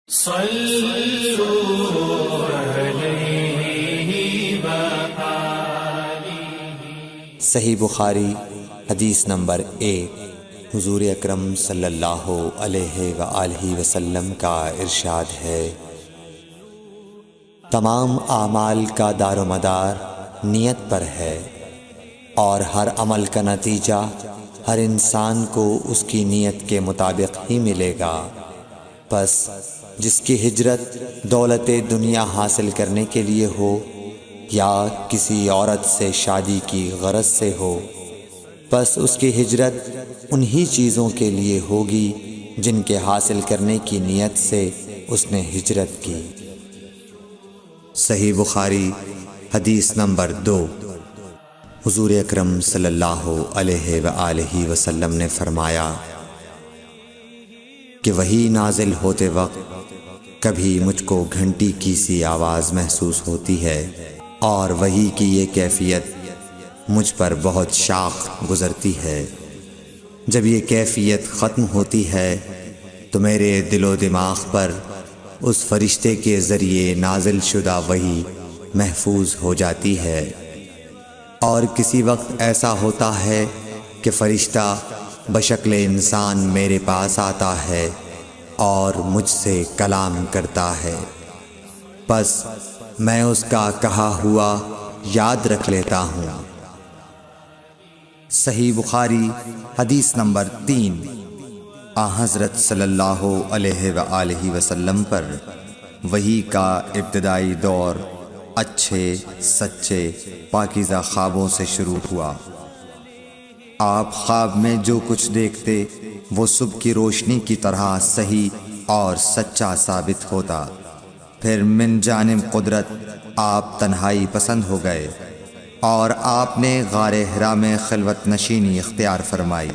صحیح بخاری حدیث نمبر 1۔ حضور اکرم صلی اللہ علیہ وآلہ وسلم کا ارشاد ہے، تمام اعمال کا دار و مدار نیت پر ہے، اور ہر عمل کا نتیجہ ہر انسان کو اس کی نیت کے مطابق ہی ملے گا۔ پس جس کی ہجرت دولت دنیا حاصل کرنے کے لیے ہو یا کسی عورت سے شادی کی غرض سے ہو، پس اس کی ہجرت انہی چیزوں کے لیے ہوگی جن کے حاصل کرنے کی نیت سے اس نے ہجرت کی۔ صحیح بخاری حدیث نمبر 2۔ حضور اکرم صلی اللہ علیہ وآلہ وسلم نے فرمایا کہ وحی نازل ہوتے وقت کبھی مجھ کو گھنٹی کی سی آواز محسوس ہوتی ہے، اور وحی کی یہ کیفیت مجھ پر بہت شاخ گزرتی ہے۔ جب یہ کیفیت ختم ہوتی ہے تو میرے دل و دماغ پر اس فرشتے کے ذریعے نازل شدہ وحی محفوظ ہو جاتی ہے، اور کسی وقت ایسا ہوتا ہے کہ فرشتہ بشکل انسان میرے پاس آتا ہے اور مجھ سے کلام کرتا ہے، پس میں اس کا کہا ہوا یاد رکھ لیتا ہوں۔ صحیح بخاری حدیث نمبر 3۔ حضرت صلی اللہ علیہ وآلہ وسلم پر وحی کا ابتدائی دور اچھے سچے پاکیزہ خوابوں سے شروع ہوا۔ آپ خواب میں جو کچھ دیکھتے وہ صبح کی روشنی کی طرح صحیح اور سچا ثابت ہوتا۔ پھر من جانب قدرت آپ تنہائی پسند ہو گئے، اور آپ نے غار حرا میں خلوت نشینی اختیار فرمائی،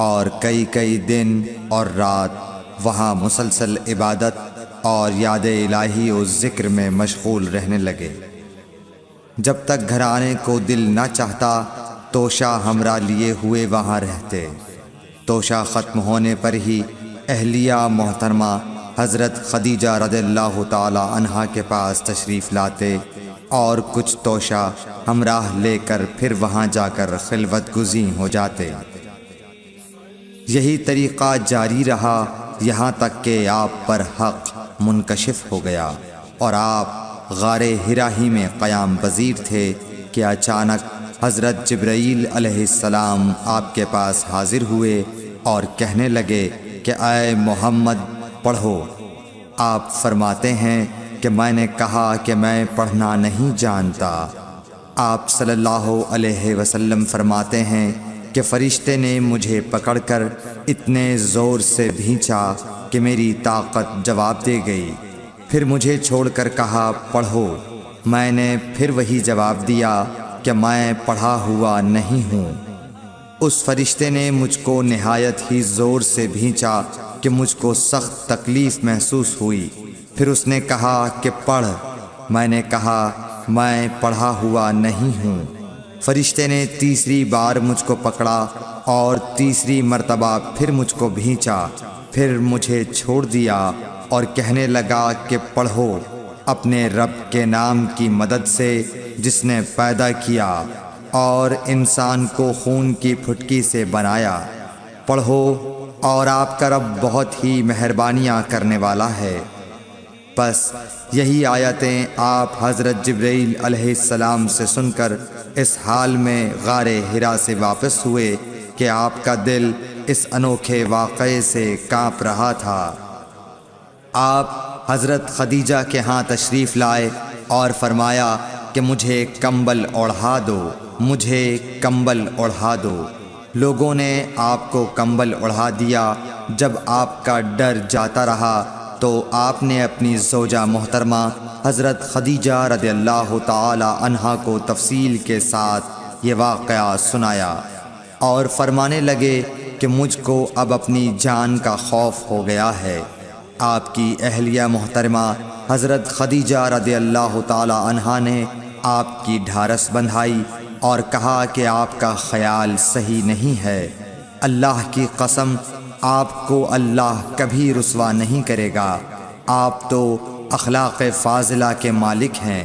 اور کئی دن اور رات وہاں مسلسل عبادت اور یاد الہی و ذکر میں مشغول رہنے لگے۔ جب تک گھر آنے کو دل نہ چاہتا توشہ ہمراہ لیے ہوئے وہاں رہتے۔ توشہ ختم ہونے پر ہی اہلیہ محترمہ حضرت خدیجہ رضی اللہ تعالی عنہا کے پاس تشریف لاتے، اور کچھ توشہ ہمراہ لے کر پھر وہاں جا کر خلوت گزین ہو جاتے۔ یہی طریقہ جاری رہا یہاں تک کہ آپ پر حق منکشف ہو گیا، اور آپ غار حرا ہی میں قیام پذیر تھے کہ اچانک حضرت جبرائیل علیہ السلام آپ کے پاس حاضر ہوئے اور کہنے لگے کہ اے محمد پڑھو۔ آپ فرماتے ہیں کہ میں نے کہا کہ میں پڑھنا نہیں جانتا۔ آپ صلی اللہ علیہ وسلم فرماتے ہیں کہ فرشتے نے مجھے پکڑ کر اتنے زور سے بھینچا کہ میری طاقت جواب دے گئی۔ پھر مجھے چھوڑ کر کہا پڑھو۔ میں نے پھر وہی جواب دیا کہ میں پڑھا ہوا نہیں ہوں۔ اس فرشتے نے مجھ کو نہایت ہی زور سے بھینچا کہ مجھ کو سخت تکلیف محسوس ہوئی۔ پھر اس نے کہا کہ پڑھ۔ میں نے کہا میں پڑھا ہوا نہیں ہوں۔ فرشتے نے تیسری بار مجھ کو پکڑا اور تیسری مرتبہ پھر مجھ کو بھینچا، پھر مجھے چھوڑ دیا اور کہنے لگا کہ پڑھو اپنے رب کے نام کی مدد سے جس نے پیدا کیا اور انسان کو خون کی پھٹکی سے بنایا۔ پڑھو اور آپ کا رب بہت ہی مہربانیاں کرنے والا ہے۔ پس یہی آیتیں آپ حضرت جبرائیل علیہ السلام سے سن کر اس حال میں غار حرا سے واپس ہوئے کہ آپ کا دل اس انوکھے واقعے سے کانپ رہا تھا۔ آپ حضرت خدیجہ کے ہاں تشریف لائے اور فرمایا کہ مجھے کمبل اوڑھا دو، مجھے کمبل اوڑھا دو۔ لوگوں نے آپ کو کمبل اوڑھا دیا۔ جب آپ کا ڈر جاتا رہا تو آپ نے اپنی زوجہ محترمہ حضرت خدیجہ رضی اللہ تعالی عنہا کو تفصیل کے ساتھ یہ واقعہ سنایا، اور فرمانے لگے کہ مجھ کو اب اپنی جان کا خوف ہو گیا ہے۔ آپ کی اہلیہ محترمہ حضرت خدیجہ رضی اللہ تعالی عنہا نے آپ کی ڈھارس بندھائی اور کہا کہ آپ کا خیال صحیح نہیں ہے، اللہ کی قسم آپ کو اللہ کبھی رسوا نہیں کرے گا۔ آپ تو اخلاق فاضلہ کے مالک ہیں،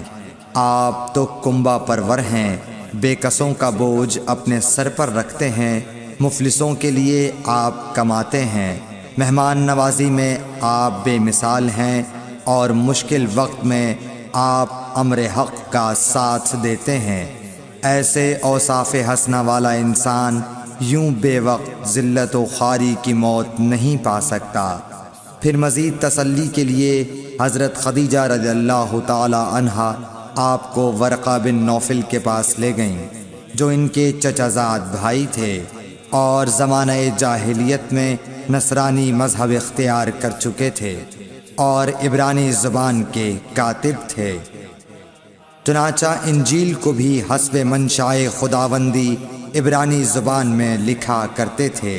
آپ تو کنبہ پرور ہیں، بے کسوں کا بوجھ اپنے سر پر رکھتے ہیں، مفلسوں کے لیے آپ کماتے ہیں، مہمان نوازی میں آپ بے مثال ہیں، اور مشکل وقت میں آپ امر حق کا ساتھ دیتے ہیں۔ ایسے اوصاف حسنہ والا انسان یوں بے وقت ذلت و خواری کی موت نہیں پا سکتا۔ پھر مزید تسلی کے لیے حضرت خدیجہ رضی اللہ تعالی عنہا آپ کو ورقہ بن نوفل کے پاس لے گئیں، جو ان کے چچا زاد بھائی تھے اور زمانہ جاہلیت میں نصرانی مذہب اختیار کر چکے تھے اور عبرانی زبان کے کاتب تھے۔ چنانچہ انجیل کو بھی حسب منشائے خداوندی عبرانی زبان میں لکھا کرتے تھے۔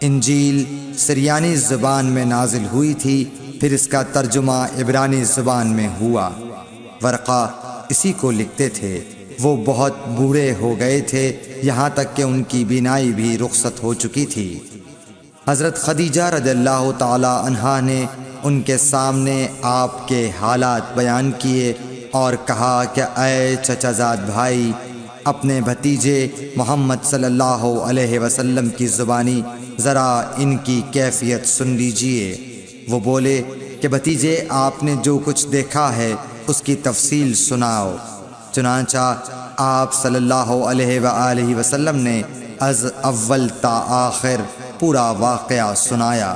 انجیل سریانی زبان میں نازل ہوئی تھی، پھر اس کا ترجمہ عبرانی زبان میں ہوا۔ ورقہ اسی کو لکھتے تھے۔ وہ بہت بوڑھے ہو گئے تھے، یہاں تک کہ ان کی بینائی بھی رخصت ہو چکی تھی۔ حضرت خدیجہ رضی اللہ تعالی عنہا نے ان کے سامنے آپ کے حالات بیان کیے اور کہا کہ اے چچا زاد بھائی، اپنے بھتیجے محمد صلی اللہ علیہ وسلم کی زبانی ذرا ان کی کیفیت سن لیجئے۔ وہ بولے کہ بھتیجے، آپ نے جو کچھ دیکھا ہے اس کی تفصیل سناؤ۔ چنانچہ آپ صلی اللہ علیہ وآلہ وسلم نے از اول تا آخر پورا واقعہ سنایا،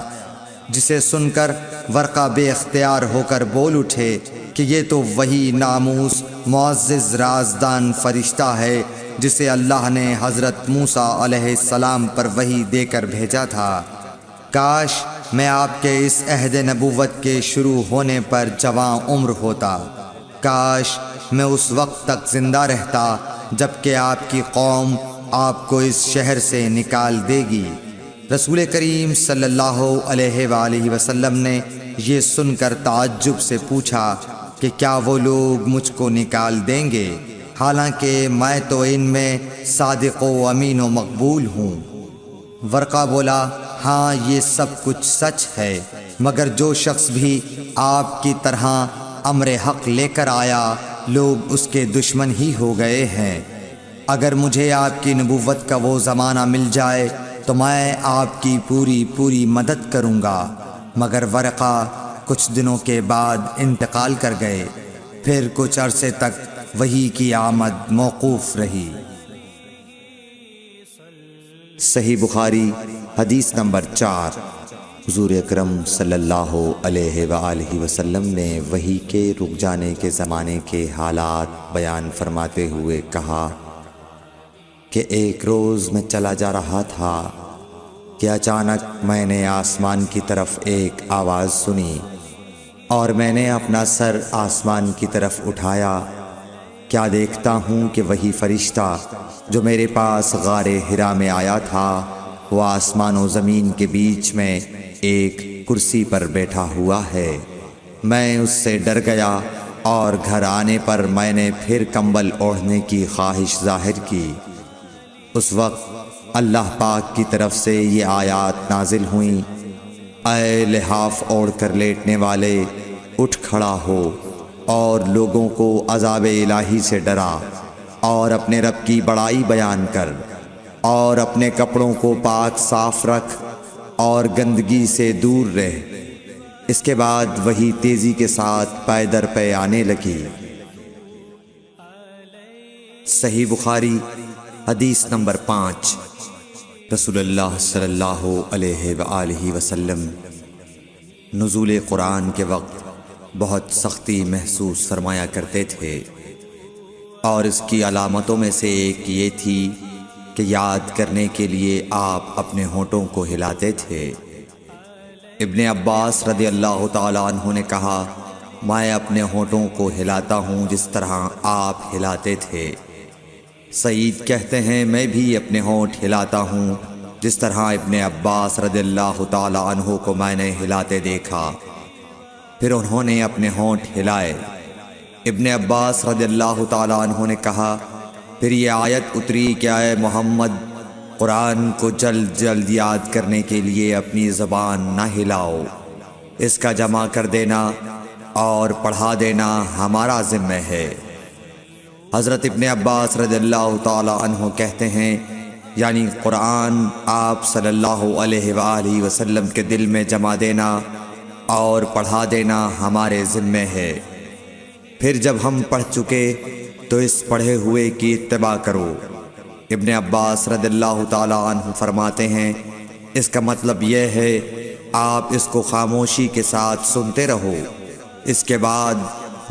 جسے سن کر ورقہ بے اختیار ہو کر بول اٹھے کہ یہ تو وہی ناموس معزز رازدان فرشتہ ہے جسے اللہ نے حضرت موسیٰ علیہ السلام پر وحی دے کر بھیجا تھا۔ کاش میں آپ کے اس عہد نبوت کے شروع ہونے پر جواں عمر ہوتا، کاش میں اس وقت تک زندہ رہتا جب کہ آپ کی قوم آپ کو اس شہر سے نکال دے گی۔ رسول کریم صلی اللہ علیہ وآلہ وسلم نے یہ سن کر تعجب سے پوچھا کہ کیا وہ لوگ مجھ کو نکال دیں گے، حالانکہ میں تو ان میں صادق و امین و مقبول ہوں۔ ورقہ بولا، ہاں یہ سب کچھ سچ ہے، مگر جو شخص بھی آپ کی طرح امر حق لے کر آیا لوگ اس کے دشمن ہی ہو گئے ہیں۔ اگر مجھے آپ کی نبوت کا وہ زمانہ مل جائے تو میں آپ کی پوری مدد کروں گا۔ مگر ورقہ کچھ دنوں کے بعد انتقال کر گئے، پھر کچھ عرصے تک وحی کی آمد موقوف رہی۔ صحیح بخاری حدیث نمبر 4۔ حضور اکرم صلی اللہ علیہ وآلہ وسلم نے وحی کے رک جانے کے زمانے کے حالات بیان فرماتے ہوئے کہا کہ ایک روز میں چلا جا رہا تھا کہ اچانک میں نے آسمان کی طرف ایک آواز سنی اور میں نے اپنا سر آسمان کی طرف اٹھایا۔ کیا دیکھتا ہوں کہ وہی فرشتہ جو میرے پاس غار حرا میں آیا تھا وہ آسمان و زمین کے بیچ میں ایک کرسی پر بیٹھا ہوا ہے۔ میں اس سے ڈر گیا اور گھر آنے پر میں نے پھر کمبل اوڑھنے کی خواہش ظاہر کی۔ اس وقت اللہ پاک کی طرف سے یہ آیات نازل ہوئیں، اے لحاف اوڑھ کر لیٹنے والے، اٹھ کھڑا ہو اور لوگوں کو عذاب الہی سے ڈرا، اور اپنے رب کی بڑائی بیان کر، اور اپنے کپڑوں کو پاک صاف رکھ اور گندگی سے دور رہ۔ اس کے بعد وہی تیزی کے ساتھ پے در پے آنے لگی۔ صحیح بخاری حدیث نمبر 5۔ رسول اللہ صلی اللہ علیہ وآلہ وسلم نزول قرآن کے وقت بہت سختی محسوس فرمایا کرتے تھے، اور اس کی علامتوں میں سے ایک یہ تھی کہ یاد کرنے کے لیے آپ اپنے ہونٹوں کو ہلاتے تھے۔ ابن عباس رضی اللہ تعالیٰ عنہ نے کہا، میں اپنے ہونٹوں کو ہلاتا ہوں جس طرح آپ ہلاتے تھے۔ سعید کہتے ہیں، میں بھی اپنے ہونٹ ہلاتا ہوں جس طرح ابن عباس رضی اللہ تعالیٰ عنہ کو میں نے ہلاتے دیکھا۔ پھر انہوں نے اپنے ہونٹ ہلائے۔ ابن عباس رضی اللہ تعالیٰ عنہ نے کہا، پھر یہ آیت اتری کہ اے محمد، قرآن کو جلد جلد یاد کرنے کے لیے اپنی زبان نہ ہلاؤ۔ اس کا جمع کر دینا اور پڑھا دینا ہمارا ذمہ ہے۔ حضرت ابن عباس رضی اللہ تعالی عنہ کہتے ہیں، یعنی قرآن آپ صلی اللہ علیہ وآلہ وسلم کے دل میں جمع دینا اور پڑھا دینا ہمارے ذمہ ہے۔ پھر جب ہم پڑھ چکے تو اس پڑھے ہوئے کی اتباع کرو۔ ابن عباس رضی اللہ تعالی عنہ فرماتے ہیں، اس کا مطلب یہ ہے آپ اس کو خاموشی کے ساتھ سنتے رہو، اس کے بعد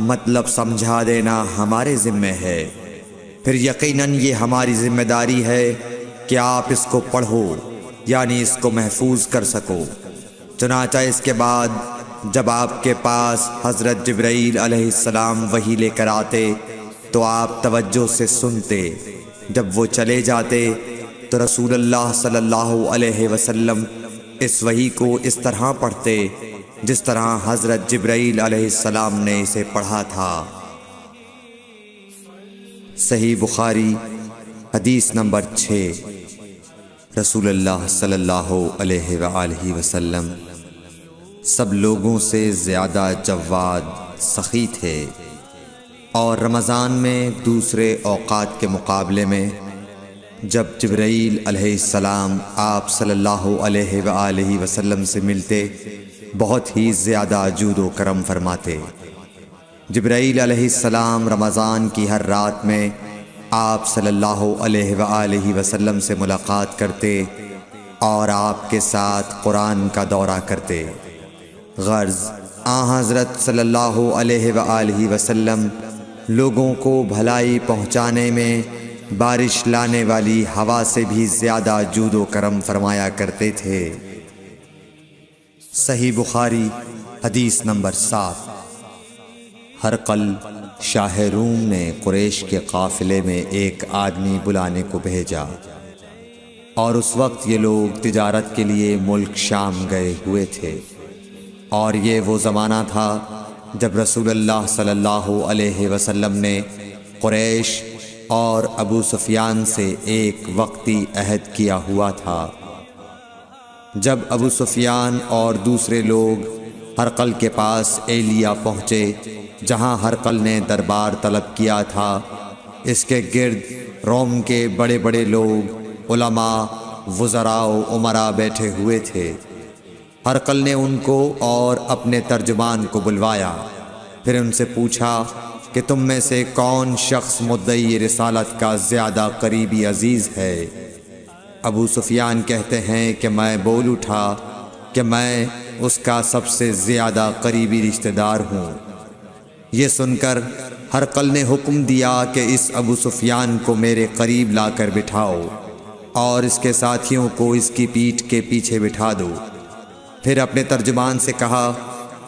مطلب سمجھا دینا ہمارے ذمہ ہے۔ پھر یقیناً یہ ہماری ذمہ داری ہے کہ آپ اس کو پڑھو، یعنی اس کو محفوظ کر سکو۔ چنانچہ اس کے بعد جب آپ کے پاس حضرت جبرائیل علیہ السلام وحی لے کر آتے تو آپ توجہ سے سنتے، جب وہ چلے جاتے تو رسول اللہ صلی اللہ علیہ وسلم اس وحی کو اس طرح پڑھتے جس طرح حضرت جبرائیل علیہ السلام نے اسے پڑھا تھا۔ صحیح بخاری حدیث نمبر 6۔ رسول اللہ صلی اللہ علیہ وآلہ وسلم سب لوگوں سے زیادہ جواد سخی تھے، اور رمضان میں دوسرے اوقات کے مقابلے میں جب جبرائیل علیہ السلام آپ صلی اللہ علیہ وآلہ وسلم سے ملتے بہت ہی زیادہ جود و کرم فرماتے۔ جبرائیل علیہ السلام رمضان کی ہر رات میں آپ صلی اللہ علیہ وآلہ وسلم سے ملاقات کرتے اور آپ کے ساتھ قرآن کا دورہ کرتے۔ غرض حضرت صلی اللہ علیہ وآلہ وسلم لوگوں کو بھلائی پہنچانے میں بارش لانے والی ہوا سے بھی زیادہ جود و کرم فرمایا کرتے تھے۔ صحیح بخاری حدیث نمبر 7۔ ہرقل شاہ روم نے قریش کے قافلے میں ایک آدمی بلانے کو بھیجا، اور اس وقت یہ لوگ تجارت کے لیے ملک شام گئے ہوئے تھے، اور یہ وہ زمانہ تھا جب رسول اللہ صلی اللہ علیہ وسلم نے قریش اور ابو سفیان سے ایک وقتی عہد کیا ہوا تھا۔ جب ابو سفیان اور دوسرے لوگ ہرقل کے پاس ایلیا پہنچے جہاں ہرقل نے دربار طلب کیا تھا، اس کے گرد روم کے بڑے بڑے لوگ، علماء، وزراء و امراء بیٹھے ہوئے تھے۔ ہرقل نے ان کو اور اپنے ترجمان کو بلوایا، پھر ان سے پوچھا کہ تم میں سے کون شخص مدعی رسالت کا زیادہ قریبی عزیز ہے؟ ابو سفیان کہتے ہیں کہ میں بول اٹھا کہ میں اس کا سب سے زیادہ قریبی رشتہ دار ہوں۔ یہ سن کر ہرقل نے حکم دیا کہ اس ابو سفیان کو میرے قریب لا کر بٹھاؤ اور اس کے ساتھیوں کو اس کی پیٹھ کے پیچھے بٹھا دو۔ پھر اپنے ترجمان سے کہا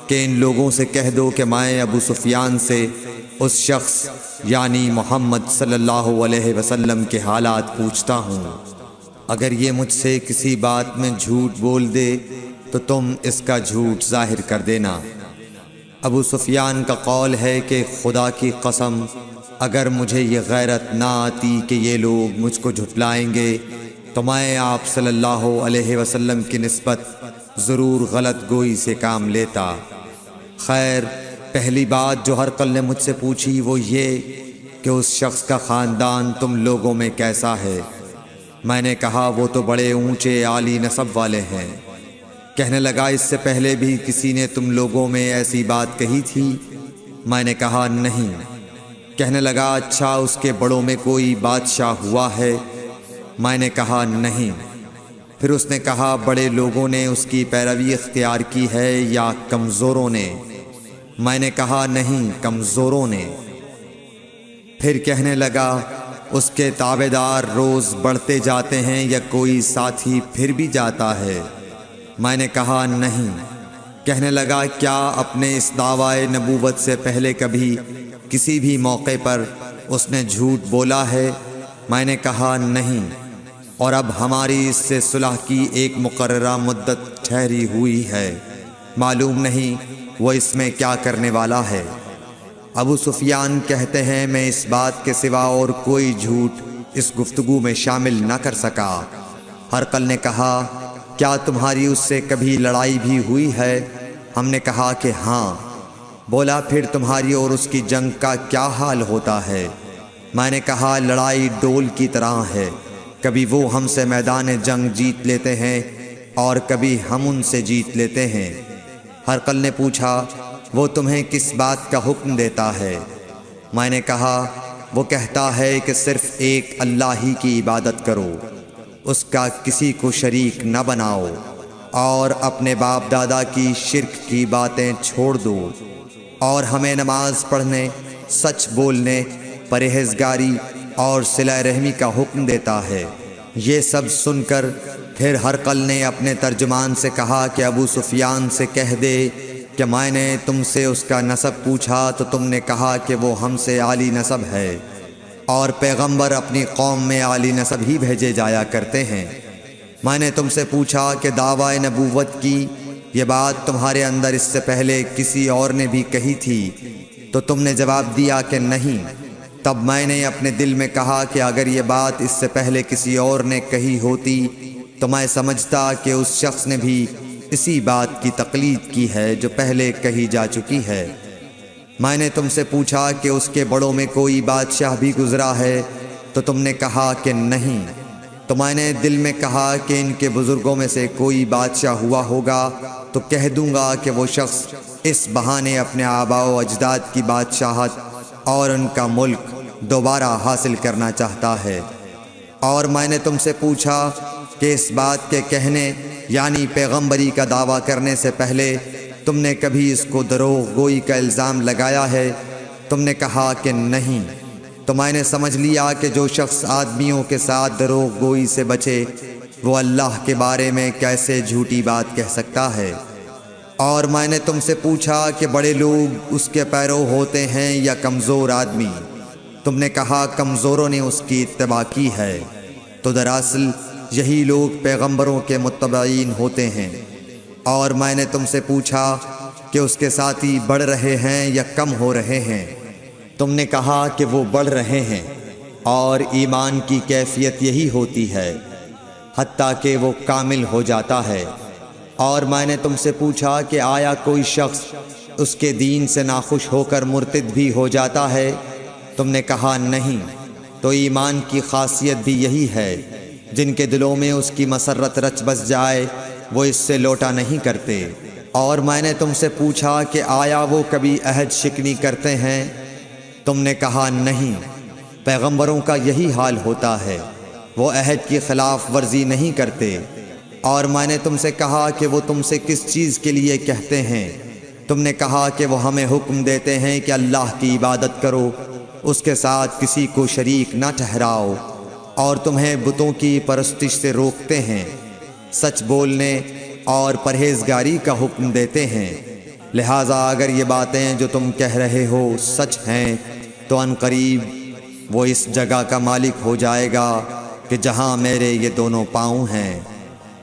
کہ ان لوگوں سے کہہ دو کہ میں ابو سفیان سے اس شخص یعنی محمد صلی اللہ علیہ وسلم کے حالات پوچھتا ہوں، اگر یہ مجھ سے کسی بات میں جھوٹ بول دے تو تم اس کا جھوٹ ظاہر کر دینا۔ ابو سفیان کا قول ہے کہ خدا کی قسم اگر مجھے یہ غیرت نہ آتی کہ یہ لوگ مجھ کو جھٹلائیں گے تو میں آپ صلی اللہ علیہ وسلم کی نسبت ضرور غلط گوئی سے کام لیتا۔ خیر، پہلی بات جو ہرقل نے مجھ سے پوچھی وہ یہ کہ اس شخص کا خاندان تم لوگوں میں کیسا ہے؟ میں نے کہا وہ تو بڑے اونچے عالی نسب والے ہیں۔ کہنے لگا اس سے پہلے بھی کسی نے تم لوگوں میں ایسی بات کہی تھی؟ میں نے کہا نہیں۔ کہنے لگا اچھا اس کے بڑوں میں کوئی بادشاہ ہوا ہے؟ میں نے کہا نہیں۔ پھر اس نے کہا بڑے لوگوں نے اس کی پیروی اختیار کی ہے یا کمزوروں نے؟ میں نے کہا نہیں، کمزوروں نے۔ پھر کہنے لگا اس کے تابعدار روز بڑھتے جاتے ہیں یا کوئی ساتھی پھر بھی جاتا ہے؟ میں نے کہا نہیں۔ کہنے لگا کیا اپنے اس دعوی نبوت سے پہلے کبھی کسی بھی موقع پر اس نے جھوٹ بولا ہے؟ میں نے کہا نہیں، اور اب ہماری اس سے صلح کی ایک مقررہ مدت ٹھہری ہوئی ہے، معلوم نہیں وہ اس میں کیا کرنے والا ہے۔ ابو سفیان کہتے ہیں میں اس بات کے سوا اور کوئی جھوٹ اس گفتگو میں شامل نہ کر سکا۔ ہرقل نے کہا کیا تمہاری اس سے کبھی لڑائی بھی ہوئی ہے؟ ہم نے کہا کہ ہاں۔ بولا پھر تمہاری اور اس کی جنگ کا کیا حال ہوتا ہے؟ میں نے کہا لڑائی ڈول کی طرح ہے، کبھی وہ ہم سے میدان جنگ جیت لیتے ہیں اور کبھی ہم ان سے جیت لیتے ہیں۔ ہرقل نے پوچھا وہ تمہیں کس بات کا حکم دیتا ہے؟ میں نے کہا وہ کہتا ہے کہ صرف ایک اللہ ہی کی عبادت کرو، اس کا کسی کو شریک نہ بناؤ، اور اپنے باپ دادا کی شرک کی باتیں چھوڑ دو، اور ہمیں نماز پڑھنے، سچ بولنے، پرہیزگاری اور صلہ رحمی کا حکم دیتا ہے۔ یہ سب سن کر پھر ہرقل نے اپنے ترجمان سے کہا کہ ابو سفیان سے کہہ دے کہ میں نے تم سے اس کا نسب پوچھا تو تم نے کہا کہ وہ ہم سے عالی نسب ہے، اور پیغمبر اپنی قوم میں عالی نسب ہی بھیجے جایا کرتے ہیں۔ میں نے تم سے پوچھا کہ دعویٰ نبوت کی یہ بات تمہارے اندر اس سے پہلے کسی اور نے بھی کہی تھی؟ تو تم نے جواب دیا کہ نہیں۔ تب میں نے اپنے دل میں کہا کہ اگر یہ بات اس سے پہلے کسی اور نے کہی ہوتی تو میں سمجھتا کہ اس شخص نے بھی اسی بات کی تقلید کی ہے جو پہلے کہی جا چکی ہے۔ میں نے تم سے پوچھا کہ اس کے بڑوں میں کوئی بادشاہ بھی گزرا ہے تو تم نے کہا کہ نہیں۔ تو میں نے دل میں کہا کہ ان کے بزرگوں میں سے کوئی بادشاہ ہوا ہوگا تو کہہ دوں گا کہ وہ شخص اس بہانے اپنے آباء و اجداد کی بادشاہت اور ان کا ملک دوبارہ حاصل کرنا چاہتا ہے۔ اور میں نے تم سے پوچھا کہ اس بات کے کہنے یعنی پیغمبری کا دعویٰ کرنے سے پہلے تم نے کبھی اس کو دروغ گوئی کا الزام لگایا ہے؟ تم نے کہا کہ نہیں۔ تو میں نے سمجھ لیا کہ جو شخص آدمیوں کے ساتھ دروغ گوئی سے بچے وہ اللہ کے بارے میں کیسے جھوٹی بات کہہ سکتا ہے۔ اور میں نے تم سے پوچھا کہ بڑے لوگ اس کے پیرو ہوتے ہیں یا کمزور آدمی؟ تم نے کہا کمزوروں نے اس کی اتباع کی ہے۔ تو دراصل یہی لوگ پیغمبروں کے متبعین ہوتے ہیں۔ اور میں نے تم سے پوچھا کہ اس کے ساتھی بڑھ رہے ہیں یا کم ہو رہے ہیں؟ تم نے کہا کہ وہ بڑھ رہے ہیں، اور ایمان کی کیفیت یہی ہوتی ہے حتیٰ کہ وہ کامل ہو جاتا ہے۔ اور میں نے تم سے پوچھا کہ آیا کوئی شخص اس کے دین سے ناخوش ہو کر مرتد بھی ہو جاتا ہے؟ تم نے کہا نہیں۔ تو ایمان کی خاصیت بھی یہی ہے، جن کے دلوں میں اس کی مسرت رچ بس جائے وہ اس سے لوٹا نہیں کرتے۔ اور میں نے تم سے پوچھا کہ آیا وہ کبھی عہد شکنی کرتے ہیں؟ تم نے کہا نہیں۔ پیغمبروں کا یہی حال ہوتا ہے، وہ عہد کی خلاف ورزی نہیں کرتے۔ اور میں نے تم سے کہا کہ وہ تم سے کس چیز کے لیے کہتے ہیں؟ تم نے کہا کہ وہ ہمیں حکم دیتے ہیں کہ اللہ کی عبادت کرو، اس کے ساتھ کسی کو شریک نہ ٹھہراؤ، اور تمہیں بتوں کی پرستش سے روکتے ہیں، سچ بولنے اور پرہیزگاری کا حکم دیتے ہیں۔ لہٰذا اگر یہ باتیں جو تم کہہ رہے ہو سچ ہیں تو ان قریب وہ اس جگہ کا مالک ہو جائے گا کہ جہاں میرے یہ دونوں پاؤں ہیں۔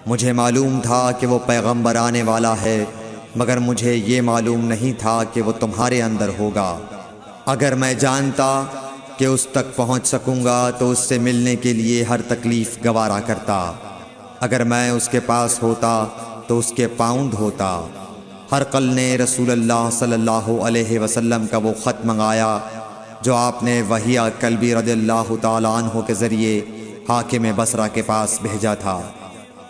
مجھے معلوم تھا کہ وہ پیغمبر آنے والا ہے، مگر مجھے یہ معلوم نہیں تھا کہ وہ تمہارے اندر ہوگا۔ اگر میں جانتا کہ اس تک پہنچ سکوں گا تو اس سے ملنے کے لیے ہر تکلیف گوارا کرتا۔ اگر میں اس کے پاس ہوتا تو اس کے پاؤں دھوتا۔ ہرقل نے رسول اللہ صلی اللہ علیہ وسلم کا وہ خط منگایا جو آپ نے وحیہ کلبی رضی اللہ تعالیٰ عنہ کے ذریعے حاکم بصرہ کے پاس بھیجا تھا،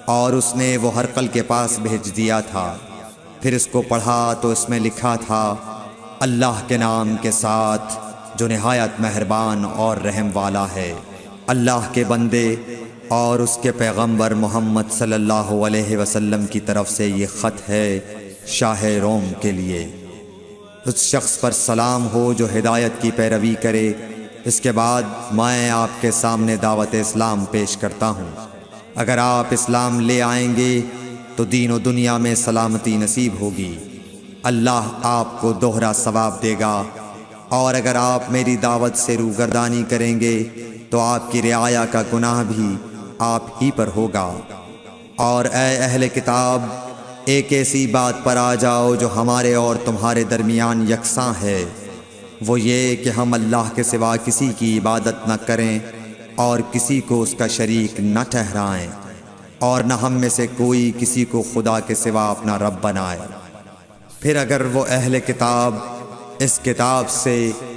اور اس نے وہ ہرقل کے پاس بھیج دیا تھا۔ پھر اس کو پڑھا تو اس میں لکھا تھا، اللہ کے نام کے ساتھ جو نہایت مہربان اور رحم والا ہے۔ اللہ کے بندے اور اس کے پیغمبر محمد صلی اللہ علیہ وسلم کی طرف سے یہ خط ہے شاہ روم کے لیے۔ اس شخص پر سلام ہو جو ہدایت کی پیروی کرے۔ اس کے بعد میں آپ کے سامنے دعوت اسلام پیش کرتا ہوں۔ اگر آپ اسلام لے آئیں گے تو دین و دنیا میں سلامتی نصیب ہوگی، اللہ آپ کو دوہرا ثواب دے گا، اور اگر آپ میری دعوت سے روگردانی کریں گے تو آپ کی رعایا کا گناہ بھی آپ ہی پر ہوگا۔ اور اے اہل کتاب، ایک ایسی بات پر آ جاؤ جو ہمارے اور تمہارے درمیان یکساں ہے، وہ یہ کہ ہم اللہ کے سوا کسی کی عبادت نہ کریں اور کسی کو اس کا شریک نہ ٹھہرائیں، اور نہ ہم میں سے کوئی کسی کو خدا کے سوا اپنا رب بنائے۔ پھر اگر وہ اہل کتاب اس کتاب سے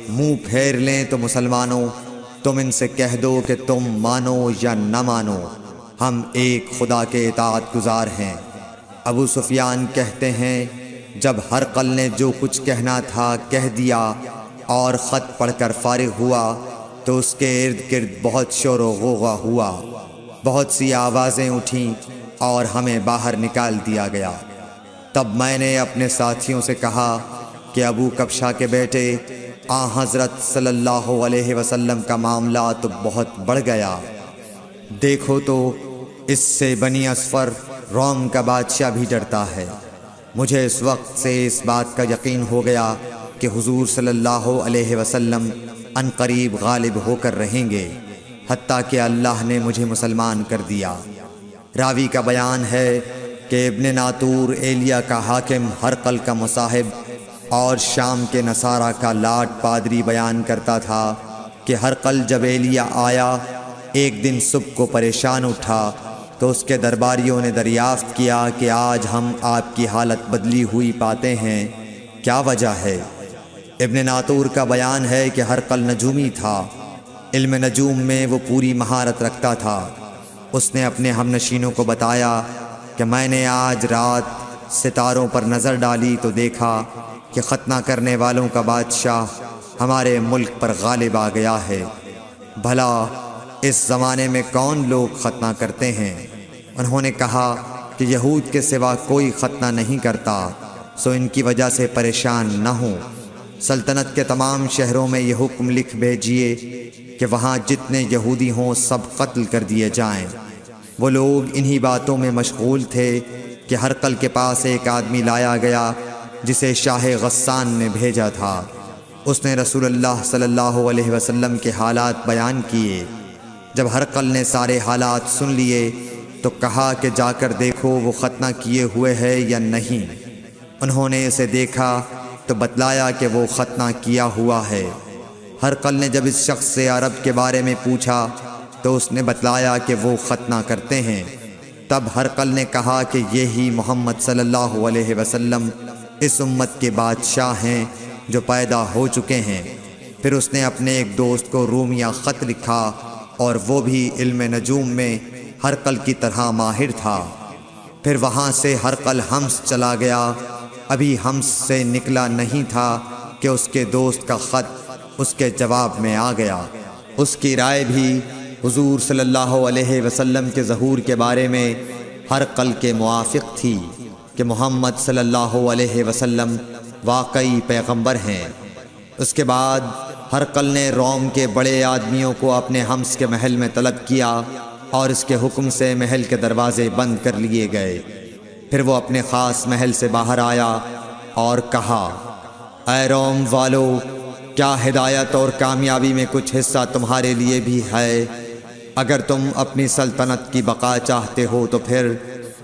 منہ پھیر لیں تو مسلمانوں تم ان سے کہہ دو کہ تم مانو یا نہ مانو، ہم ایک خدا کے اطاعت گزار ہیں۔ ابو سفیان کہتے ہیں جب ہرقل نے جو کچھ کہنا تھا کہہ دیا اور خط پڑھ کر فارغ ہوا تو اس کے ارد گرد بہت شور و غوغا ہوا، بہت سی آوازیں اٹھیں اور ہمیں باہر نکال دیا گیا۔ تب میں نے اپنے ساتھیوں سے کہا کہ ابو کبشہ کے بیٹے حضرت صلی اللہ علیہ وسلم کا معاملہ تو بہت بڑھ گیا، دیکھو تو اس سے بنی اصفر روم کا بادشاہ بھی ڈرتا ہے۔ مجھے اس وقت سے اس بات کا یقین ہو گیا کہ حضور صلی اللہ علیہ وسلم ان قریب غالب ہو کر رہیں گے، حتیٰ کہ اللہ نے مجھے مسلمان کر دیا۔ راوی کا بیان ہے کہ ابن ناطور ایلیا کا حاکم ہرقل کا مصاحب اور شام کے نصارہ کا لاٹ پادری بیان کرتا تھا کہ ہرقل جب ایلیا آیا ایک دن صبح کو پریشان اٹھا تو اس کے درباریوں نے دریافت کیا کہ آج ہم آپ کی حالت بدلی ہوئی پاتے ہیں، کیا وجہ ہے؟ ابن ناطور کا بیان ہے کہ ہرقل نجومی تھا، علم نجوم میں وہ پوری مہارت رکھتا تھا۔ اس نے اپنے ہم نشینوں کو بتایا کہ میں نے آج رات ستاروں پر نظر ڈالی تو دیکھا کہ ختنہ کرنے والوں کا بادشاہ ہمارے ملک پر غالب آ گیا ہے۔ بھلا اس زمانے میں کون لوگ ختنہ کرتے ہیں؟ انہوں نے کہا کہ یہود کے سوا کوئی ختنہ نہیں کرتا، سو ان کی وجہ سے پریشان نہ ہوں۔ سلطنت کے تمام شہروں میں یہ حکم لکھ بھیجیے کہ وہاں جتنے یہودی ہوں سب قتل کر دیے جائیں۔ وہ لوگ انہی باتوں میں مشغول تھے کہ ہرقل کے پاس ایک آدمی لایا گیا جسے شاہ غسان نے بھیجا تھا۔ اس نے رسول اللہ صلی اللہ علیہ وسلم کے حالات بیان کیے۔ جب ہرقل نے سارے حالات سن لیے تو کہا کہ جا کر دیکھو وہ ختنہ کیے ہوئے ہے یا نہیں۔ انہوں نے اسے دیکھا تو بتلایا کہ وہ ختنہ کیا ہوا ہے۔ ہرقل نے جب اس شخص سے عرب کے بارے میں پوچھا تو اس نے بتلایا کہ وہ ختنہ کرتے ہیں۔ تب ہرقل نے کہا کہ یہی محمد صلی اللہ علیہ وسلم اس امت کے بادشاہ ہیں جو پیدا ہو چکے ہیں۔ پھر اس نے اپنے ایک دوست کو رومیہ خط لکھا اور وہ بھی علم نجوم میں ہرقل کی طرح ماہر تھا۔ پھر وہاں سے ہرقل حمص چلا گیا، ابھی حمص سے نکلا نہیں تھا کہ اس کے دوست کا خط اس کے جواب میں آ گیا۔ اس کی رائے بھی حضور صلی اللہ علیہ وسلم کے ظہور کے بارے میں ہرقل کے موافق تھی کہ محمد صلی اللہ علیہ وسلم واقعی پیغمبر ہیں۔ اس کے بعد ہرقل نے روم کے بڑے آدمیوں کو اپنے حمص کے محل میں طلب کیا اور اس کے حکم سے محل کے دروازے بند کر لیے گئے۔ پھر وہ اپنے خاص محل سے باہر آیا اور کہا، اے روم والو، کیا ہدایت اور کامیابی میں کچھ حصہ تمہارے لیے بھی ہے؟ اگر تم اپنی سلطنت کی بقا چاہتے ہو تو پھر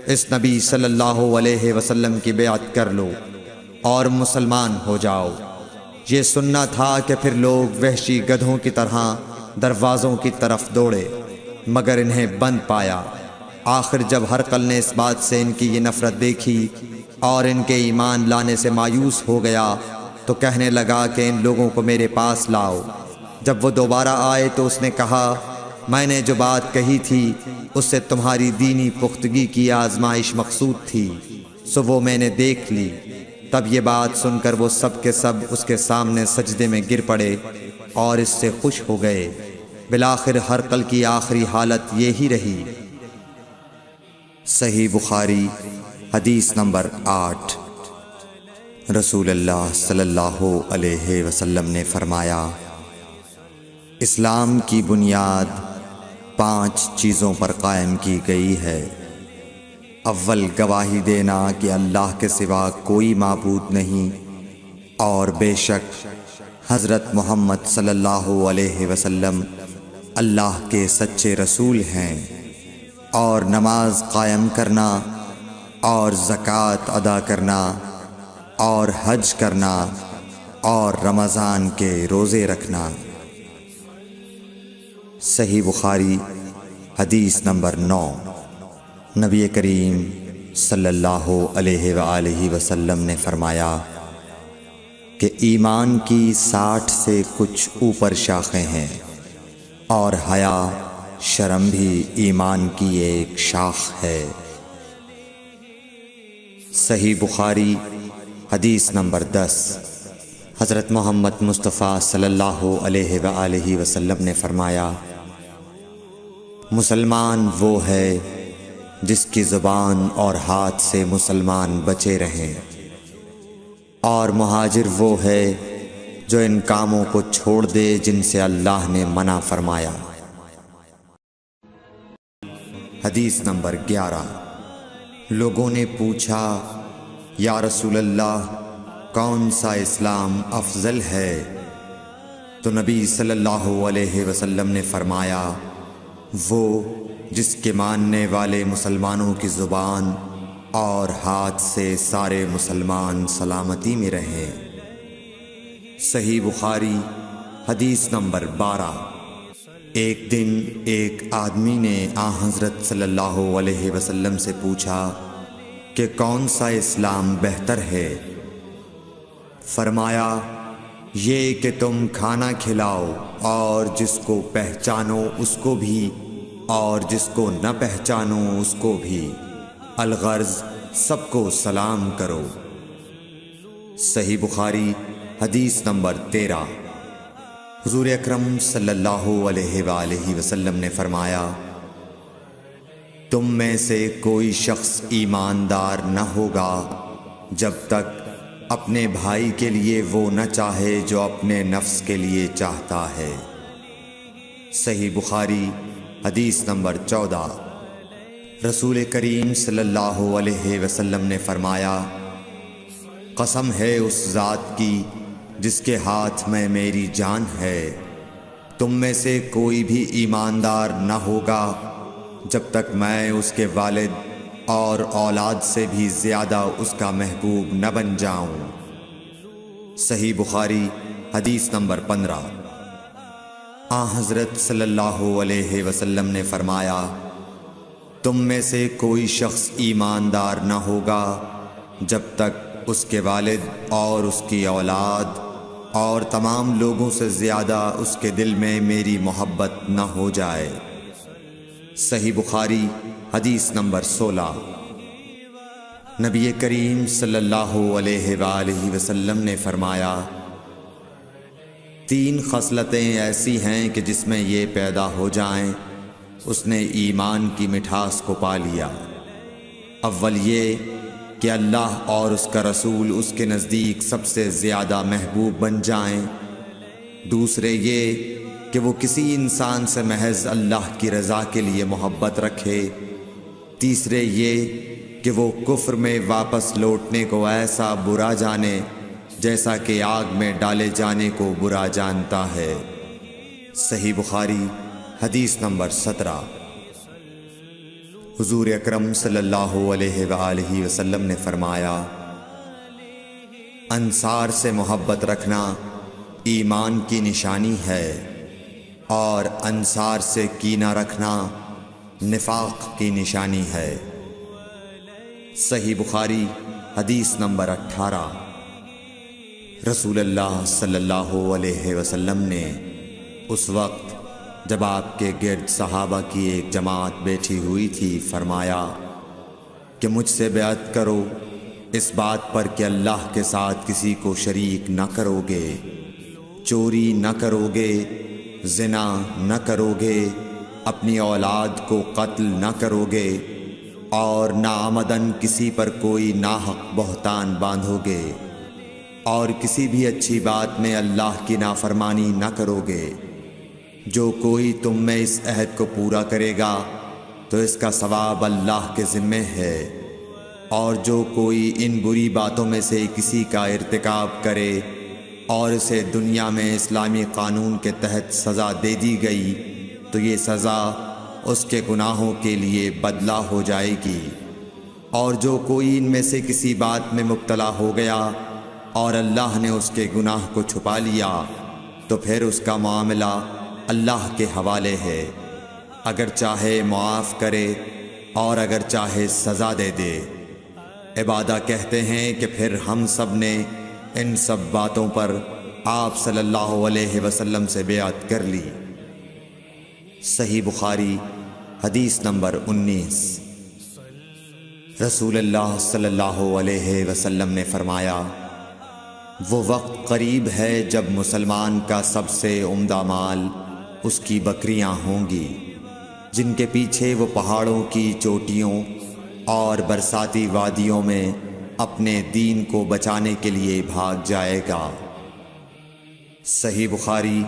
اس نبی صلی اللہ علیہ وسلم کی بیعت کر لو اور مسلمان ہو جاؤ۔ یہ سننا تھا کہ پھر لوگ وحشی گدھوں کی طرح دروازوں کی طرف دوڑے مگر انہیں بند پایا۔ آخر جب ہرقل نے اس بات سے ان کی یہ نفرت دیکھی اور ان کے ایمان لانے سے مایوس ہو گیا تو کہنے لگا کہ ان لوگوں کو میرے پاس لاؤ۔ جب وہ دوبارہ آئے تو اس نے کہا، میں نے جو بات کہی تھی اس سے تمہاری دینی پختگی کی آزمائش مقصود تھی، سو وہ میں نے دیکھ لی۔ تب یہ بات سن کر وہ سب کے سب اس کے سامنے سجدے میں گر پڑے اور اس سے خوش ہو گئے۔ بالآخر ہرقل کی آخری حالت یہی رہی۔ صحیح بخاری حدیث نمبر 8۔ رسول اللہ صلی اللہ علیہ وسلم نے فرمایا، اسلام کی بنیاد 5 چیزوں پر قائم کی گئی ہے۔ اول گواہی دینا کہ اللہ کے سوا کوئی معبود نہیں اور بے شک حضرت محمد صلی اللہ علیہ وسلم اللہ کے سچے رسول ہیں، اور نماز قائم کرنا اور زکوٰۃ ادا کرنا اور حج کرنا اور رمضان کے روزے رکھنا۔ صحیح بخاری حدیث نمبر 9۔ نبی کریم صلی اللہ علیہ وآلہ وسلم نے فرمایا کہ ایمان کی 60 سے کچھ اوپر شاخیں ہیں، اور حیا شرم بھی ایمان کی ایک شاخ ہے۔ صحیح بخاری حدیث نمبر 10۔ حضرت محمد مصطفیٰ صلی اللہ علیہ وآلہ وسلم نے فرمایا، مسلمان وہ ہے جس کی زبان اور ہاتھ سے مسلمان بچے رہیں، اور مہاجر وہ ہے جو ان کاموں کو چھوڑ دے جن سے اللہ نے منع فرمایا۔ حدیث نمبر 11۔ لوگوں نے پوچھا، یا رسول اللہ، کون سا اسلام افضل ہے؟ تو نبی صلی اللہ علیہ وسلم نے فرمایا، وہ جس کے ماننے والے مسلمانوں کی زبان اور ہاتھ سے سارے مسلمان سلامتی میں رہیں۔ صحیح بخاری حدیث نمبر 12۔ ایک دن ایک آدمی نے حضرت صلی اللہ علیہ وسلم سے پوچھا کہ کون سا اسلام بہتر ہے؟ فرمایا، یہ کہ تم کھانا کھلاؤ اور جس کو پہچانو اس کو بھی اور جس کو نہ پہچانو اس کو بھی، الغرض سب کو سلام کرو۔ صحیح بخاری حدیث نمبر 13۔ حضور اکرم صلی اللہ علیہ وآلہ وسلم نے فرمایا، تم میں سے کوئی شخص ایماندار نہ ہوگا جب تک اپنے بھائی کے لیے وہ نہ چاہے جو اپنے نفس کے لیے چاہتا ہے۔ صحیح بخاری حدیث نمبر 14۔ رسول کریم صلی اللہ علیہ وسلم نے فرمایا، قسم ہے اس ذات کی جس کے ہاتھ میں میری جان ہے، تم میں سے کوئی بھی ایماندار نہ ہوگا جب تک میں اس کے والد اور اولاد سے بھی زیادہ اس کا محبوب نہ بن جاؤں۔ صحیح بخاری حدیث نمبر 15۔ حضرت صلی اللہ علیہ وسلم نے فرمایا، تم میں سے کوئی شخص ایماندار نہ ہوگا جب تک اس کے والد اور اس کی اولاد اور تمام لوگوں سے زیادہ اس کے دل میں میری محبت نہ ہو جائے۔ صحیح بخاری حدیث نمبر 16۔ نبی کریم صلی اللہ علیہ وآلہ وسلم نے فرمایا، 3 خصلتیں ایسی ہیں کہ جس میں یہ پیدا ہو جائیں اس نے ایمان کی مٹھاس کو پا لیا۔ اول یہ کہ اللہ اور اس کا رسول اس کے نزدیک سب سے زیادہ محبوب بن جائیں۔ دوسرے یہ کہ وہ کسی انسان سے محض اللہ کی رضا کے لیے محبت رکھے۔ تیسرے یہ کہ وہ کفر میں واپس لوٹنے کو ایسا برا جانے جیسا کہ آگ میں ڈالے جانے کو برا جانتا ہے۔ صحیح بخاری حدیث نمبر 17۔ حضور اکرم صلی اللہ علیہ وآلہ وسلم نے فرمایا، انصار سے محبت رکھنا ایمان کی نشانی ہے، اور انصار سے کینہ رکھنا نفاق کی نشانی ہے۔ صحیح بخاری حدیث نمبر 18۔ رسول اللہ صلی اللہ علیہ وسلم نے اس وقت جب آپ کے گرد صحابہ کی ایک جماعت بیٹھی ہوئی تھی فرمایا کہ مجھ سے بیعت کرو اس بات پر کہ اللہ کے ساتھ کسی کو شریک نہ کرو گے، چوری نہ کرو گے، زنا نہ کرو گے، اپنی اولاد کو قتل نہ کرو گے، اور ناعمدن کسی پر کوئی ناحق بہتان باندھو گے، اور کسی بھی اچھی بات میں اللہ کی نافرمانی نہ کرو گے۔ جو کوئی تم میں اس عہد کو پورا کرے گا تو اس کا ثواب اللہ کے ذمے ہے، اور جو کوئی ان بری باتوں میں سے کسی کا ارتکاب کرے اور اسے دنیا میں اسلامی قانون کے تحت سزا دے دی گئی تو یہ سزا اس کے گناہوں کے لیے بدلہ ہو جائے گی، اور جو کوئی ان میں سے کسی بات میں مبتلا ہو گیا اور اللہ نے اس کے گناہ کو چھپا لیا تو پھر اس کا معاملہ اللہ کے حوالے ہے، اگر چاہے معاف کرے اور اگر چاہے سزا دے دے۔ عبادہ کہتے ہیں کہ پھر ہم سب نے ان سب باتوں پر آپ صلی اللہ علیہ وسلم سے بیعت کر لی۔ صحیح بخاری حدیث نمبر 19۔ رسول اللہ صلی اللہ علیہ وسلم نے فرمایا، وہ وقت قریب ہے جب مسلمان کا سب سے عمدہ مال اس کی بکریاں ہوں گی، جن کے پیچھے وہ پہاڑوں کی چوٹیوں اور برساتی وادیوں میں اپنے دین کو بچانے کے لیے بھاگ جائے گا۔ صحیح بخاری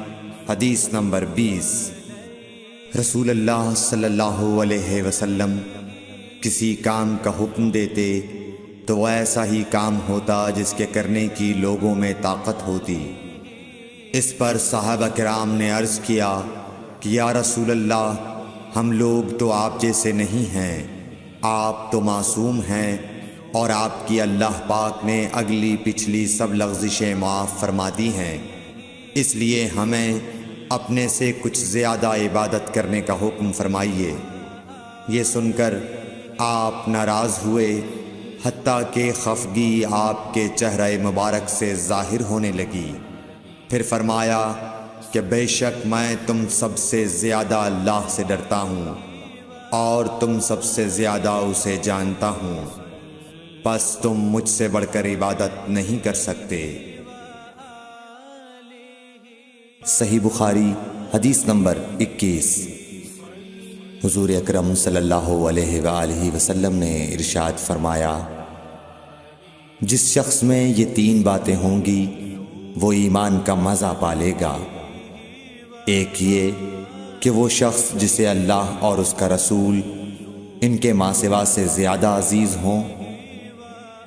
حدیث نمبر 20۔ رسول اللہ صلی اللہ علیہ وسلم کسی کام کا حکم دیتے تو وہ ایسا ہی کام ہوتا جس کے کرنے کی لوگوں میں طاقت ہوتی۔ اس پر صحابہ کرام نے عرض کیا کہ یا رسول اللہ، ہم لوگ تو آپ جیسے نہیں ہیں، آپ تو معصوم ہیں اور آپ کی اللہ پاک نے اگلی پچھلی سب لغزشیں معاف فرما دی ہیں، اس لیے ہمیں اپنے سے کچھ زیادہ عبادت کرنے کا حکم فرمائیے۔ یہ سن کر آپ ناراض ہوئے، حتیٰ کہ خفگی آپ کے چہرہ مبارک سے ظاہر ہونے لگی۔ پھر فرمایا کہ بے شک میں تم سب سے زیادہ اللہ سے ڈرتا ہوں اور تم سب سے زیادہ اسے جانتا ہوں، پس تم مجھ سے بڑھ کر عبادت نہیں کر سکتے۔ صحیح بخاری حدیث نمبر 21۔ حضور اکرم صلی اللہ علیہ وآلہ وسلم نے ارشاد فرمایا، جس شخص میں یہ 3 باتیں ہوں گی وہ ایمان کا مزہ پالے گا۔ ایک یہ کہ وہ شخص جسے اللہ اور اس کا رسول ان کے ماں سوا سے زیادہ عزیز ہوں،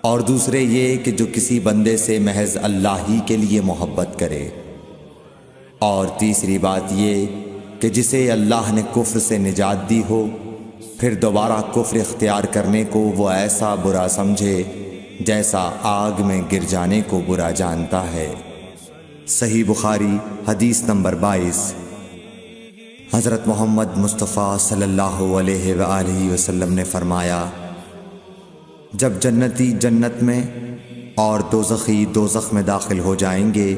اور دوسرے یہ کہ جو کسی بندے سے محض اللہ ہی کے لیے محبت کرے، اور تیسری بات یہ کہ جسے اللہ نے کفر سے نجات دی ہو، پھر دوبارہ کفر اختیار کرنے کو وہ ایسا برا سمجھے جیسا آگ میں گر جانے کو برا جانتا ہے۔ صحیح بخاری حدیث نمبر 22۔ حضرت محمد مصطفیٰ صلی اللہ علیہ وآلہ وسلم نے فرمایا، جب جنتی جنت میں اور دوزخی دوزخ میں داخل ہو جائیں گے،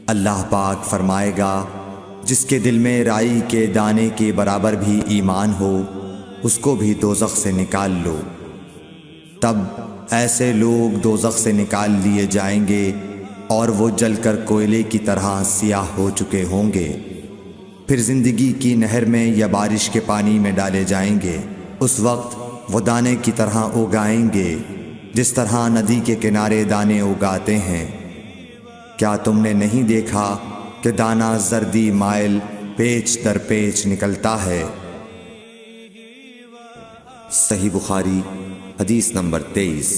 اللہ پاک فرمائے گا، جس کے دل میں رائی کے دانے کے برابر بھی ایمان ہو، اس کو بھی دوزخ سے نکال لو۔ تب ایسے لوگ دوزخ سے نکال لیے جائیں گے اور وہ جل کر کوئلے کی طرح سیاہ ہو چکے ہوں گے، پھر زندگی کی نہر میں یا بارش کے پانی میں ڈالے جائیں گے۔ اس وقت وہ دانے کی طرح اگائیں گے جس طرح ندی کے کنارے دانے اگاتے ہیں۔ کیا تم نے نہیں دیکھا کہ دانہ زردی مائل پیچ در پیچ نکلتا ہے؟ صحیح بخاری حدیث نمبر 23۔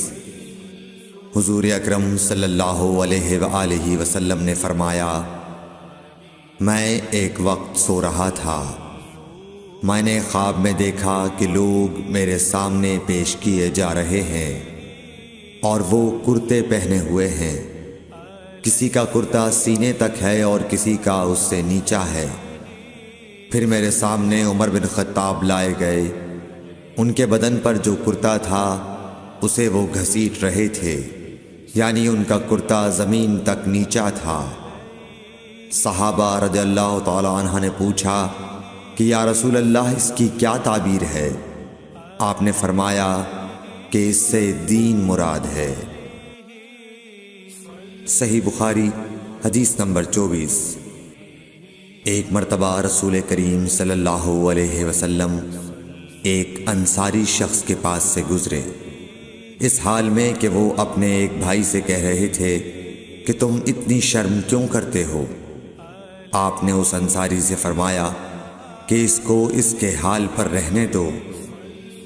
حضور اکرم صلی اللہ علیہ وآلہ وسلم نے فرمایا، میں ایک وقت سو رہا تھا، میں نے خواب میں دیکھا کہ لوگ میرے سامنے پیش کیے جا رہے ہیں اور وہ کرتے پہنے ہوئے ہیں، کسی کا کرتا سینے تک ہے اور کسی کا اس سے نیچا ہے۔ پھر میرے سامنے عمر بن خطاب لائے گئے، ان کے بدن پر جو کرتا تھا اسے وہ گھسیٹ رہے تھے، یعنی ان کا کرتا زمین تک نیچا تھا۔ صحابہ رضی اللہ تعالی عنہ نے پوچھا کہ یا رسول اللہ، اس کی کیا تعبیر ہے؟ آپ نے فرمایا کہ اس سے دین مراد ہے۔ صحیح بخاری حدیث نمبر 24۔ ایک مرتبہ رسول کریم صلی اللہ علیہ وسلم ایک انصاری شخص کے پاس سے گزرے، اس حال میں کہ وہ اپنے ایک بھائی سے کہہ رہے تھے کہ تم اتنی شرم کیوں کرتے ہو؟ آپ نے اس انصاری سے فرمایا کہ اس کو اس کے حال پر رہنے دو،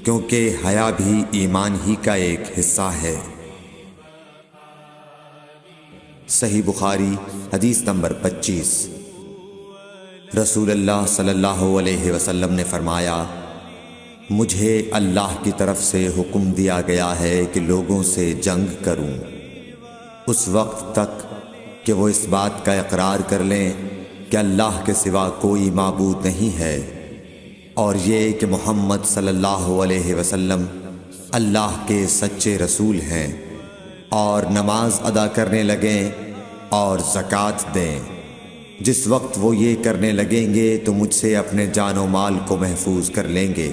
کیونکہ حیا بھی ایمان ہی کا ایک حصہ ہے۔ صحیح بخاری حدیث نمبر 25۔ رسول اللہ صلی اللہ علیہ وسلم نے فرمایا، مجھے اللہ کی طرف سے حکم دیا گیا ہے کہ لوگوں سے جنگ کروں اس وقت تک کہ وہ اس بات کا اقرار کر لیں کہ اللہ کے سوا کوئی معبود نہیں ہے، اور یہ کہ محمد صلی اللہ علیہ وسلم اللہ کے سچے رسول ہیں، اور نماز ادا کرنے لگیں اور زکوٰۃ دیں۔ جس وقت وہ یہ کرنے لگیں گے تو مجھ سے اپنے جان و مال کو محفوظ کر لیں گے،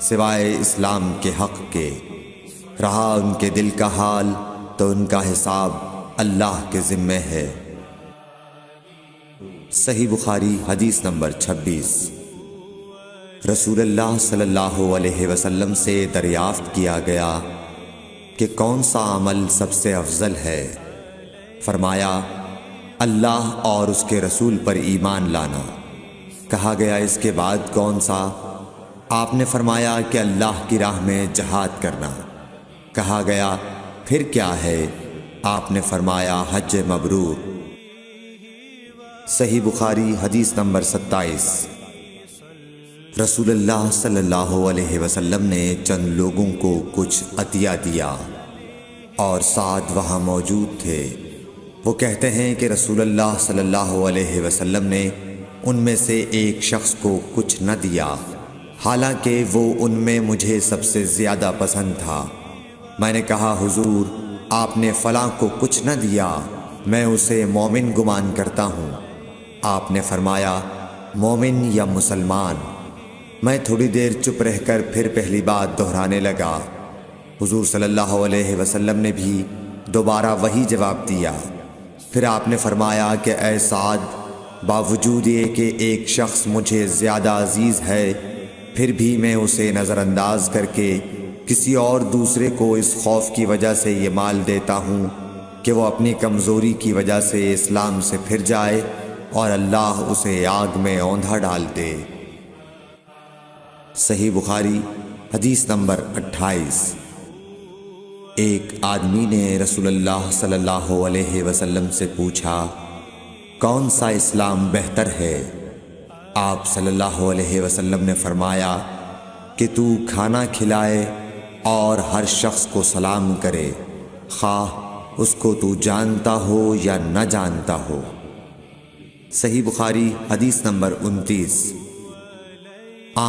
سوائے اسلام کے حق کے۔ رہا ان کے دل کا حال تو ان کا حساب اللہ کے ذمے ہے۔ صحیح بخاری حدیث نمبر 26۔ رسول اللہ صلی اللہ علیہ وسلم سے دریافت کیا گیا کہ کون سا عمل سب سے افضل ہے؟ فرمایا اللہ اور اس کے رسول پر ایمان لانا۔ کہا گیا اس کے بعد کون سا؟ آپ نے فرمایا کہ اللہ کی راہ میں جہاد کرنا۔ کہا گیا پھر کیا ہے؟ آپ نے فرمایا حج مبرور۔ صحیح بخاری حدیث نمبر 27۔ رسول اللہ صلی اللہ علیہ وسلم نے چند لوگوں کو کچھ عطیہ دیا اور ساتھ وہاں موجود تھے۔ وہ کہتے ہیں کہ رسول اللہ صلی اللہ علیہ وسلم نے ان میں سے ایک شخص کو کچھ نہ دیا، حالانکہ وہ ان میں مجھے سب سے زیادہ پسند تھا۔ میں نے کہا حضور آپ نے فلاں کو کچھ نہ دیا، میں اسے مومن گمان کرتا ہوں۔ آپ نے فرمایا مومن یا مسلمان؟ میں تھوڑی دیر چپ رہ کر پھر پہلی بات دہرانے لگا۔ حضور صلی اللہ علیہ وسلم نے بھی دوبارہ وہی جواب دیا۔ پھر آپ نے فرمایا کہ اے سعد، باوجود یہ کہ ایک شخص مجھے زیادہ عزیز ہے، پھر بھی میں اسے نظر انداز کر کے کسی اور دوسرے کو اس خوف کی وجہ سے یہ مال دیتا ہوں کہ وہ اپنی کمزوری کی وجہ سے اسلام سے پھر جائے اور اللہ اسے آگ میں اوندھا ڈال دے۔ صحیح بخاری حدیث نمبر 28۔ ایک آدمی نے رسول اللہ صلی اللہ علیہ وسلم سے پوچھا کون سا اسلام بہتر ہے؟ آپ صلی اللہ علیہ وسلم نے فرمایا کہ تو کھانا کھلائے اور ہر شخص کو سلام کرے، خواہ اس کو تو جانتا ہو یا نہ جانتا ہو۔ صحیح بخاری حدیث نمبر 29۔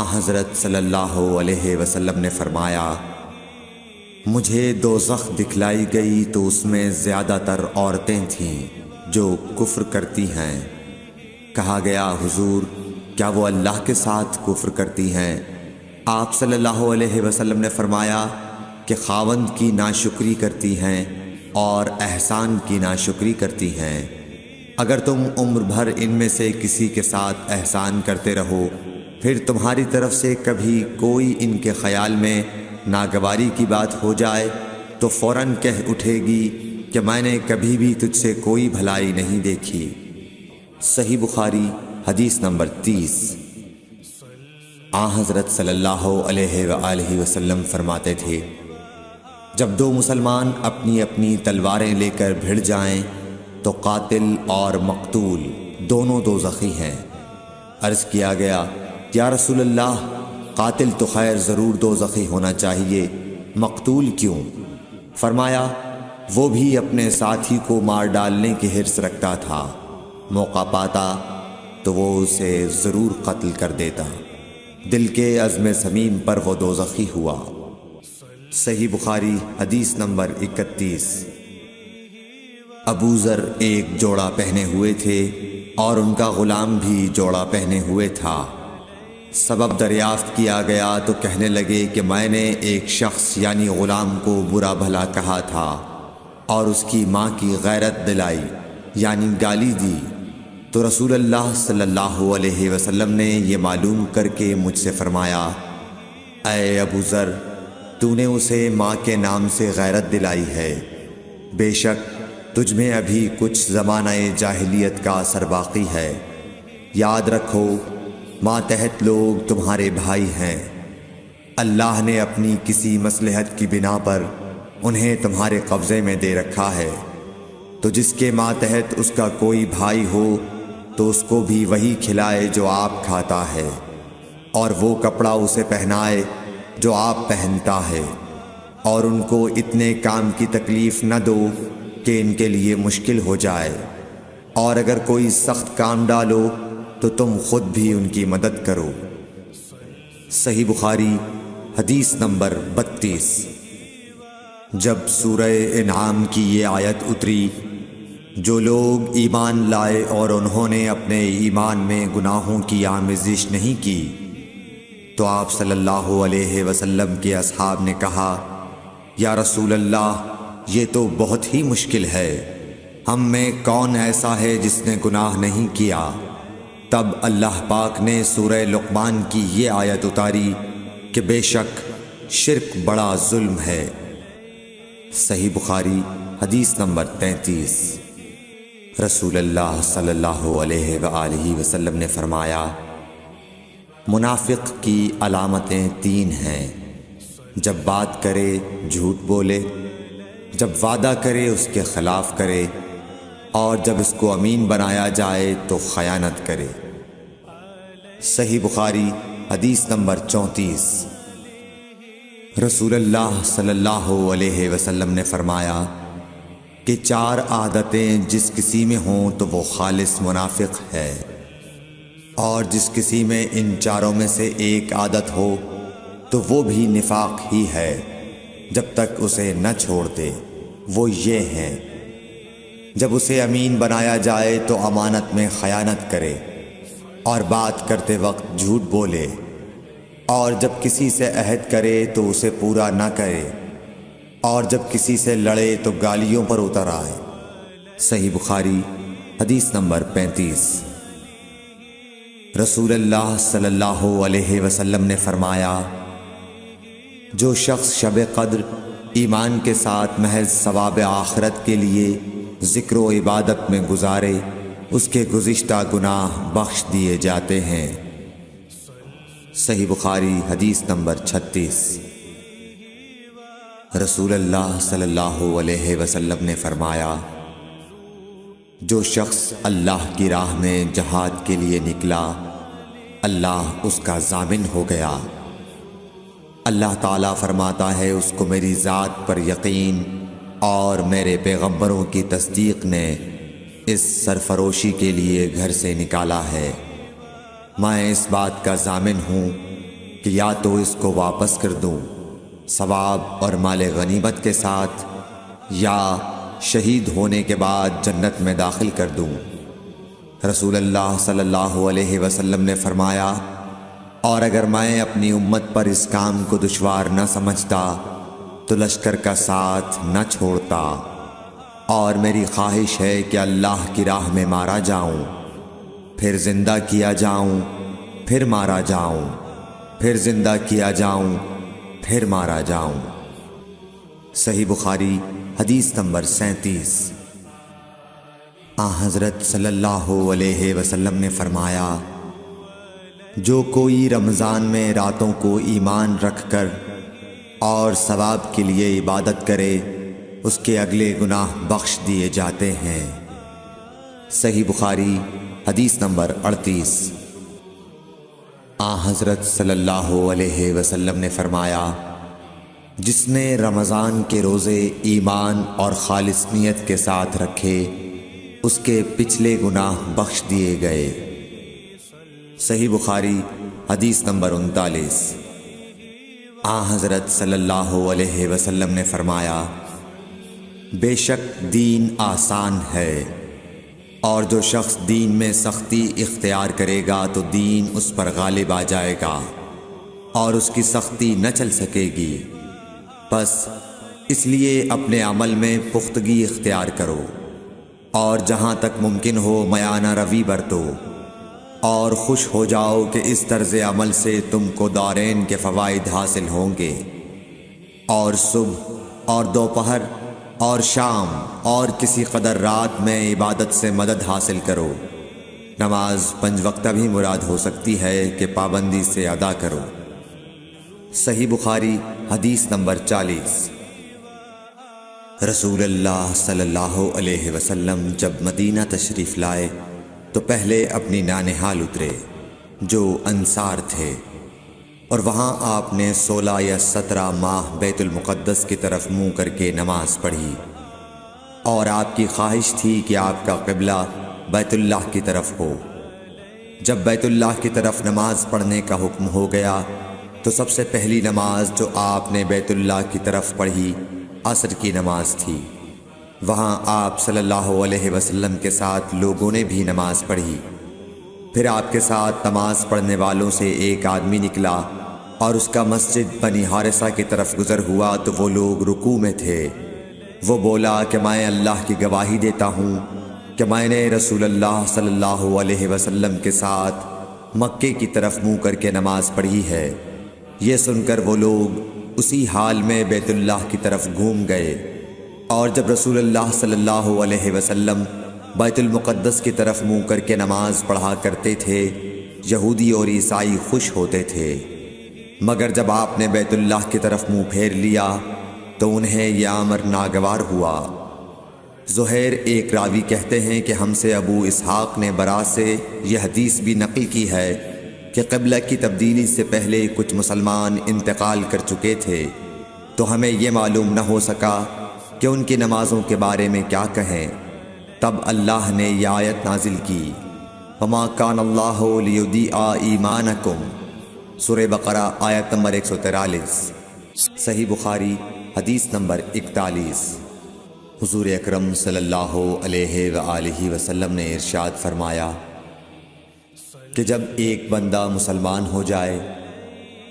حضرت صلی اللہ علیہ وسلم نے فرمایا مجھے دوزخ دکھلائی گئی تو اس میں زیادہ تر عورتیں تھیں جو کفر کرتی ہیں۔ کہا گیا حضور کیا وہ اللہ کے ساتھ کفر کرتی ہیں؟ آپ صلی اللہ علیہ وسلم نے فرمایا کہ خاوند کی ناشکری کرتی ہیں اور احسان کی ناشکری کرتی ہیں۔ اگر تم عمر بھر ان میں سے کسی کے ساتھ احسان کرتے رہو، پھر تمہاری طرف سے کبھی کوئی ان کے خیال میں ناگواری کی بات ہو جائے تو فوراً کہہ اٹھے گی کہ میں نے کبھی بھی تجھ سے کوئی بھلائی نہیں دیکھی۔ صحیح بخاری حدیث نمبر 30۔ حضرت صلی اللہ علیہ وآلہ وسلم فرماتے تھے جب دو مسلمان اپنی اپنی تلواریں لے کر بھڑ جائیں تو قاتل اور مقتول دونوں دوزخی ہیں۔ عرض کیا گیا یا رسول اللہ قاتل تو خیر ضرور دوزخی ہونا چاہیے، مقتول کیوں؟ فرمایا وہ بھی اپنے ساتھی کو مار ڈالنے کی حرص رکھتا تھا، موقع پاتا تو وہ اسے ضرور قتل کر دیتا، دل کے عزم سمیم پر وہ دوزخی ہوا۔ صحیح بخاری حدیث نمبر 31۔ ابو ذر ایک جوڑا پہنے ہوئے تھے اور ان کا غلام بھی جوڑا پہنے ہوئے تھا۔ سبب دریافت کیا گیا تو کہنے لگے کہ میں نے ایک شخص یعنی غلام کو برا بھلا کہا تھا اور اس کی ماں کی غیرت دلائی یعنی گالی دی، تو رسول اللہ صلی اللہ علیہ وسلم نے یہ معلوم کر کے مجھ سے فرمایا اے ابو ذر، تو نے اسے ماں کے نام سے غیرت دلائی ہے، بے شک تجھ میں ابھی کچھ زمانہ جاہلیت کا اثر باقی ہے۔ یاد رکھو ماتحت لوگ تمہارے بھائی ہیں، اللہ نے اپنی کسی مصلحت کی بنا پر انہیں تمہارے قبضے میں دے رکھا ہے، تو جس کے ماتحت اس کا کوئی بھائی ہو تو اس کو بھی وہی کھلائے جو آپ کھاتا ہے، اور وہ کپڑا اسے پہنائے جو آپ پہنتا ہے، اور ان کو اتنے کام کی تکلیف نہ دو کہ ان کے لیے مشکل ہو جائے، اور اگر کوئی سخت کام ڈالو تو تم خود بھی ان کی مدد کرو۔ صحیح بخاری حدیث نمبر 32۔ 31۔ جب سورہ انعام کی یہ آیت اتری، جو لوگ ایمان لائے اور انہوں نے اپنے ایمان میں گناہوں کی آمیزش نہیں کی، تو آپ صلی اللہ علیہ وسلم کے اصحاب نے کہا، یا رسول اللہ، یہ تو بہت ہی مشکل ہے، ہم میں کون ایسا ہے جس نے گناہ نہیں کیا؟ تب اللہ پاک نے سورہ لقمان کی یہ آیت اتاری کہ بے شک شرک بڑا ظلم ہے۔ صحیح بخاری حدیث نمبر 33۔ رسول اللہ صلی اللہ علیہ وآلہ وسلم نے فرمایا، منافق کی علامتیں 3 ہیں: جب بات کرے جھوٹ بولے، جب وعدہ کرے اس کے خلاف کرے، اور جب اس کو امین بنایا جائے تو خیانت کرے۔ صحیح بخاری حدیث نمبر 34۔ رسول اللہ صلی اللہ علیہ وسلم نے فرمایا کہ 4 عادتیں جس کسی میں ہوں تو وہ خالص منافق ہے، اور جس کسی میں ان 4 میں سے ایک عادت ہو تو وہ بھی نفاق ہی ہے جب تک اسے نہ چھوڑ دے۔ وہ یہ ہیں: جب اسے امین بنایا جائے تو امانت میں خیانت کرے، اور بات کرتے وقت جھوٹ بولے، اور جب کسی سے عہد کرے تو اسے پورا نہ کرے، اور جب کسی سے لڑے تو گالیوں پر اتر آئے۔ صحیح بخاری حدیث نمبر 35۔ رسول اللہ صلی اللہ علیہ وسلم نے فرمایا، جو شخص شب قدر ایمان کے ساتھ محض ثواب آخرت کے لیے ذکر و عبادت میں گزارے، اس کے گزشتہ گناہ بخش دیے جاتے ہیں۔ صحیح بخاری حدیث نمبر 36۔ رسول اللہ صلی اللہ علیہ وسلم نے فرمایا، جو شخص اللہ کی راہ میں جہاد کے لیے نکلا، اللہ اس کا ضامن ہو گیا۔ اللہ تعالیٰ فرماتا ہے، اس کو میری ذات پر یقین اور میرے پیغمبروں کی تصدیق نے اس سرفروشی کے لیے گھر سے نکالا ہے۔ میں اس بات کا ضامن ہوں کہ یا تو اس کو واپس کر دوں ثواب اور مال غنیمت کے ساتھ، یا شہید ہونے کے بعد جنت میں داخل کر دوں۔ رسول اللہ صلی اللہ علیہ وسلم نے فرمایا، اور اگر میں اپنی امت پر اس کام کو دشوار نہ سمجھتا تو لشکر کا ساتھ نہ چھوڑتا، اور میری خواہش ہے کہ اللہ کی راہ میں مارا جاؤں، پھر زندہ کیا جاؤں، پھر مارا جاؤں، پھر زندہ کیا جاؤں، پھر مارا جاؤں۔ صحیح بخاری حدیث نمبر 37۔ حضرت صلی اللہ علیہ وسلم نے فرمایا، جو کوئی رمضان میں راتوں کو ایمان رکھ کر اور ثواب کے لیے عبادت کرے، اس کے اگلے گناہ بخش دیے جاتے ہیں۔ صحیح بخاری حدیث نمبر 38۔ حضرت صلی اللہ علیہ وسلم نے فرمایا، جس نے رمضان کے روزے ایمان اور خالص نیت کے ساتھ رکھے، اس کے پچھلے گناہ بخش دیے گئے۔ صحیح بخاری حدیث نمبر 39۔ حضرت صلی اللہ علیہ وسلم نے فرمایا، بے شک دین آسان ہے، اور جو شخص دین میں سختی اختیار کرے گا تو دین اس پر غالب آ جائے گا اور اس کی سختی نہ چل سکے گی۔ بس اس لیے اپنے عمل میں پختگی اختیار کرو، اور جہاں تک ممکن ہو میانہ روی برتو، اور خوش ہو جاؤ کہ اس طرز عمل سے تم کو دارین کے فوائد حاصل ہوں گے، اور صبح اور دوپہر اور شام اور کسی قدر رات میں عبادت سے مدد حاصل کرو۔ نماز 5 وقتہ بھی مراد ہو سکتی ہے کہ پابندی سے ادا کرو۔ صحیح بخاری حدیث نمبر 40۔ رسول اللہ صلی اللہ علیہ وسلم جب مدینہ تشریف لائے تو پہلے اپنی نانہال اترے جو انصار تھے، اور وہاں آپ نے 16 یا 17 ماہ بیت المقدس کی طرف منہ کر کے نماز پڑھی، اور آپ کی خواہش تھی کہ آپ کا قبلہ بیت اللہ کی طرف ہو۔ جب بیت اللہ کی طرف نماز پڑھنے کا حکم ہو گیا تو تو سب سے پہلی نماز جو آپ نے بیت اللہ کی طرف پڑھی عصر کی نماز تھی۔ وہاں آپ صلی اللہ علیہ وسلم کے ساتھ لوگوں نے بھی نماز پڑھی۔ پھر آپ کے ساتھ نماز پڑھنے والوں سے ایک آدمی نکلا اور اس کا مسجد بنی حارثہ کی طرف گزر ہوا تو وہ لوگ رکوع میں تھے۔ وہ بولا کہ میں اللہ کی گواہی دیتا ہوں کہ میں نے رسول اللہ صلی اللہ علیہ وسلم کے ساتھ مکے کی طرف منہ کر کے نماز پڑھی ہے۔ یہ سن کر وہ لوگ اسی حال میں بیت اللہ کی طرف گھوم گئے، اور جب رسول اللہ صلی اللہ علیہ وسلم بیت المقدس کی طرف منہ کر کے نماز پڑھا کرتے تھے، یہودی اور عیسائی خوش ہوتے تھے، مگر جب آپ نے بیت اللہ کی طرف منہ پھیر لیا تو انہیں یہ امر ناگوار ہوا۔ زہیر ایک راوی کہتے ہیں کہ ہم سے ابو اسحاق نے برا سے یہ حدیث بھی نقل کی ہے کہ قبلہ کی تبدیلی سے پہلے کچھ مسلمان انتقال کر چکے تھے، تو ہمیں یہ معلوم نہ ہو سکا کہ ان کی نمازوں کے بارے میں کیا کہیں۔ تب اللہ نے یہ آیت نازل کی، وَمَا كَانَ اللَّهُ لِيُضِيعَ إِيمَانَكُمْ، سورہ بقرہ آیت نمبر 143۔ صحیح بخاری حدیث نمبر 41۔ حضور اکرم صلی اللہ علیہ وآلہ وسلم نے ارشاد فرمایا کہ جب ایک بندہ مسلمان ہو جائے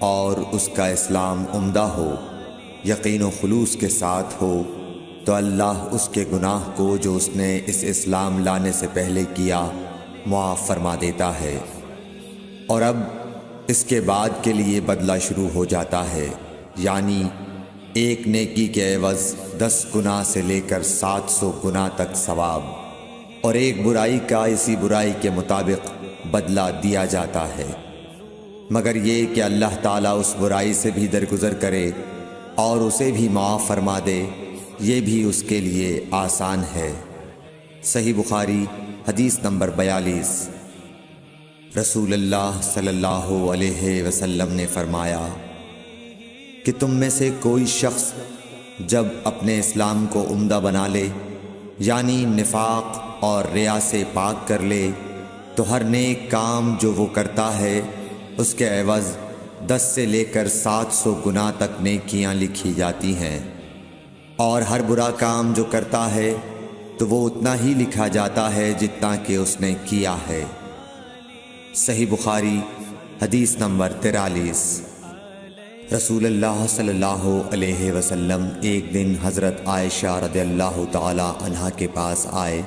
اور اس کا اسلام عمدہ ہو، یقین و خلوص کے ساتھ ہو، تو اللہ اس کے گناہ کو جو اس نے اس اسلام لانے سے پہلے کیا معاف فرما دیتا ہے، اور اب اس کے بعد کے لیے بدلہ شروع ہو جاتا ہے، یعنی ایک نیکی کے عوض 10 گناہ سے لے کر 700 گناہ تک ثواب، اور ایک برائی کا اسی برائی کے مطابق بدلہ دیا جاتا ہے، مگر یہ کہ اللہ تعالیٰ اس برائی سے بھی درگزر کرے اور اسے بھی معاف فرما دے، یہ بھی اس کے لیے آسان ہے۔ صحیح بخاری حدیث نمبر 42۔ رسول اللہ صلی اللہ علیہ وسلم نے فرمایا کہ تم میں سے کوئی شخص جب اپنے اسلام کو عمدہ بنا لے، یعنی نفاق اور ریا سے پاک کر لے، تو ہر نیک کام جو وہ کرتا ہے اس کے عوض 10 سے لے کر 700 گناہ تک نیکیاں لکھی جاتی ہیں، اور ہر برا کام جو کرتا ہے تو وہ اتنا ہی لکھا جاتا ہے جتنا کہ اس نے کیا ہے۔ صحیح بخاری حدیث نمبر 43۔ رسول اللہ صلی اللہ علیہ وسلم ایک دن حضرت عائشہ رضی اللہ تعالی عنہا کے پاس آئے۔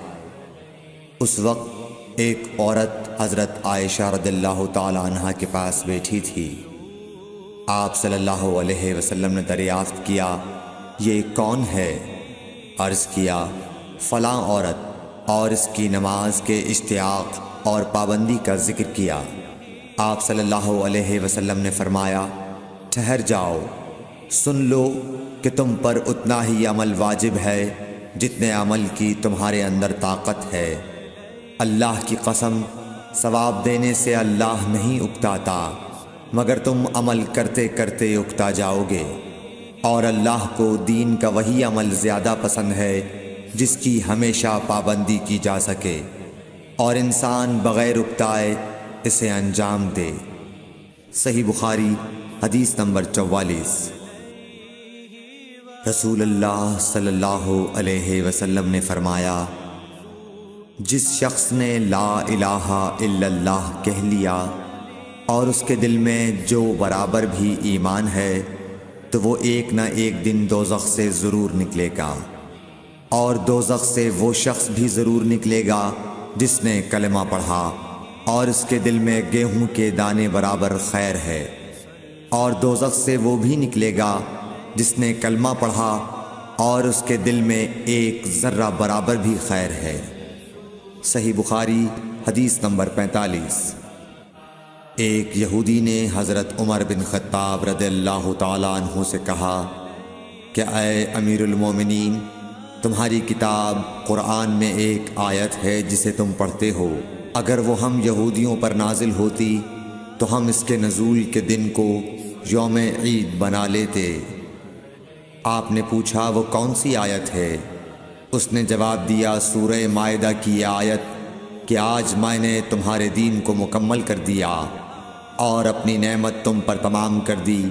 اس وقت ایک عورت حضرت عائشہ رضی اللہ تعالی عنہا کے پاس بیٹھی تھی۔ آپ صلی اللہ علیہ وسلم نے دریافت کیا، یہ کون ہے؟ عرض کیا، فلاں عورت، اور اس کی نماز کے اشتیاق اور پابندی کا ذکر کیا۔ آپ صلی اللہ علیہ وسلم نے فرمایا، ٹھہر جاؤ، سن لو کہ تم پر اتنا ہی عمل واجب ہے جتنے عمل کی تمہارے اندر طاقت ہے۔ اللہ کی قسم، ثواب دینے سے اللہ نہیں اکتاتا، مگر تم عمل کرتے کرتے اکتا جاؤ گے، اور اللہ کو دین کا وہی عمل زیادہ پسند ہے جس کی ہمیشہ پابندی کی جا سکے، اور انسان بغیر اکتائے اسے انجام دے۔ صحیح بخاری حدیث نمبر 44۔ رسول اللہ صلی اللہ علیہ وسلم نے فرمایا، جس شخص نے لا الہ الا اللہ کہہ لیا اور اس کے دل میں جو برابر بھی ایمان ہے، تو وہ ایک نہ ایک دن دوزخ سے ضرور نکلے گا، اور دوزخ سے وہ شخص بھی ضرور نکلے گا جس نے کلمہ پڑھا اور اس کے دل میں گیہوں کے دانے برابر خیر ہے، اور دوزخ سے وہ بھی نکلے گا جس نے کلمہ پڑھا اور اس کے دل میں ایک ذرہ برابر بھی خیر ہے۔ صحیح بخاری حدیث نمبر 45۔ ایک یہودی نے حضرت عمر بن خطاب رضی اللہ تعالیٰ عنہ سے کہا کہ اے امیر المومنین، تمہاری کتاب قرآن میں ایک آیت ہے جسے تم پڑھتے ہو، اگر وہ ہم یہودیوں پر نازل ہوتی تو ہم اس کے نزول کے دن کو یوم عید بنا لیتے۔ آپ نے پوچھا، وہ کون سی آیت ہے؟ اس نے جواب دیا، سورہ مائدہ کی یہ آیت کہ آج میں نے تمہارے دین کو مکمل کر دیا، اور اپنی نعمت تم پر تمام کر دی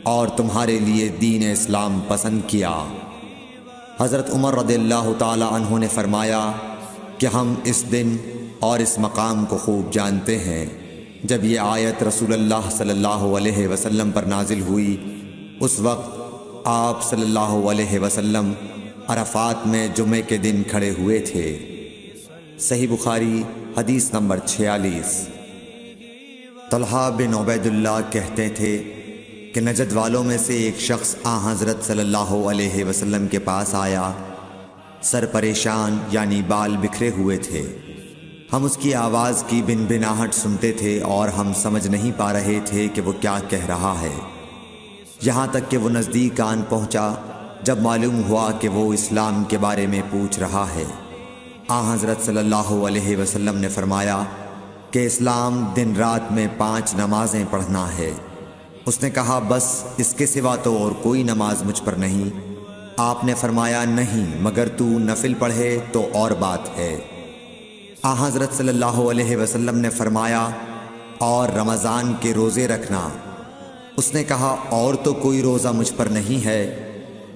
اور تمہارے لیے دین اسلام پسند کیا۔ حضرت عمر رضی اللہ تعالی عنہ نے فرمایا کہ ہم اس دن اور اس مقام کو خوب جانتے ہیں جب یہ آیت رسول اللہ صلی اللہ علیہ وسلم پر نازل ہوئی۔ اس وقت آپ صلی اللہ علیہ وسلم عرفات میں جمعے کے دن کھڑے ہوئے تھے۔ صحیح بخاری حدیث نمبر 46۔ طلحہ بن عبید اللہ کہتے تھے کہ نجد والوں میں سے ایک شخص حضرت صلی اللہ علیہ وسلم کے پاس آیا، سر پریشان یعنی بال بکھرے ہوئے تھے۔ ہم اس کی آواز کی بنبناہٹ سنتے تھے اور ہم سمجھ نہیں پا رہے تھے کہ وہ کیا کہہ رہا ہے، یہاں تک کہ وہ نزدیک آن پہنچا جب معلوم ہوا کہ وہ اسلام کے بارے میں پوچھ رہا ہے۔ حضرت صلی اللہ علیہ وسلم نے فرمایا کہ اسلام دن رات میں 5 نمازیں پڑھنا ہے۔ اس نے کہا بس اس کے سوا تو اور کوئی نماز مجھ پر نہیں۔ آپ نے فرمایا نہیں مگر تو نفل پڑھے تو اور بات ہے۔ حضرت صلی اللہ علیہ وسلم نے فرمایا اور رمضان کے روزے رکھنا۔ اس نے کہا اور تو کوئی روزہ مجھ پر نہیں ہے۔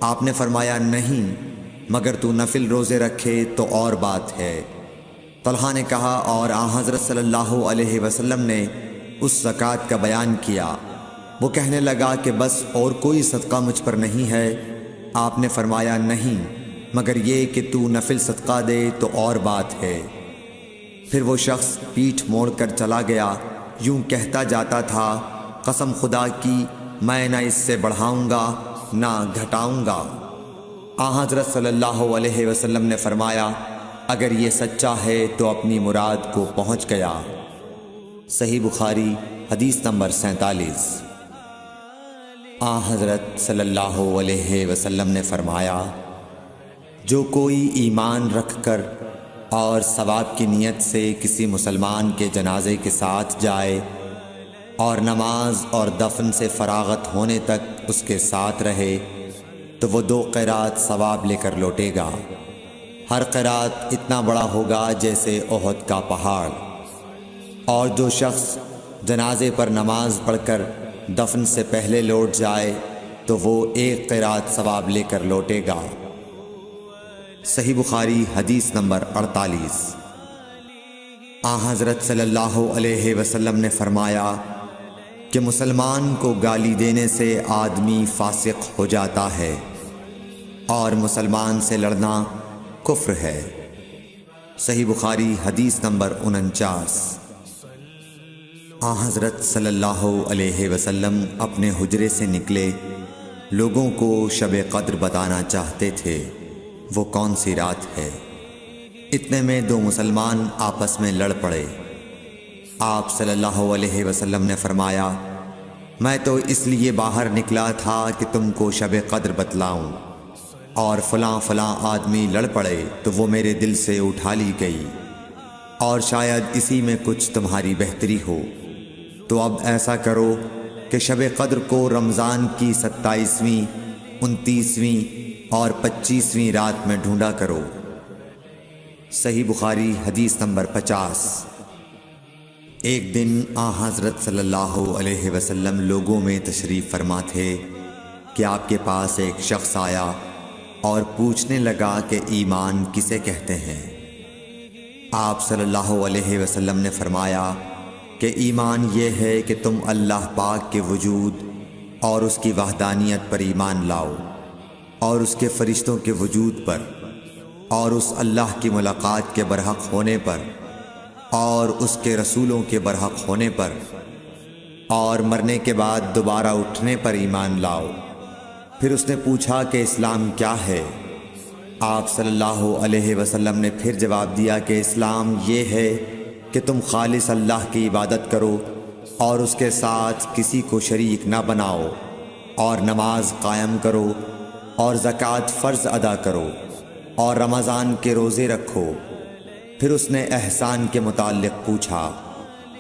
آپ نے فرمایا نہیں مگر تو نفل روزے رکھے تو اور بات ہے۔ طلحہ نے کہا اور حضرت صلی اللہ علیہ وسلم نے اس زکوٰۃ کا بیان کیا۔ وہ کہنے لگا کہ بس اور کوئی صدقہ مجھ پر نہیں ہے۔ آپ نے فرمایا نہیں مگر یہ کہ تو نفل صدقہ دے تو اور بات ہے۔ پھر وہ شخص پیٹھ موڑ کر چلا گیا، یوں کہتا جاتا تھا قسم خدا کی میں نہ اس سے بڑھاؤں گا نہ گھٹاؤں گا۔ حضرت صلی اللہ علیہ وسلم نے فرمایا اگر یہ سچا ہے تو اپنی مراد کو پہنچ گیا۔ صحیح بخاری حدیث نمبر 47۔ حضرت صلی اللہ علیہ وسلم نے فرمایا جو کوئی ایمان رکھ کر اور ثواب کی نیت سے کسی مسلمان کے جنازے کے ساتھ جائے اور نماز اور دفن سے فراغت ہونے تک اس کے ساتھ رہے تو وہ 2 قیرات ثواب لے کر لوٹے گا۔ ہر قیرات اتنا بڑا ہوگا جیسے احد کا پہاڑ۔ اور جو شخص جنازے پر نماز پڑھ کر دفن سے پہلے لوٹ جائے تو وہ 1 قیرات ثواب لے کر لوٹے گا۔ صحیح بخاری حدیث نمبر 48۔ حضرت صلی اللہ علیہ وسلم نے فرمایا کہ مسلمان کو گالی دینے سے آدمی فاسق ہو جاتا ہے اور مسلمان سے لڑنا کفر ہے۔ صحیح بخاری حدیث نمبر 49۔ حضرت صلی اللہ علیہ وسلم اپنے حجرے سے نکلے، لوگوں کو شب قدر بتانا چاہتے تھے وہ کون سی رات ہے۔ اتنے میں 2 مسلمان آپس میں لڑ پڑے۔ آپ صلی اللہ علیہ وسلم نے فرمایا میں تو اس لیے باہر نکلا تھا کہ تم کو شب قدر بتلاؤں، اور فلاں فلاں آدمی لڑ پڑے تو وہ میرے دل سے اٹھا لی گئی، اور شاید اسی میں کچھ تمہاری بہتری ہو، تو اب ایسا کرو کہ شب قدر کو رمضان کی 27ویں، 29ویں اور 25ویں رات میں ڈھونڈا کرو۔ صحیح بخاری حدیث نمبر 50۔ ایک دن حضرت صلی اللہ علیہ وسلم لوگوں میں تشریف فرما تھے کہ آپ کے پاس ایک شخص آیا اور پوچھنے لگا کہ ایمان کسے کہتے ہیں۔ آپ صلی اللہ علیہ وسلم نے فرمایا کہ ایمان یہ ہے کہ تم اللہ پاک کے وجود اور اس کی وحدانیت پر ایمان لاؤ، اور اس کے فرشتوں کے وجود پر، اور اس اللہ کی ملاقات کے برحق ہونے پر، اور اس کے رسولوں کے برحق ہونے پر، اور مرنے کے بعد دوبارہ اٹھنے پر ایمان لاؤ۔ پھر اس نے پوچھا کہ اسلام کیا ہے؟ آپ صلی اللہ علیہ وسلم نے پھر جواب دیا کہ اسلام یہ ہے کہ تم خالص اللہ کی عبادت کرو اور اس کے ساتھ کسی کو شریک نہ بناؤ، اور نماز قائم کرو، اور زکوٰۃ فرض ادا کرو، اور رمضان کے روزے رکھو۔ پھر اس نے احسان کے متعلق پوچھا۔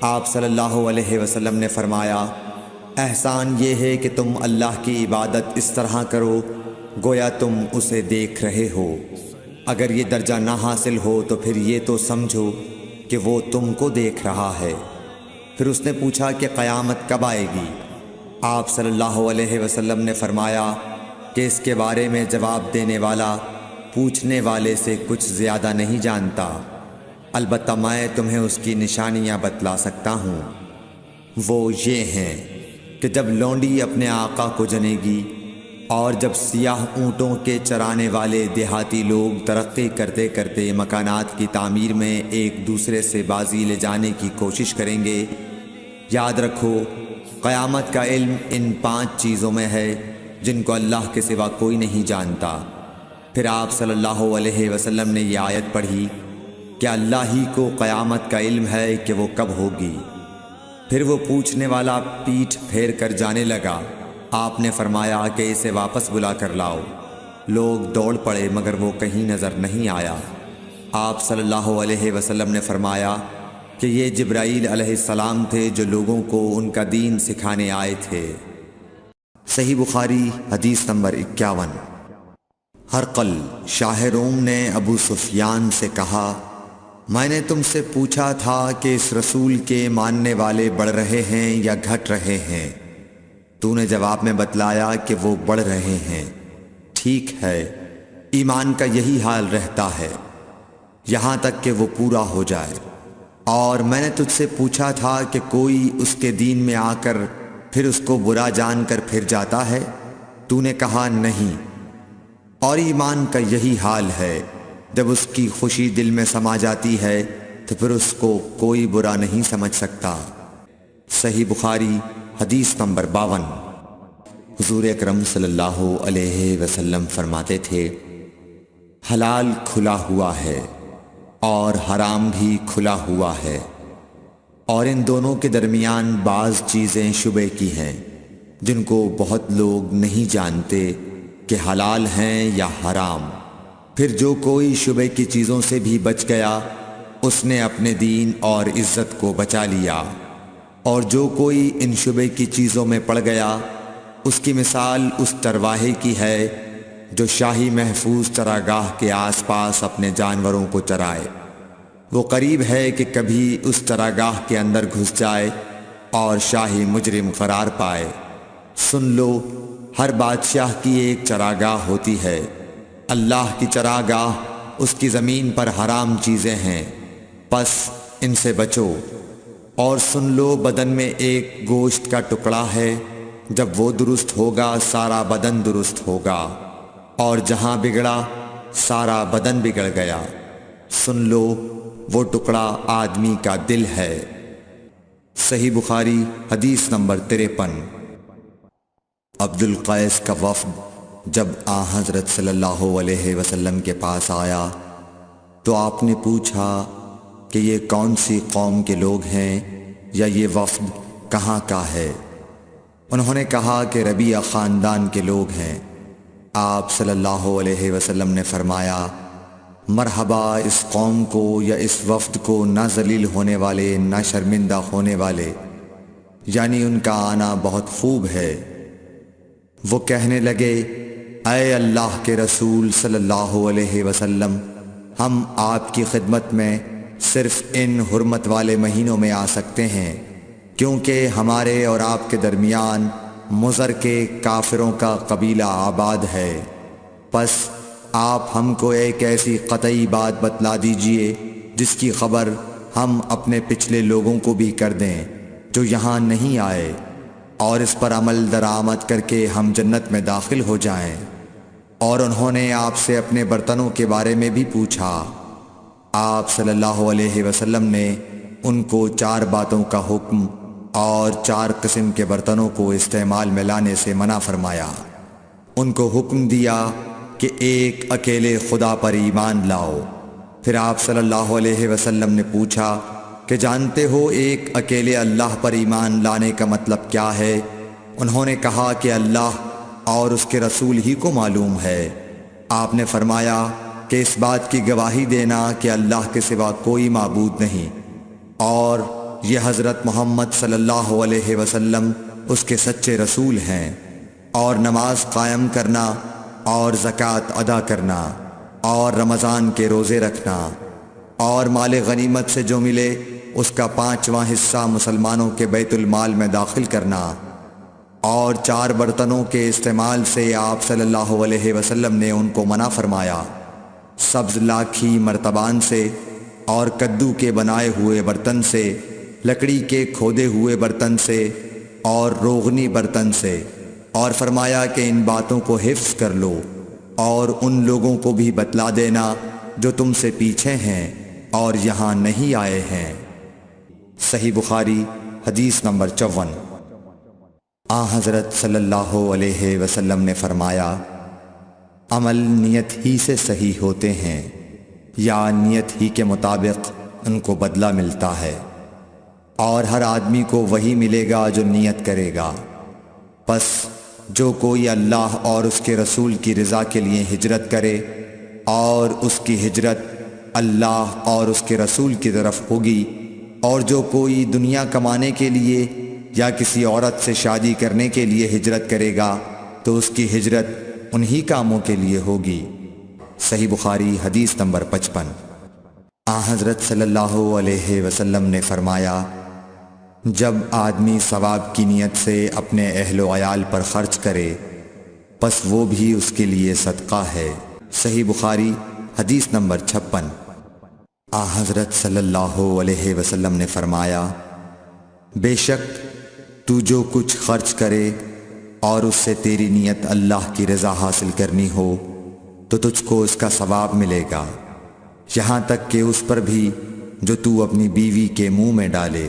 آپ صلی اللہ علیہ وسلم نے فرمایا احسان یہ ہے کہ تم اللہ کی عبادت اس طرح کرو گویا تم اسے دیکھ رہے ہو۔ اگر یہ درجہ نہ حاصل ہو تو پھر یہ تو سمجھو کہ وہ تم کو دیکھ رہا ہے۔ پھر اس نے پوچھا کہ قیامت کب آئے گی؟ آپ صلی اللہ علیہ وسلم نے فرمایا کہ اس کے بارے میں جواب دینے والا پوچھنے والے سے کچھ زیادہ نہیں جانتا، البتہ میں تمہیں اس کی نشانیاں بتلا سکتا ہوں۔ وہ یہ ہیں کہ جب لونڈی اپنے آقا کو جنے گی، اور جب سیاہ اونٹوں کے چرانے والے دیہاتی لوگ ترقی کرتے کرتے مکانات کی تعمیر میں ایک دوسرے سے بازی لے جانے کی کوشش کریں گے، یاد رکھو قیامت کا علم ان 5 چیزوں میں ہے جن کو اللہ کے سوا کوئی نہیں جانتا۔ پھر آپ صلی اللہ علیہ وسلم نے یہ آیت پڑھی کہ اللہ ہی کو قیامت کا علم ہے کہ وہ کب ہوگی۔ پھر وہ پوچھنے والا پیٹھ پھیر کر جانے لگا۔ آپ نے فرمایا کہ اسے واپس بلا کر لاؤ۔ لوگ دوڑ پڑے مگر وہ کہیں نظر نہیں آیا۔ آپ صلی اللہ علیہ وسلم نے فرمایا کہ یہ جبرائیل علیہ السلام تھے جو لوگوں کو ان کا دین سکھانے آئے تھے۔ صحیح بخاری حدیث نمبر 51۔ ہرقل شاہ روم نے ابو سفیان سے کہا، میں نے تم سے پوچھا تھا کہ اس رسول کے ماننے والے بڑھ رہے ہیں یا گھٹ رہے ہیں؟ تو نے جواب میں بتلایا کہ وہ بڑھ رہے ہیں۔ ٹھیک ہے، ایمان کا یہی حال رہتا ہے یہاں تک کہ وہ پورا ہو جائے۔ اور میں نے تجھ سے پوچھا تھا کہ کوئی اس کے دین میں آ کر پھر اس کو برا جان کر پھر جاتا ہے؟ تو نے کہا نہیں۔ اور ایمان کا یہی حال ہے، جب اس کی خوشی دل میں سما جاتی ہے تو پھر اس کو کوئی برا نہیں سمجھ سکتا۔ صحیح بخاری حدیث نمبر 52۔ حضور اکرم صلی اللہ علیہ وسلم فرماتے تھے، حلال کھلا ہوا ہے اور حرام بھی کھلا ہوا ہے، اور ان دونوں کے درمیان بعض چیزیں شبے کی ہیں جن کو بہت لوگ نہیں جانتے کہ حلال ہیں یا حرام۔ پھر جو کوئی شبے کی چیزوں سے بھی بچ گیا اس نے اپنے دین اور عزت کو بچا لیا، اور جو کوئی ان شبے کی چیزوں میں پڑ گیا اس کی مثال اس چرواہے کی ہے جو شاہی محفوظ چراگاہ کے آس پاس اپنے جانوروں کو چرائے۔ وہ قریب ہے کہ کبھی اس چراگاہ کے اندر گھس جائے اور شاہی مجرم قرار پائے۔ سن لو، ہر بادشاہ کی ایک چراگاہ ہوتی ہے، اللہ کی چراگاہ اس کی زمین پر حرام چیزیں ہیں، پس ان سے بچو۔ اور سن لو، بدن میں ایک گوشت کا ٹکڑا ہے، جب وہ درست ہوگا سارا بدن درست ہوگا، اور جہاں بگڑا سارا بدن بگڑ گیا۔ سن لو، وہ ٹکڑا آدمی کا دل ہے۔ صحیح بخاری حدیث نمبر 53۔ عبد القیس کا وفد جب حضرت صلی اللہ علیہ وسلم کے پاس آیا تو آپ نے پوچھا کہ یہ کون سی قوم کے لوگ ہیں یا یہ وفد کہاں کا ہے؟ انہوں نے کہا کہ ربیعہ خاندان کے لوگ ہیں۔ آپ صلی اللہ علیہ وسلم نے فرمایا، مرحبا اس قوم کو یا اس وفد کو، نہ ذلیل ہونے والے نہ شرمندہ ہونے والے، یعنی ان کا آنا بہت خوب ہے۔ وہ کہنے لگے، اے اللہ کے رسول صلی اللہ علیہ وسلم، ہم آپ کی خدمت میں صرف ان حرمت والے مہینوں میں آ سکتے ہیں، کیونکہ ہمارے اور آپ کے درمیان مضر کے کافروں کا قبیلہ آباد ہے۔ پس آپ ہم کو ایک ایسی قطعی بات بتلا دیجئے جس کی خبر ہم اپنے پچھلے لوگوں کو بھی کر دیں جو یہاں نہیں آئے، اور اس پر عمل درآمد کر کے ہم جنت میں داخل ہو جائیں۔ اور انہوں نے آپ سے اپنے برتنوں کے بارے میں بھی پوچھا۔ آپ صلی اللہ علیہ وسلم نے ان کو 4 باتوں کا حکم اور 4 قسم کے برتنوں کو استعمال میں لانے سے منع فرمایا۔ ان کو حکم دیا کہ ایک اکیلے خدا پر ایمان لاؤ۔ پھر آپ صلی اللہ علیہ وسلم نے پوچھا کہ جانتے ہو ایک اکیلے اللہ پر ایمان لانے کا مطلب کیا ہے؟ انہوں نے کہا کہ اللہ اور اس کے رسول ہی کو معلوم ہے۔ آپ نے فرمایا کہ اس بات کی گواہی دینا کہ اللہ کے سوا کوئی معبود نہیں، اور یہ حضرت محمد صلی اللہ علیہ وسلم اس کے سچے رسول ہیں، اور نماز قائم کرنا اور زکوٰۃ ادا کرنا اور رمضان کے روزے رکھنا اور مال غنیمت سے جو ملے اس کا 5واں حصہ مسلمانوں کے بیت المال میں داخل کرنا، اور 4 برتنوں کے استعمال سے آپ صلی اللہ علیہ وسلم نے ان کو منع فرمایا، سبز لاکھی مرتبان سے اور کدو کے بنائے ہوئے برتن سے، لکڑی کے کھودے ہوئے برتن سے اور روغنی برتن سے، اور فرمایا کہ ان باتوں کو حفظ کر لو اور ان لوگوں کو بھی بتلا دینا جو تم سے پیچھے ہیں اور یہاں نہیں آئے ہیں۔ صحیح بخاری حدیث نمبر 54۔ حضرت صلی اللہ علیہ وسلم نے فرمایا، عمل نیت ہی سے صحیح ہوتے ہیں یا نیت ہی کے مطابق ان کو بدلہ ملتا ہے، اور ہر آدمی کو وہی ملے گا جو نیت کرے گا۔ پس جو کوئی اللہ اور اس کے رسول کی رضا کے لیے ہجرت کرے اور اس کی ہجرت اللہ اور اس کے رسول کی طرف ہوگی، اور جو کوئی دنیا کمانے کے لیے یا کسی عورت سے شادی کرنے کے لیے ہجرت کرے گا تو اس کی ہجرت انہی کاموں کے لیے ہوگی۔ صحیح بخاری حدیث نمبر 55۔ حضرت صلی اللہ علیہ وسلم نے فرمایا، جب آدمی ثواب کی نیت سے اپنے اہل و عیال پر خرچ کرے پس وہ بھی اس کے لیے صدقہ ہے۔ صحیح بخاری حدیث نمبر 56۔ حضرت صلی اللہ علیہ وسلم نے فرمایا، بے شک تو جو کچھ خرچ کرے اور اس سے تیری نیت اللہ کی رضا حاصل کرنی ہو تو تجھ کو اس کا ثواب ملے گا، یہاں تک کہ اس پر بھی جو تو اپنی بیوی کے منہ میں ڈالے۔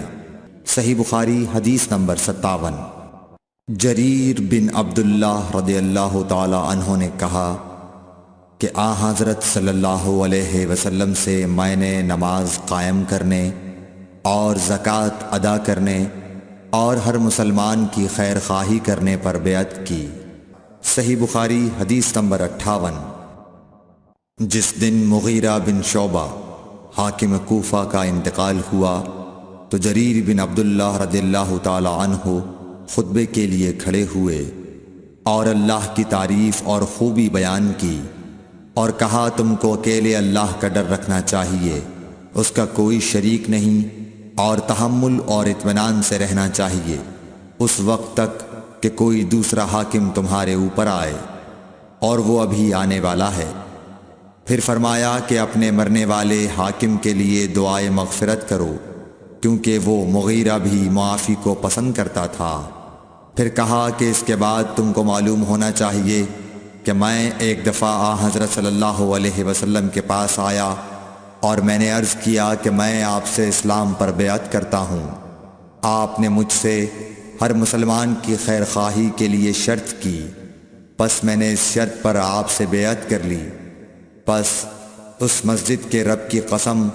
صحیح بخاری حدیث نمبر 57۔ جریر بن عبداللہ رضی اللہ تعالی عنہ نے کہا کہ حضرت صلی اللہ علیہ وسلم سے میں نے نماز قائم کرنے اور زکوٰۃ ادا کرنے اور ہر مسلمان کی خیر خواہی کرنے پر بیعت کی۔ صحیح بخاری حدیث نمبر 58۔ جس دن مغیرہ بن شعبہ حاکم کوفہ کا انتقال ہوا تو جریر بن عبداللہ رضی اللہ تعالی عنہ خطبے کے لیے کھڑے ہوئے اور اللہ کی تعریف اور خوبی بیان کی اور کہا، تم کو اکیلے اللہ کا ڈر رکھنا چاہیے، اس کا کوئی شریک نہیں، اور تحمل اور اطمینان سے رہنا چاہیے اس وقت تک کہ کوئی دوسرا حاکم تمہارے اوپر آئے، اور وہ ابھی آنے والا ہے۔ پھر فرمایا کہ اپنے مرنے والے حاکم کے لیے دعائے مغفرت کرو، کیونکہ وہ مغیرہ بھی معافی کو پسند کرتا تھا۔ پھر کہا کہ اس کے بعد تم کو معلوم ہونا چاہیے کہ میں ایک دفعہ حضرت صلی اللہ علیہ وسلم کے پاس آیا اور میں نے عرض کیا کہ میں آپ سے اسلام پر بیعت کرتا ہوں۔ آپ نے مجھ سے ہر مسلمان کی خیر خواہی کے لیے شرط کی، پس میں نے اس شرط پر آپ سے بیعت کر لی۔ پس اس مسجد کے رب کی قسم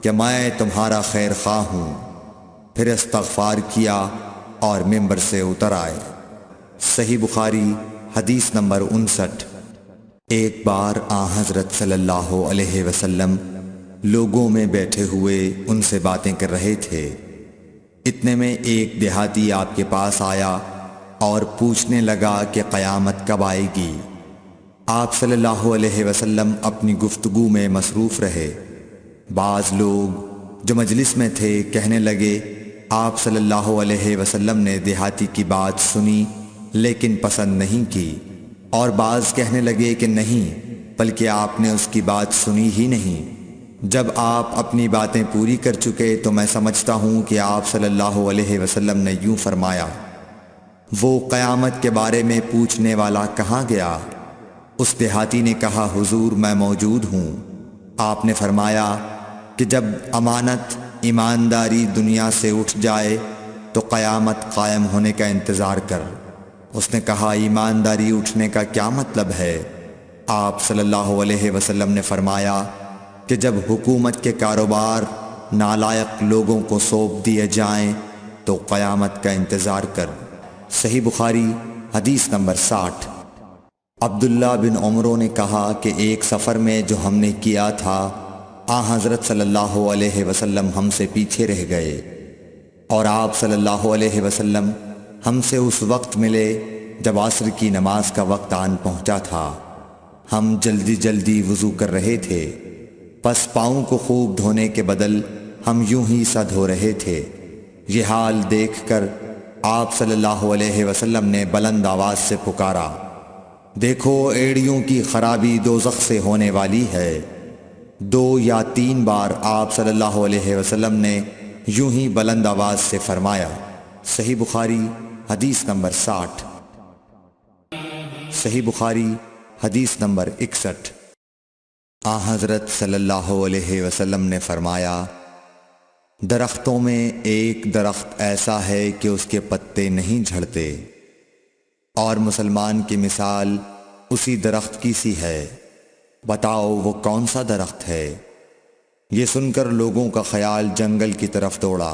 کہ میں تمہارا خیر خواہ ہوں۔ پھر استغفار کیا اور ممبر سے اتر آئے۔ صحیح بخاری حدیث نمبر 59۔ ایک بار حضرت صلی اللہ علیہ وسلم لوگوں میں بیٹھے ہوئے ان سے باتیں کر رہے تھے، اتنے میں ایک دیہاتی آپ کے پاس آیا اور پوچھنے لگا کہ قیامت کب آئے گی؟ آپ صلی اللہ علیہ وسلم اپنی گفتگو میں مصروف رہے۔ بعض لوگ جو مجلس میں تھے کہنے لگے، آپ صلی اللہ علیہ وسلم نے دیہاتی کی بات سنی لیکن پسند نہیں کی، اور بعض کہنے لگے کہ نہیں بلکہ آپ نے اس کی بات سنی ہی نہیں۔ جب آپ اپنی باتیں پوری کر چکے تو میں سمجھتا ہوں کہ آپ صلی اللہ علیہ وسلم نے یوں فرمایا، وہ قیامت کے بارے میں پوچھنے والا کہاں گیا؟ اس دیہاتی نے کہا، حضور میں موجود ہوں۔ آپ نے فرمایا کہ جب امانت ایمانداری دنیا سے اٹھ جائے تو قیامت قائم ہونے کا انتظار کر۔ اس نے کہا، ایمانداری اٹھنے کا کیا مطلب ہے؟ آپ صلی اللہ علیہ وسلم نے فرمایا کہ جب حکومت کے کاروبار نالائق لوگوں کو سونپ دیے جائیں تو قیامت کا انتظار کر۔ صحیح بخاری حدیث نمبر 60۔ عبداللہ بن عمرو نے کہا کہ ایک سفر میں جو ہم نے کیا تھا، حضرت صلی اللہ علیہ وسلم ہم سے پیچھے رہ گئے، اور آپ صلی اللہ علیہ وسلم ہم سے اس وقت ملے جب عصر کی نماز کا وقت آن پہنچا تھا۔ ہم جلدی جلدی وضو کر رہے تھے، پس پاؤں کو خوب دھونے کے بدل ہم یوں ہی سا دھو رہے تھے۔ یہ حال دیکھ کر آپ صلی اللہ علیہ وسلم نے بلند آواز سے پکارا، دیکھو ایڑیوں کی خرابی دوزخ سے ہونے والی ہے۔ 2 یا 3 بار آپ صلی اللہ علیہ وسلم نے یوں ہی بلند آواز سے فرمایا۔ صحیح بخاری حدیث نمبر 60۔ صحیح بخاری حدیث نمبر 61۔ حضرت صلی اللہ علیہ وسلم نے فرمایا، درختوں میں ایک درخت ایسا ہے کہ اس کے پتے نہیں جھڑتے، اور مسلمان کی مثال اسی درخت کی سی ہے، بتاؤ وہ کون سا درخت ہے؟ یہ سن کر لوگوں کا خیال جنگل کی طرف دوڑا۔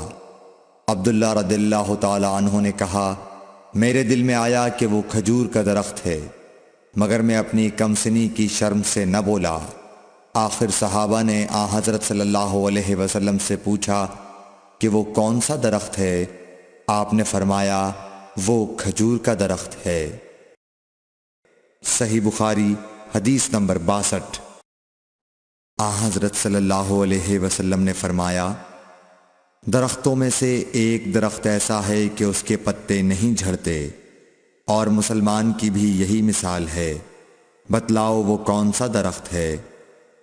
عبداللہ رضی اللہ تعالی عنہ نے کہا، میرے دل میں آیا کہ وہ کھجور کا درخت ہے، مگر میں اپنی کمسنی کی شرم سے نہ بولا۔ آخر صحابہ نے حضرت صلی اللہ علیہ وسلم سے پوچھا کہ وہ کون سا درخت ہے؟ آپ نے فرمایا، وہ کھجور کا درخت ہے۔ صحیح بخاری حدیث نمبر 62۔ حضرت صلی اللہ علیہ وسلم نے فرمایا، درختوں میں سے ایک درخت ایسا ہے کہ اس کے پتے نہیں جھڑتے، اور مسلمان کی بھی یہی مثال ہے، بتلاؤ وہ کون سا درخت ہے؟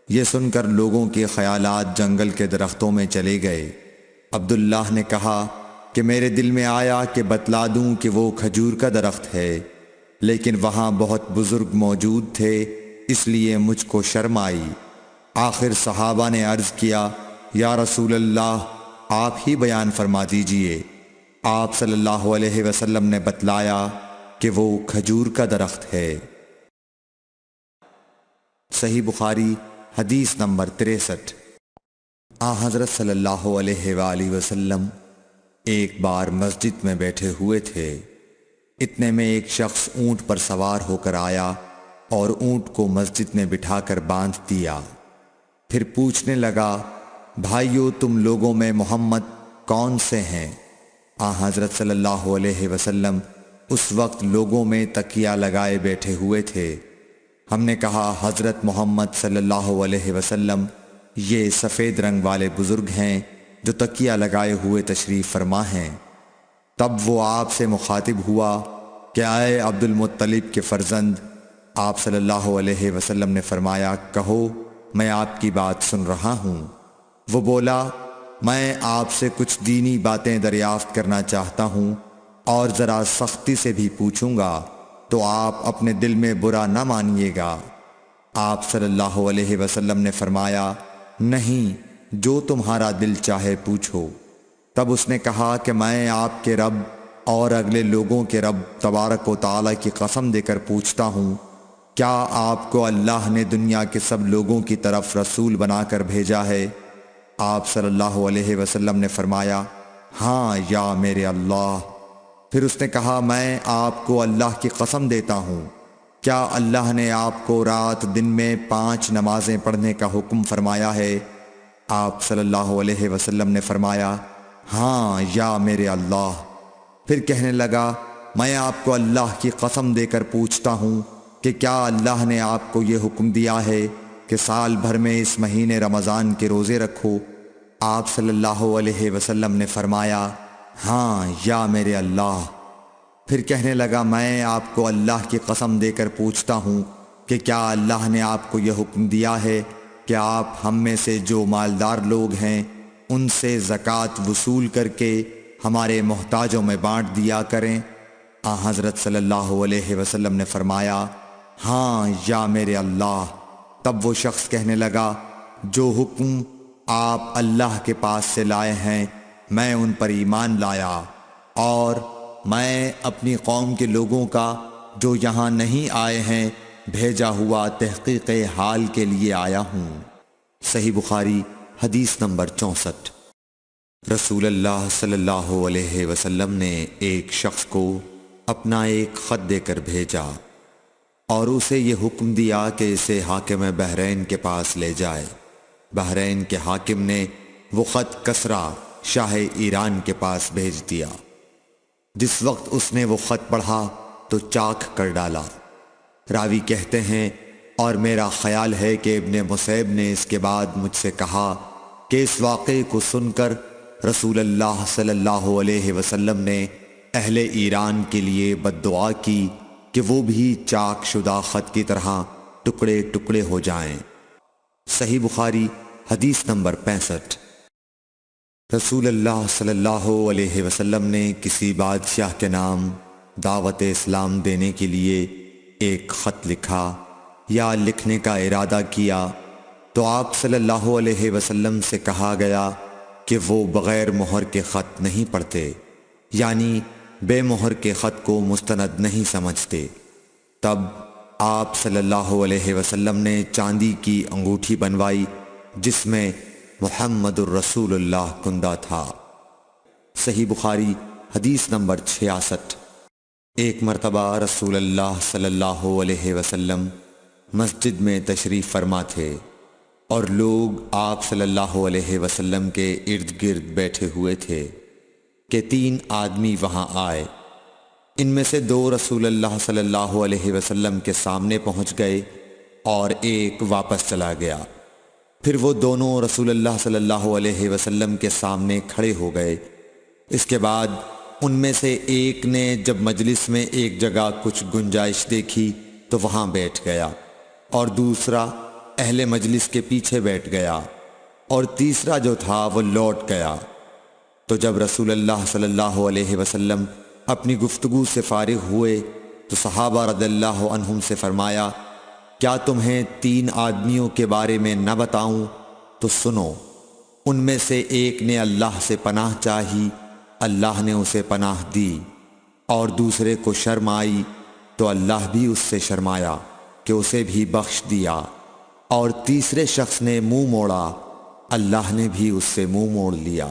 یہ سن کر لوگوں کے خیالات جنگل کے درختوں میں چلے گئے۔ عبداللہ نے کہا کہ میرے دل میں آیا کہ بتلا دوں کہ وہ کھجور کا درخت ہے، لیکن وہاں بہت بزرگ موجود تھے، اس لیے مجھ کو شرم آئی۔ آخر صحابہ نے عرض کیا، یا رسول اللہ، آپ ہی بیان فرما دیجئے۔ آپ صلی اللہ علیہ وسلم نے بتلایا کہ وہ کھجور کا درخت ہے۔ صحیح بخاری حدیث نمبر 63۔ حضرت صلی اللہ علیہ وآلہ وسلم ایک بار مسجد میں بیٹھے ہوئے تھے، اتنے میں ایک شخص اونٹ پر سوار ہو کر آیا اور اونٹ کو مسجد میں بٹھا کر باندھ دیا۔ پھر پوچھنے لگا، بھائیو تم لوگوں میں محمد کون سے ہیں؟ حضرت صلی اللہ علیہ وسلم اس وقت لوگوں میں تکیہ لگائے بیٹھے ہوئے تھے۔ ہم نے کہا، حضرت محمد صلی اللہ علیہ وسلم یہ سفید رنگ والے بزرگ ہیں جو تکیہ لگائے ہوئے تشریف فرما ہیں۔ تب وہ آپ سے مخاطب ہوا کہ اے عبد المطلب کے فرزند۔ آپ صلی اللہ علیہ وسلم نے فرمایا، کہو میں آپ کی بات سن رہا ہوں۔ وہ بولا، میں آپ سے کچھ دینی باتیں دریافت کرنا چاہتا ہوں، اور ذرا سختی سے بھی پوچھوں گا تو آپ اپنے دل میں برا نہ مانیے گا۔ آپ صلی اللہ علیہ وسلم نے فرمایا، نہیں، جو تمہارا دل چاہے پوچھو۔ تب اس نے کہا کہ میں آپ کے رب اور اگلے لوگوں کے رب تبارک و تعالی کی قسم دے کر پوچھتا ہوں، کیا آپ کو اللہ نے دنیا کے سب لوگوں کی طرف رسول بنا کر بھیجا ہے؟ آپ صلی اللہ علیہ وسلم نے فرمایا، ہاں یا میرے اللہ۔ پھر اس نے کہا، میں آپ کو اللہ کی قسم دیتا ہوں، کیا اللہ نے آپ کو رات دن میں 5 نمازیں پڑھنے کا حکم فرمایا ہے؟ آپ صلی اللہ علیہ وسلم نے فرمایا، ہاں یا میرے اللہ۔ پھر کہنے لگا، میں آپ کو اللہ کی قسم دے کر پوچھتا ہوں کہ کیا اللہ نے آپ کو یہ حکم دیا ہے کہ سال بھر میں اس مہینے رمضان کے روزے رکھو؟ آپ صلی اللہ علیہ وسلم نے فرمایا، ہاں یا میرے اللہ۔ پھر کہنے لگا، میں آپ کو اللہ کی قسم دے کر پوچھتا ہوں کہ کیا اللہ نے آپ کو یہ حکم دیا ہے کہ آپ ہم میں سے جو مالدار لوگ ہیں ان سے زکوٰۃ وصول کر کے ہمارے محتاجوں میں بانٹ دیا کریں؟ حضرت صلی اللہ علیہ وسلم نے فرمایا، ہاں یا میرے اللہ۔ تب وہ شخص کہنے لگا، جو حکم آپ اللہ کے پاس سے لائے ہیں میں ان پر ایمان لایا، اور میں اپنی قوم کے لوگوں کا جو یہاں نہیں آئے ہیں بھیجا ہوا تحقیق حال کے لیے آیا ہوں۔ صحیح بخاری حدیث نمبر 64۔ رسول اللہ صلی اللہ علیہ وسلم نے ایک شخص کو اپنا ایک خط دے کر بھیجا اور اسے یہ حکم دیا کہ اسے حاکم بحرین کے پاس لے جائے۔ بحرین کے حاکم نے وہ خط کسریٰ شاہ ایران کے پاس بھیج دیا۔ جس وقت اس نے وہ خط پڑھا تو چاک کر ڈالا۔ راوی کہتے ہیں، اور میرا خیال ہے کہ ابن مسیب نے اس کے بعد مجھ سے کہا کہ اس واقعے کو سن کر رسول اللہ صلی اللہ علیہ وسلم نے اہل ایران کے لیے بد دعا کی کہ وہ بھی چاک شدہ خط کی طرح ٹکڑے ٹکڑے ہو جائیں۔ صحیح بخاری حدیث نمبر 65۔ رسول اللہ صلی اللہ علیہ وسلم نے کسی بادشاہ کے نام دعوت اسلام دینے کے لیے ایک خط لکھا یا لکھنے کا ارادہ کیا تو آپ صلی اللہ علیہ وسلم سے کہا گیا کہ وہ بغیر مہر کے خط نہیں پڑھتے، یعنی بے مہر کے خط کو مستند نہیں سمجھتے۔ تب آپ صلی اللہ علیہ وسلم نے چاندی کی انگوٹھی بنوائی جس میں محمد الرسول اللہ کندہ تھا۔ صحیح بخاری حدیث نمبر 66۔ ایک مرتبہ رسول اللہ صلی اللہ علیہ وسلم مسجد میں تشریف فرما تھے اور لوگ آپ صلی اللہ علیہ وسلم کے ارد گرد بیٹھے ہوئے تھے کہ 3 آدمی وہاں آئے۔ ان میں سے 2 رسول اللہ صلی اللہ علیہ وسلم کے سامنے پہنچ گئے اور ایک واپس چلا گیا۔ پھر وہ دونوں رسول اللہ صلی اللہ علیہ وسلم کے سامنے کھڑے ہو گئے۔ اس کے بعد ان میں سے ایک نے جب مجلس میں ایک جگہ کچھ گنجائش دیکھی تو وہاں بیٹھ گیا، اور دوسرا اہل مجلس کے پیچھے بیٹھ گیا، اور تیسرا جو تھا وہ لوٹ گیا۔ تو جب رسول اللہ صلی اللہ علیہ وسلم اپنی گفتگو سے فارغ ہوئے تو صحابہ رضی اللہ عنہم سے فرمایا، کیا تمہیں 3 آدمیوں کے بارے میں نہ بتاؤں؟ تو سنو۔ ان میں سے ایک نے اللہ سے پناہ چاہی، اللہ نے اسے پناہ دی، اور دوسرے کو شرم آئی تو اللہ بھی اس سے شرمایا کہ اسے بھی بخش دیا، اور تیسرے شخص نے منہ موڑا، اللہ نے بھی اس سے منہ موڑ لیا۔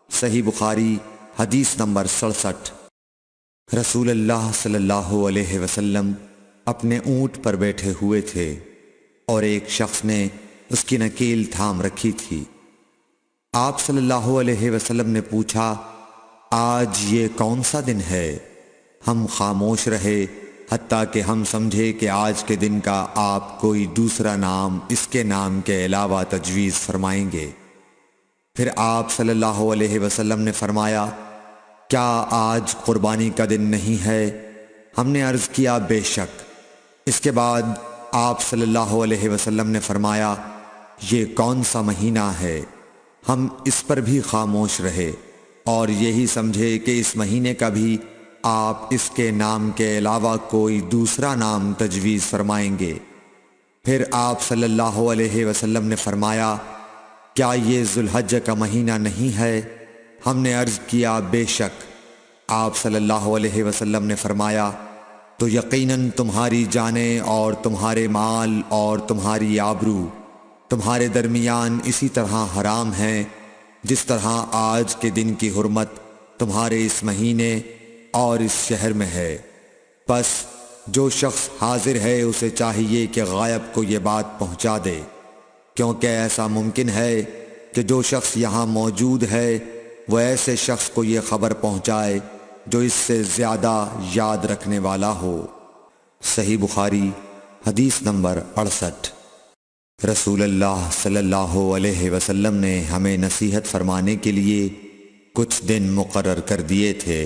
صحیح بخاری حدیث نمبر 67۔ رسول اللہ صلی اللہ علیہ وسلم اپنے اونٹ پر بیٹھے ہوئے تھے اور ایک شخص نے اس کی نکیل تھام رکھی تھی۔ آپ صلی اللہ علیہ وسلم نے پوچھا، آج یہ کون سا دن ہے؟ ہم خاموش رہے حتیٰ کہ ہم سمجھے کہ آج کے دن کا آپ کوئی دوسرا نام اس کے نام کے علاوہ تجویز فرمائیں گے۔ پھر آپ صلی اللہ علیہ وسلم نے فرمایا، کیا آج قربانی کا دن نہیں ہے؟ ہم نے عرض کیا، بے شک۔ اس کے بعد آپ صلی اللہ علیہ وسلم نے فرمایا، یہ کون سا مہینہ ہے؟ ہم اس پر بھی خاموش رہے اور یہی سمجھے کہ اس مہینے کا بھی آپ اس کے نام کے علاوہ کوئی دوسرا نام تجویز فرمائیں گے۔ پھر آپ صلی اللہ علیہ وسلم نے فرمایا، کیا یہ ذوالحجہ کا مہینہ نہیں ہے؟ ہم نے عرض کیا، بے شک۔ آپ صلی اللہ علیہ وسلم نے فرمایا، تو یقیناً تمہاری جانیں اور تمہارے مال اور تمہاری آبرو تمہارے درمیان اسی طرح حرام ہیں جس طرح آج کے دن کی حرمت تمہارے اس مہینے اور اس شہر میں ہے۔ پس جو شخص حاضر ہے اسے چاہیے کہ غائب کو یہ بات پہنچا دے، کیونکہ ایسا ممکن ہے کہ جو شخص یہاں موجود ہے وہ ایسے شخص کو یہ خبر پہنچائے جو اس سے زیادہ یاد رکھنے والا ہو۔ صحیح بخاری حدیث نمبر 68۔ رسول اللہ صلی اللہ علیہ وسلم نے ہمیں نصیحت فرمانے کے لیے کچھ دن مقرر کر دیے تھے،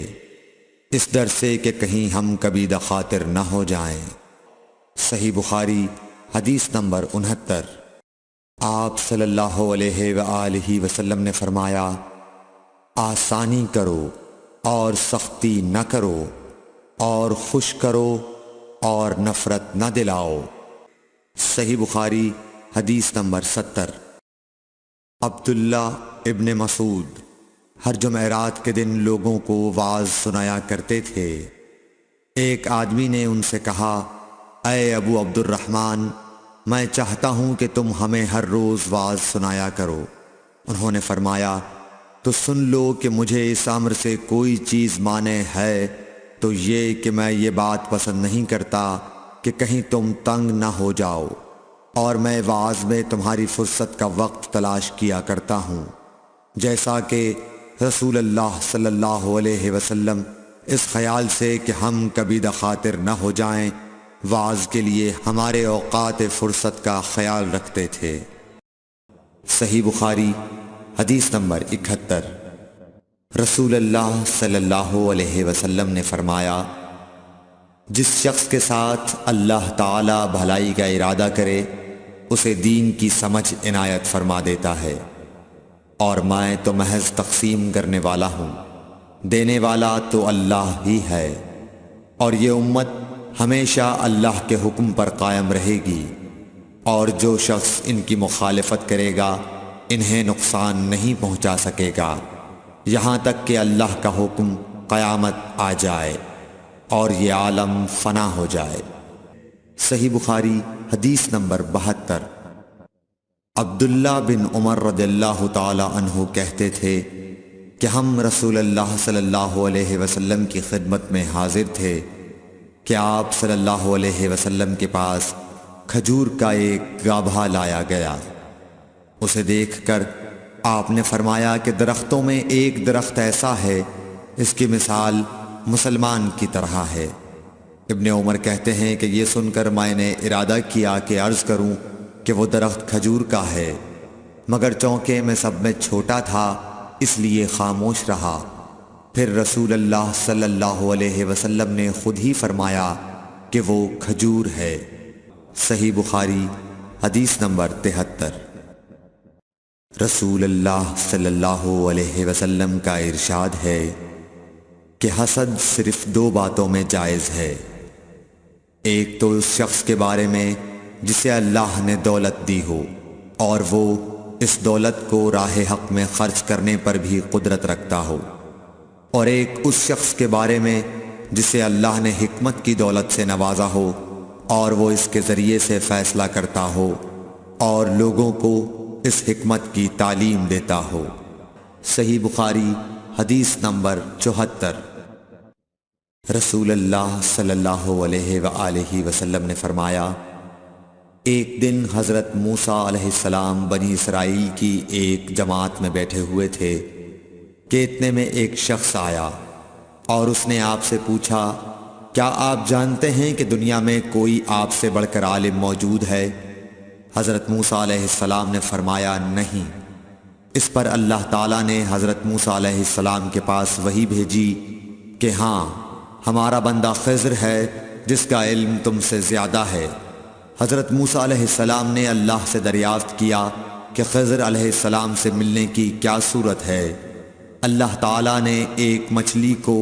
اس ڈر سے کہ کہیں ہم کبھی دخاطر نہ ہو جائیں۔ صحیح بخاری حدیث نمبر 69۔ آپ صلی اللہ علیہ وآلہ وسلم نے فرمایا، آسانی کرو اور سختی نہ کرو، اور خوش کرو اور نفرت نہ دلاؤ۔ صحیح بخاری حدیث نمبر 70۔ عبداللہ ابن مسعود ہر جمعرات کے دن لوگوں کو وعظ سنایا کرتے تھے۔ ایک آدمی نے ان سے کہا، اے ابو عبد الرحمن، میں چاہتا ہوں کہ تم ہمیں ہر روز وعظ سنایا کرو۔ انہوں نے فرمایا، تو سن لو کہ مجھے اس امر سے کوئی چیز مانع ہے تو یہ کہ میں یہ بات پسند نہیں کرتا کہ کہیں تم تنگ نہ ہو جاؤ، اور میں وعظ میں تمہاری فرصت کا وقت تلاش کیا کرتا ہوں، جیسا کہ رسول اللہ صلی اللہ علیہ وسلم اس خیال سے کہ ہم کبھی دخاطر نہ ہو جائیں واعظ کے لیے ہمارے اوقات فرصت کا خیال رکھتے تھے۔ صحیح بخاری حدیث نمبر 71۔ رسول اللہ صلی اللہ علیہ وسلم نے فرمایا، جس شخص کے ساتھ اللہ تعالی بھلائی کا ارادہ کرے اسے دین کی سمجھ عنایت فرما دیتا ہے، اور میں تو محض تقسیم کرنے والا ہوں، دینے والا تو اللہ ہی ہے، اور یہ امت ہمیشہ اللہ کے حکم پر قائم رہے گی، اور جو شخص ان کی مخالفت کرے گا انہیں نقصان نہیں پہنچا سکے گا یہاں تک کہ اللہ کا حکم قیامت آ جائے اور یہ عالم فنا ہو جائے۔ صحیح بخاری حدیث نمبر 72۔ عبداللہ بن عمر رضی اللہ تعالی عنہ کہتے تھے کہ ہم رسول اللہ صلی اللہ علیہ وسلم کی خدمت میں حاضر تھے کہ آپ صلی اللہ علیہ وسلم کے پاس کھجور کا ایک گابھا لایا گیا۔ اسے دیکھ کر آپ نے فرمایا کہ درختوں میں ایک درخت ایسا ہے اس کی مثال مسلمان کی طرح ہے۔ ابن عمر کہتے ہیں کہ یہ سن کر میں نے ارادہ کیا کہ عرض کروں کہ وہ درخت کھجور کا ہے، مگر چونکہ میں سب میں چھوٹا تھا اس لیے خاموش رہا۔ پھر رسول اللہ صلی اللہ علیہ وسلم نے خود ہی فرمایا کہ وہ کھجور ہے۔ صحیح بخاری حدیث نمبر 73۔ رسول اللہ صلی اللہ علیہ وسلم کا ارشاد ہے کہ حسد صرف دو باتوں میں جائز ہے، ایک تو اس شخص کے بارے میں جسے اللہ نے دولت دی ہو اور وہ اس دولت کو راہ حق میں خرچ کرنے پر بھی قدرت رکھتا ہو، اور ایک اس شخص کے بارے میں جسے اللہ نے حکمت کی دولت سے نوازا ہو اور وہ اس کے ذریعے سے فیصلہ کرتا ہو اور لوگوں کو اس حکمت کی تعلیم دیتا ہو۔ صحیح بخاری حدیث نمبر 74۔ رسول اللہ صلی اللہ علیہ وآلہ وسلم نے فرمایا، ایک دن حضرت موسیٰ علیہ السلام بنی اسرائیل کی ایک جماعت میں بیٹھے ہوئے تھے کہ اتنے میں ایک شخص آیا اور اس نے آپ سے پوچھا، کیا آپ جانتے ہیں کہ دنیا میں کوئی آپ سے بڑھ کر عالم موجود ہے؟ حضرت موسیٰ علیہ السلام نے فرمایا، نہیں۔ اس پر اللہ تعالیٰ نے حضرت موسیٰ علیہ السلام کے پاس وحی بھیجی کہ ہاں، ہمارا بندہ خضر ہے جس کا علم تم سے زیادہ ہے۔ حضرت موسیٰ علیہ السلام نے اللہ سے دریافت کیا کہ خضر علیہ السلام سے ملنے کی کیا صورت ہے؟ اللہ تعالیٰ نے ایک مچھلی کو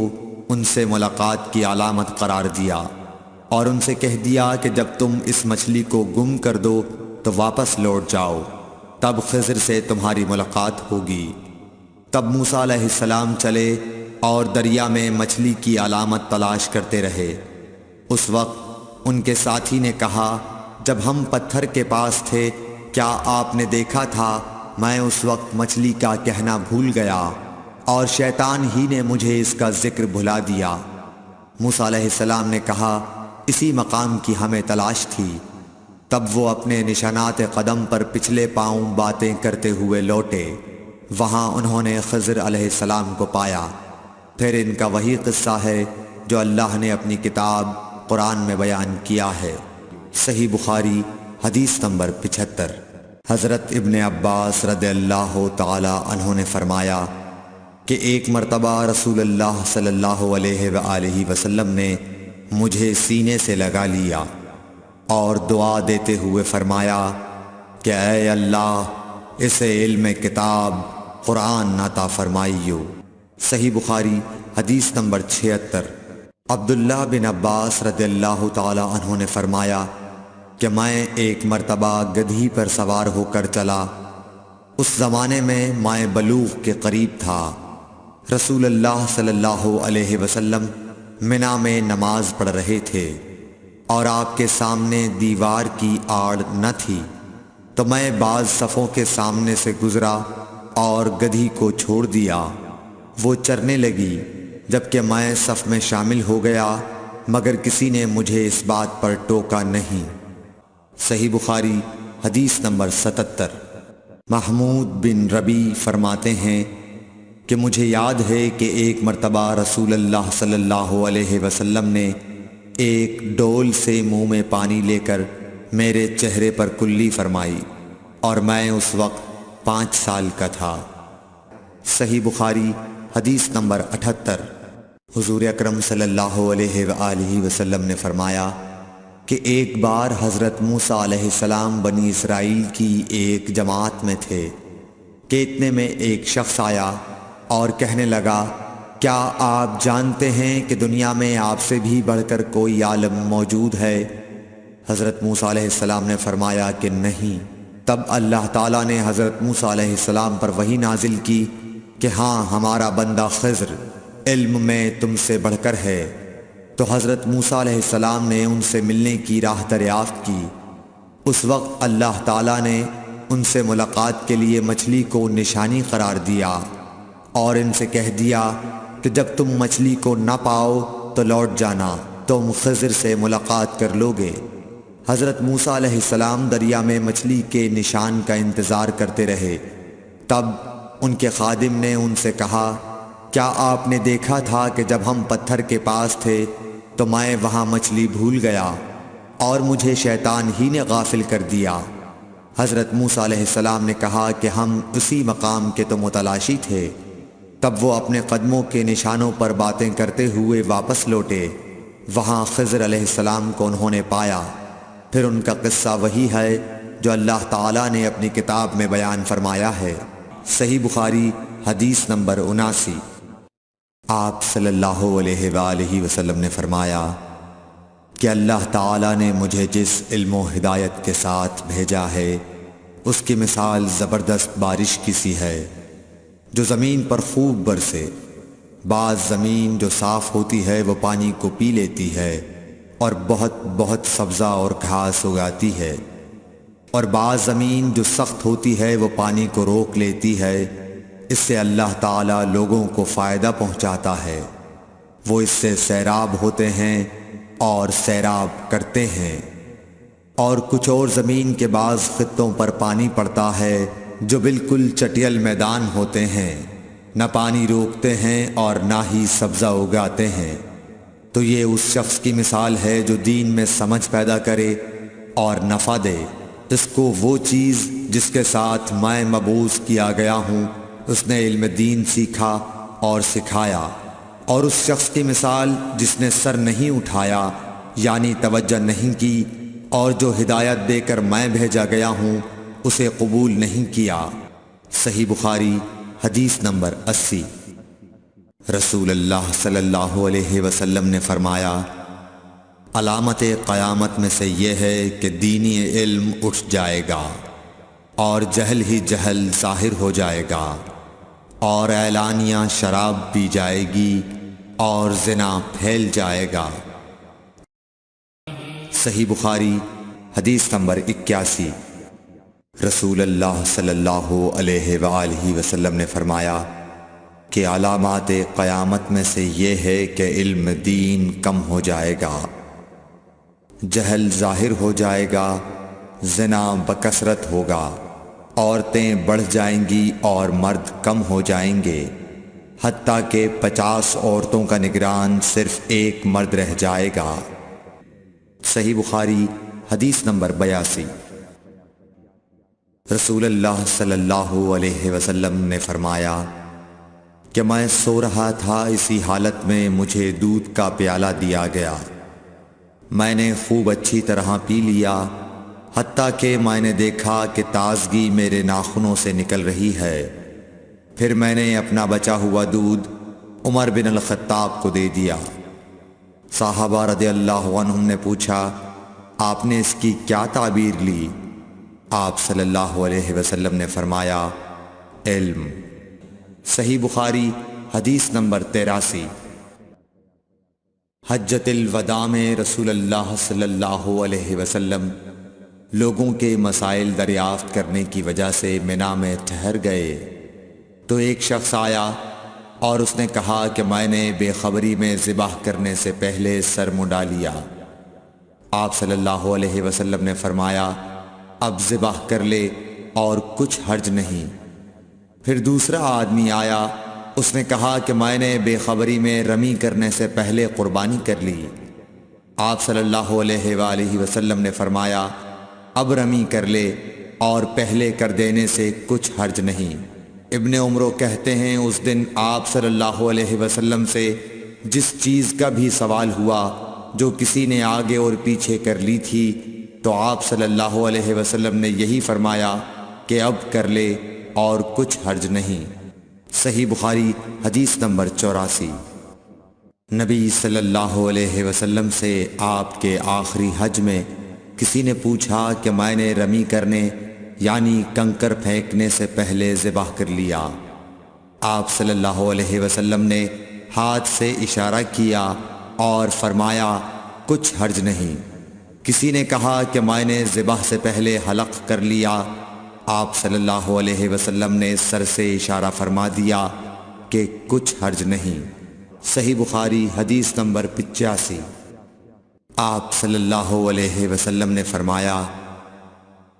ان سے ملاقات کی علامت قرار دیا اور ان سے کہہ دیا کہ جب تم اس مچھلی کو گم کر دو تو واپس لوٹ جاؤ، تب خضر سے تمہاری ملاقات ہوگی۔ تب موسیٰ علیہ السلام چلے اور دریا میں مچھلی کی علامت تلاش کرتے رہے۔ اس وقت ان کے ساتھی نے کہا، جب ہم پتھر کے پاس تھے کیا آپ نے دیکھا تھا؟ میں اس وقت مچھلی کا کہنا بھول گیا اور شیطان ہی نے مجھے اس کا ذکر بھلا دیا۔ موسیٰ علیہ السلام نے کہا، اسی مقام کی ہمیں تلاش تھی۔ تب وہ اپنے نشانات قدم پر پچھلے پاؤں باتیں کرتے ہوئے لوٹے۔ وہاں انہوں نے خضر علیہ السلام کو پایا۔ پھر ان کا وہی قصہ ہے جو اللہ نے اپنی کتاب قرآن میں بیان کیا ہے۔ صحیح بخاری حدیث نمبر 75۔ حضرت ابن عباس رضی اللہ تعالی عنہ نے فرمایا کہ ایک مرتبہ رسول اللہ صلی اللہ علیہ وآلہ وسلم نے مجھے سینے سے لگا لیا اور دعا دیتے ہوئے فرمایا کہ اے اللہ، اسے علم کتاب قرآن عطا فرمائیو۔ صحیح بخاری حدیث نمبر 76۔ عبداللہ بن عباس رضی اللہ تعالی عنہ نے فرمایا کہ میں ایک مرتبہ گدھی پر سوار ہو کر چلا۔ اس زمانے میں میں بلوغ کے قریب تھا۔ رسول اللہ صلی اللہ علیہ وسلم منی میں نماز پڑھ رہے تھے اور آپ کے سامنے دیوار کی آڑ نہ تھی، تو میں بعض صفوں کے سامنے سے گزرا اور گدھی کو چھوڑ دیا۔ وہ چرنے لگی، جبکہ میں صف میں شامل ہو گیا، مگر کسی نے مجھے اس بات پر ٹوکا نہیں۔ صحیح بخاری حدیث نمبر 77۔ محمود بن ربی فرماتے ہیں کہ مجھے یاد ہے کہ ایک مرتبہ رسول اللہ صلی اللہ علیہ وسلم نے ایک ڈول سے منہ میں پانی لے کر میرے چہرے پر کلی فرمائی اور میں اس وقت 5 سال کا تھا۔ صحیح بخاری حدیث نمبر 78۔ حضور اکرم صلی اللہ علیہ وآلہ وسلم نے فرمایا کہ ایک بار حضرت موسیٰ علیہ السلام بنی اسرائیل کی ایک جماعت میں تھے کہ اتنے میں ایک شخص آیا اور کہنے لگا، کیا آپ جانتے ہیں کہ دنیا میں آپ سے بھی بڑھ کر کوئی عالم موجود ہے؟ حضرت موسیٰ علیہ السلام نے فرمایا کہ نہیں۔ تب اللہ تعالیٰ نے حضرت موسیٰ علیہ السلام پر وحی نازل کی کہ ہاں، ہمارا بندہ خضر علم میں تم سے بڑھ کر ہے۔ تو حضرت موسیٰ علیہ السلام نے ان سے ملنے کی راہ دریافت کی۔ اس وقت اللہ تعالیٰ نے ان سے ملاقات کے لیے مچھلی کو نشانی قرار دیا اور ان سے کہہ دیا کہ جب تم مچھلی کو نہ پاؤ تو لوٹ جانا، تم خضر سے ملاقات کر لوگے۔ حضرت موسیٰ علیہ السلام دریا میں مچھلی کے نشان کا انتظار کرتے رہے۔ تب ان کے خادم نے ان سے کہا، کیا آپ نے دیکھا تھا کہ جب ہم پتھر کے پاس تھے تو میں وہاں مچھلی بھول گیا اور مجھے شیطان ہی نے غافل کر دیا؟ حضرت موسیٰ علیہ السلام نے کہا کہ ہم اسی مقام کے تو متلاشی تھے۔ تب وہ اپنے قدموں کے نشانوں پر باتیں کرتے ہوئے واپس لوٹے۔ وہاں خضر علیہ السلام کو انہوں نے پایا۔ پھر ان کا قصہ وہی ہے جو اللہ تعالیٰ نے اپنی کتاب میں بیان فرمایا ہے۔ صحیح بخاری حدیث نمبر 79۔ آپ صلی اللہ علیہ وآلہ وسلم نے فرمایا کہ اللہ تعالیٰ نے مجھے جس علم و ہدایت کے ساتھ بھیجا ہے اس کی مثال زبردست بارش کی سی ہے جو زمین پر خوب برسے۔ بعض زمین جو صاف ہوتی ہے وہ پانی کو پی لیتی ہے اور بہت بہت سبزہ اور گھاس اگاتی ہے، اور بعض زمین جو سخت ہوتی ہے وہ پانی کو روک لیتی ہے۔ اس سے اللہ تعالیٰ لوگوں کو فائدہ پہنچاتا ہے، وہ اس سے سیراب ہوتے ہیں اور سیراب کرتے ہیں۔ اور کچھ اور زمین کے بعض خطوں پر پانی پڑتا ہے جو بالکل چٹیل میدان ہوتے ہیں، نہ پانی روکتے ہیں اور نہ ہی سبزہ اگاتے ہیں۔ تو یہ اس شخص کی مثال ہے جو دین میں سمجھ پیدا کرے اور نفع دے، اس کو وہ چیز جس کے ساتھ میں مبعوث کیا گیا ہوں اس نے علم دین سیکھا اور سکھایا۔ اور اس شخص کی مثال جس نے سر نہیں اٹھایا یعنی توجہ نہیں کی اور جو ہدایت دے کر میں بھیجا گیا ہوں اسے قبول نہیں کیا۔ صحیح بخاری حدیث نمبر 80۔ رسول اللہ صلی اللہ علیہ وسلم نے فرمایا، علامت قیامت میں سے یہ ہے کہ دینی علم اٹھ جائے گا اور جہل ہی جہل ظاہر ہو جائے گا، اور اعلانیہ شراب پی جائے گی اور زنا پھیل جائے گا۔ صحیح بخاری حدیث نمبر 81۔ رسول اللہ صلی اللہ علیہ وآلہ وسلم نے فرمایا کہ علامات قیامت میں سے یہ ہے کہ علم دین کم ہو جائے گا، جہل ظاہر ہو جائے گا، زنا بکثرت ہوگا، عورتیں بڑھ جائیں گی اور مرد کم ہو جائیں گے، حتیٰ کہ 50 عورتوں کا نگران صرف ایک مرد رہ جائے گا۔ صحیح بخاری حدیث نمبر 82۔ رسول اللہ صلی اللہ علیہ وسلم نے فرمایا کہ میں سو رہا تھا، اسی حالت میں مجھے دودھ کا پیالہ دیا گیا، میں نے خوب اچھی طرح پی لیا، حتیٰ کہ میں نے دیکھا کہ تازگی میرے ناخنوں سے نکل رہی ہے۔ پھر میں نے اپنا بچا ہوا دودھ عمر بن الخطاب کو دے دیا۔ صحابہ رضی اللہ عنہم نے پوچھا، آپ نے اس کی کیا تعبیر لی؟ آپ صلی اللہ علیہ وسلم نے فرمایا، علم۔ صحیح بخاری حدیث نمبر 83۔ حجۃ الوداع میں رسول اللہ صلی اللہ علیہ وسلم لوگوں کے مسائل دریافت کرنے کی وجہ سے منا میں ٹھہر گئے تو ایک شخص آیا اور اس نے کہا کہ میں نے بے خبری میں ذبح کرنے سے پہلے سر منڈا لیا۔ آپ صلی اللہ علیہ وسلم نے فرمایا، اب ذبح کر لے اور کچھ حرج نہیں۔ پھر دوسرا آدمی آیا، اس نے کہا کہ میں نے بے خبری میں رمی کرنے سے پہلے قربانی کر لی۔ آپ صلی اللہ علیہ وآلہ وسلم نے فرمایا، اب رمی کر لے اور پہلے کر دینے سے کچھ حرج نہیں۔ ابن عمرو کہتے ہیں اس دن آپ صلی اللہ علیہ وسلم سے جس چیز کا بھی سوال ہوا جو کسی نے آگے اور پیچھے کر لی تھی تو آپ صلی اللہ علیہ وسلم نے یہی فرمایا کہ اب کر لے اور کچھ حرج نہیں۔ صحیح بخاری حدیث نمبر 84۔ نبی صلی اللہ علیہ وسلم سے آپ کے آخری حج میں کسی نے پوچھا کہ میں نے رمی کرنے یعنی کنکر پھینکنے سے پہلے ذبح کر لیا۔ آپ صلی اللہ علیہ وسلم نے ہاتھ سے اشارہ کیا اور فرمایا کچھ حرج نہیں۔ کسی نے کہا کہ میں نے ذبح سے پہلے حلق کر لیا۔ آپ صلی اللہ علیہ وسلم نے سر سے اشارہ فرما دیا کہ کچھ حرج نہیں۔ صحیح بخاری حدیث نمبر 85۔ آپ صلی اللہ علیہ وسلم نے فرمایا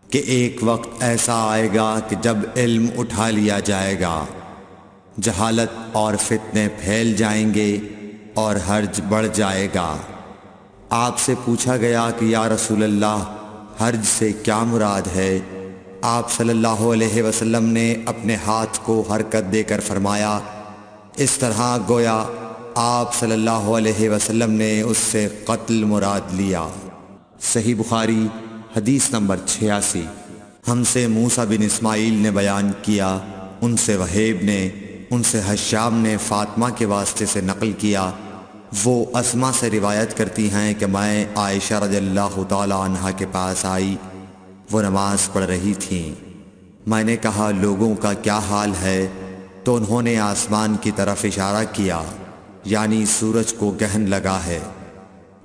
کہ ایک وقت ایسا آئے گا کہ جب علم اٹھا لیا جائے گا، جہالت اور فتنے پھیل جائیں گے اور حرج بڑھ جائے گا۔ آپ سے پوچھا گیا کہ یا رسول اللہ حرج سے کیا مراد ہے؟ آپ صلی اللہ علیہ وسلم نے اپنے ہاتھ کو حرکت دے کر فرمایا، اس طرح گویا آپ صلی اللہ علیہ وسلم نے اس سے قتل مراد لیا۔ صحیح بخاری حدیث نمبر 86۔ ہم سے موسیٰ بن اسماعیل نے بیان کیا، ان سے وہیب نے، ان سے حشام نے فاطمہ کے واسطے سے نقل کیا۔ وہ اسما سے روایت کرتی ہیں کہ میں عائشہ رضی اللہ تعالی عنہا کے پاس آئی، وہ نماز پڑھ رہی تھیں۔ میں نے کہا لوگوں کا کیا حال ہے؟ تو انہوں نے آسمان کی طرف اشارہ کیا، یعنی سورج کو گہن لگا ہے۔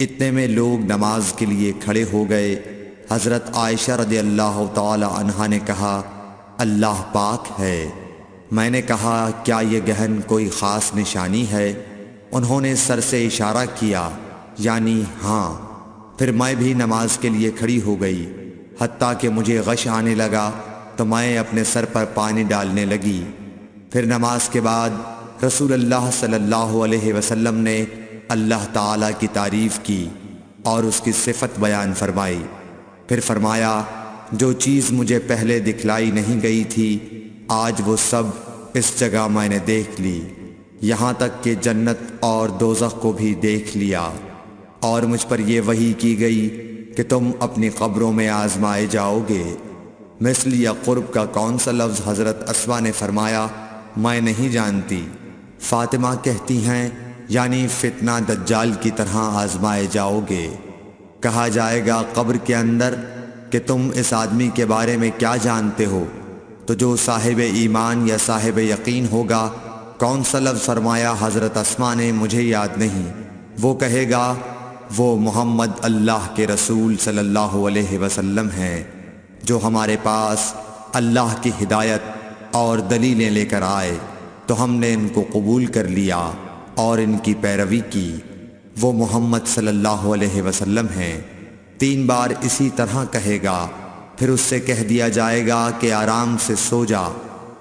اتنے میں لوگ نماز کے لیے کھڑے ہو گئے۔ حضرت عائشہ رضی اللہ تعالی عنہا نے کہا اللہ پاک ہے۔ میں نے کہا کیا یہ گہن کوئی خاص نشانی ہے؟ انہوں نے سر سے اشارہ کیا، یعنی ہاں۔ پھر میں بھی نماز کے لیے کھڑی ہو گئی، حتیٰ کہ مجھے غش آنے لگا تو میں اپنے سر پر پانی ڈالنے لگی۔ پھر نماز کے بعد رسول اللہ صلی اللہ علیہ وسلم نے اللہ تعالیٰ کی تعریف کی اور اس کی صفت بیان فرمائی۔ پھر فرمایا جو چیز مجھے پہلے دکھلائی نہیں گئی تھی آج وہ سب اس جگہ میں نے دیکھ لی، یہاں تک کہ جنت اور دوزخ کو بھی دیکھ لیا، اور مجھ پر یہ وحی کی گئی کہ تم اپنی قبروں میں آزمائے جاؤ گے۔ مثل یا قرب کا کون سا لفظ؟ حضرت اسما نے فرمایا میں نہیں جانتی۔ فاطمہ کہتی ہیں یعنی فتنہ دجال کی طرح آزمائے جاؤ گے۔ کہا جائے گا قبر کے اندر کہ تم اس آدمی کے بارے میں کیا جانتے ہو؟ تو جو صاحب ایمان یا صاحب یقین ہوگا۔ کون سا لفظ فرمایا؟ حضرت اسما نے مجھے یاد نہیں۔ وہ کہے گا وہ محمد اللہ کے رسول صلی اللہ علیہ وسلم ہیں جو ہمارے پاس اللہ کی ہدایت اور دلیلیں لے کر آئے تو ہم نے ان کو قبول کر لیا اور ان کی پیروی کی۔ وہ محمد صلی اللہ علیہ وسلم ہیں۔ 3 بار اسی طرح کہے گا، پھر اس سے کہہ دیا جائے گا کہ آرام سے سو جا،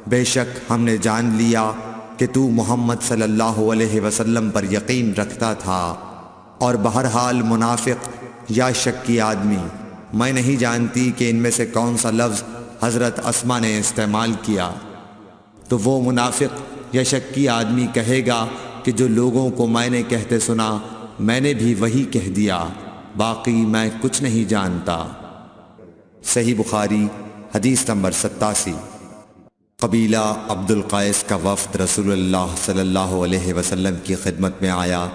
بے شک ہم نے جان لیا کہ تو محمد صلی اللہ علیہ وسلم پر یقین رکھتا تھا۔ اور بہرحال منافق یا شکی آدمی، میں نہیں جانتی کہ ان میں سے کون سا لفظ حضرت اسما نے استعمال کیا۔ تو وہ منافق یا شکی آدمی کہے گا کہ جو لوگوں کو میں نے کہتے سنا میں نے بھی وہی کہہ دیا، باقی میں کچھ نہیں جانتا۔ صحیح بخاری حدیث نمبر 87۔ قبیلہ عبد القیس کا وفد رسول اللہ صلی اللہ علیہ وسلم کی خدمت میں آیا۔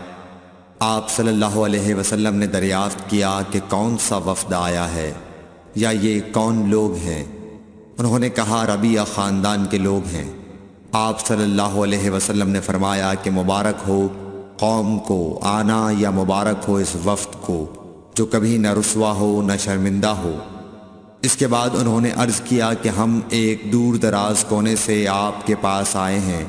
آپ صلی اللہ علیہ وسلم نے دریافت کیا کہ کون سا وفد آیا ہے یا یہ کون لوگ ہیں؟ انہوں نے کہا ربیعہ خاندان کے لوگ ہیں۔ آپ صلی اللہ علیہ وسلم نے فرمایا کہ مبارک ہو قوم کو آنا یا مبارک ہو اس وفد کو جو کبھی نہ رسوا ہو نہ شرمندہ ہو۔ اس کے بعد انہوں نے عرض کیا کہ ہم ایک دور دراز کونے سے آپ کے پاس آئے ہیں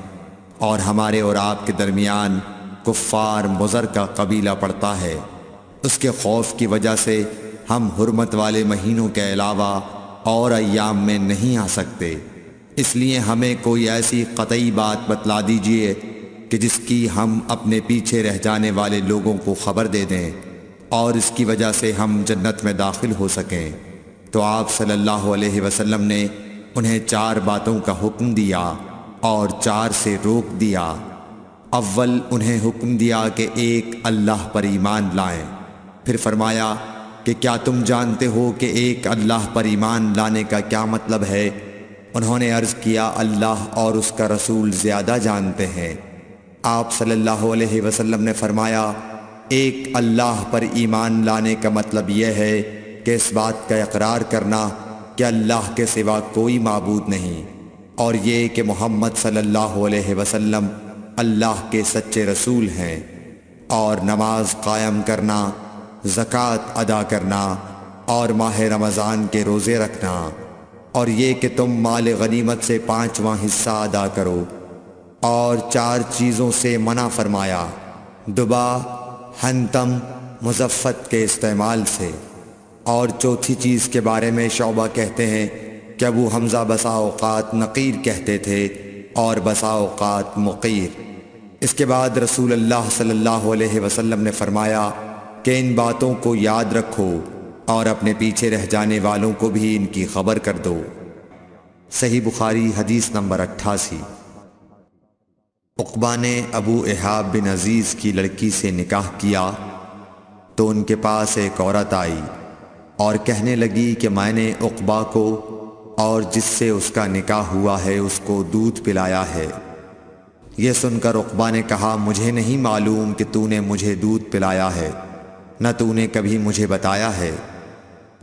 اور ہمارے اور آپ کے درمیان کفار مضر کا قبیلہ پڑتا ہے۔ اس کے خوف کی وجہ سے ہم حرمت والے مہینوں کے علاوہ اور ایام میں نہیں آ سکتے، اس لیے ہمیں کوئی ایسی قطعی بات بتلا دیجئے کہ جس کی ہم اپنے پیچھے رہ جانے والے لوگوں کو خبر دے دیں اور اس کی وجہ سے ہم جنت میں داخل ہو سکیں۔ تو آپ صلی اللہ علیہ وسلم نے انہیں 4 باتوں کا حکم دیا اور 4 سے روک دیا۔ اول انہیں حکم دیا کہ ایک اللہ پر ایمان لائیں، پھر فرمایا کہ کیا تم جانتے ہو کہ ایک اللہ پر ایمان لانے کا کیا مطلب ہے؟ انہوں نے عرض کیا اللہ اور اس کا رسول زیادہ جانتے ہیں۔ آپ صلی اللہ علیہ وسلم نے فرمایا ایک اللہ پر ایمان لانے کا مطلب یہ ہے کہ اس بات کا اقرار کرنا کہ اللہ کے سوا کوئی معبود نہیں، اور یہ کہ محمد صلی اللہ علیہ وسلم اللہ کے سچے رسول ہیں، اور نماز قائم کرنا، زکوٰۃ ادا کرنا اور ماہ رمضان کے روزے رکھنا، اور یہ کہ تم مال غنیمت سے 5واں حصہ ادا کرو، اور 4 چیزوں سے منع فرمایا، دبا، حنتم، مزفت کے استعمال سے۔ اور چوتھی چیز کے بارے میں شعبہ کہتے ہیں کہ ابو حمزہ بسا اوقات نقیر کہتے تھے اور بسا اوقات مقیر۔ اس کے بعد رسول اللہ صلی اللہ علیہ وسلم نے فرمایا کہ ان باتوں کو یاد رکھو اور اپنے پیچھے رہ جانے والوں کو بھی ان کی خبر کر دو۔ صحیح بخاری حدیث نمبر 88۔ عقبہ نے ابو احاب بن عزیز کی لڑکی سے نکاح کیا تو ان کے پاس ایک عورت آئی اور کہنے لگی کہ میں نے عقبہ کو اور جس سے اس کا نکاح ہوا ہے اس کو دودھ پلایا ہے۔ یہ سن کر عقبہ نے کہا مجھے نہیں معلوم کہ تو نے مجھے دودھ پلایا ہے، نہ تو نے کبھی مجھے بتایا ہے۔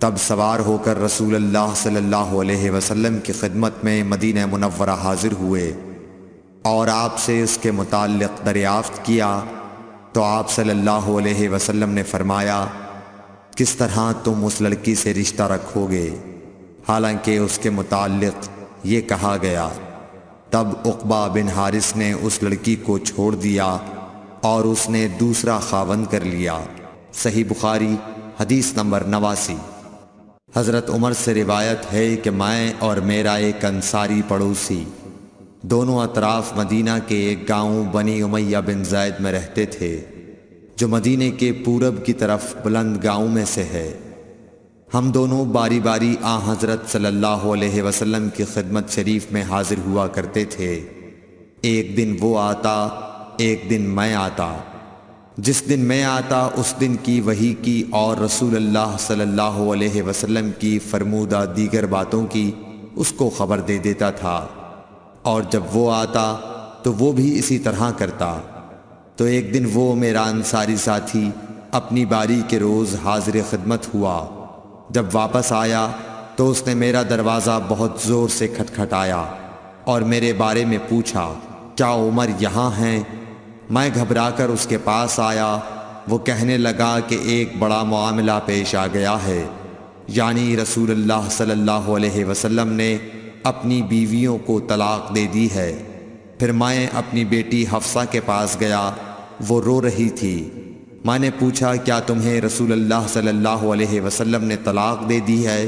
تب سوار ہو کر رسول اللہ صلی اللہ علیہ وسلم کی خدمت میں مدینہ منورہ حاضر ہوئے اور آپ سے اس کے متعلق دریافت کیا تو آپ صلی اللہ علیہ وسلم نے فرمایا کس طرح تم اس لڑکی سے رشتہ رکھو گے، حالانکہ اس کے متعلق یہ کہا گیا۔ تب عقبہ بن حارث نے اس لڑکی کو چھوڑ دیا اور اس نے دوسرا خاوند کر لیا۔ صحیح بخاری حدیث نمبر 89۔ حضرت عمر سے روایت ہے کہ میں اور میرا ایک انصاری پڑوسی دونوں اطراف مدینہ کے ایک گاؤں بنی امیہ بن زید میں رہتے تھے، جو مدینے کے پورب کی طرف بلند گاؤں میں سے ہے۔ ہم دونوں باری باری حضرت صلی اللہ علیہ وسلم کی خدمت شریف میں حاضر ہوا کرتے تھے۔ ایک دن وہ آتا، ایک دن میں آتا۔ جس دن میں آتا اس دن کی وحی کی اور رسول اللہ صلی اللہ علیہ وسلم کی فرمودہ دیگر باتوں کی اس کو خبر دے دیتا تھا، اور جب وہ آتا تو وہ بھی اسی طرح کرتا۔ تو ایک دن وہ میرا انصاری ساتھی اپنی باری کے روز حاضر خدمت ہوا۔ جب واپس آیا تو اس نے میرا دروازہ بہت زور سے کھٹکھٹایا اور میرے بارے میں پوچھا کیا عمر یہاں ہیں؟ میں گھبرا کر اس کے پاس آیا۔ وہ کہنے لگا کہ ایک بڑا معاملہ پیش آ گیا ہے، یعنی رسول اللہ صلی اللہ علیہ وسلم نے اپنی بیویوں کو طلاق دے دی ہے۔ پھر میں اپنی بیٹی حفصہ کے پاس گیا، وہ رو رہی تھی۔ میں نے پوچھا کیا تمہیں رسول اللہ صلی اللہ علیہ وسلم نے طلاق دے دی ہے؟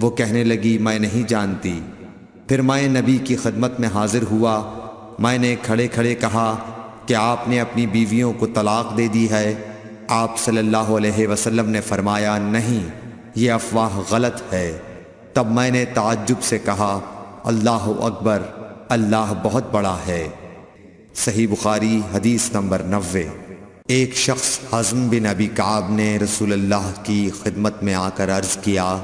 وہ کہنے لگی میں نہیں جانتی۔ پھر میں نبی کی خدمت میں حاضر ہوا۔ میں نے کھڑے کھڑے کہا کہ آپ نے اپنی بیویوں کو طلاق دے دی ہے؟ آپ صلی اللہ علیہ وسلم نے فرمایا نہیں، یہ افواہ غلط ہے۔ تب میں نے تعجب سے کہا اللہ اکبر، اللہ بہت بڑا ہے۔ صحیح بخاری حدیث نمبر 90۔ ایک شخص حزم بن ابی کعب نے رسول اللہ کی خدمت میں آ کر عرض کیا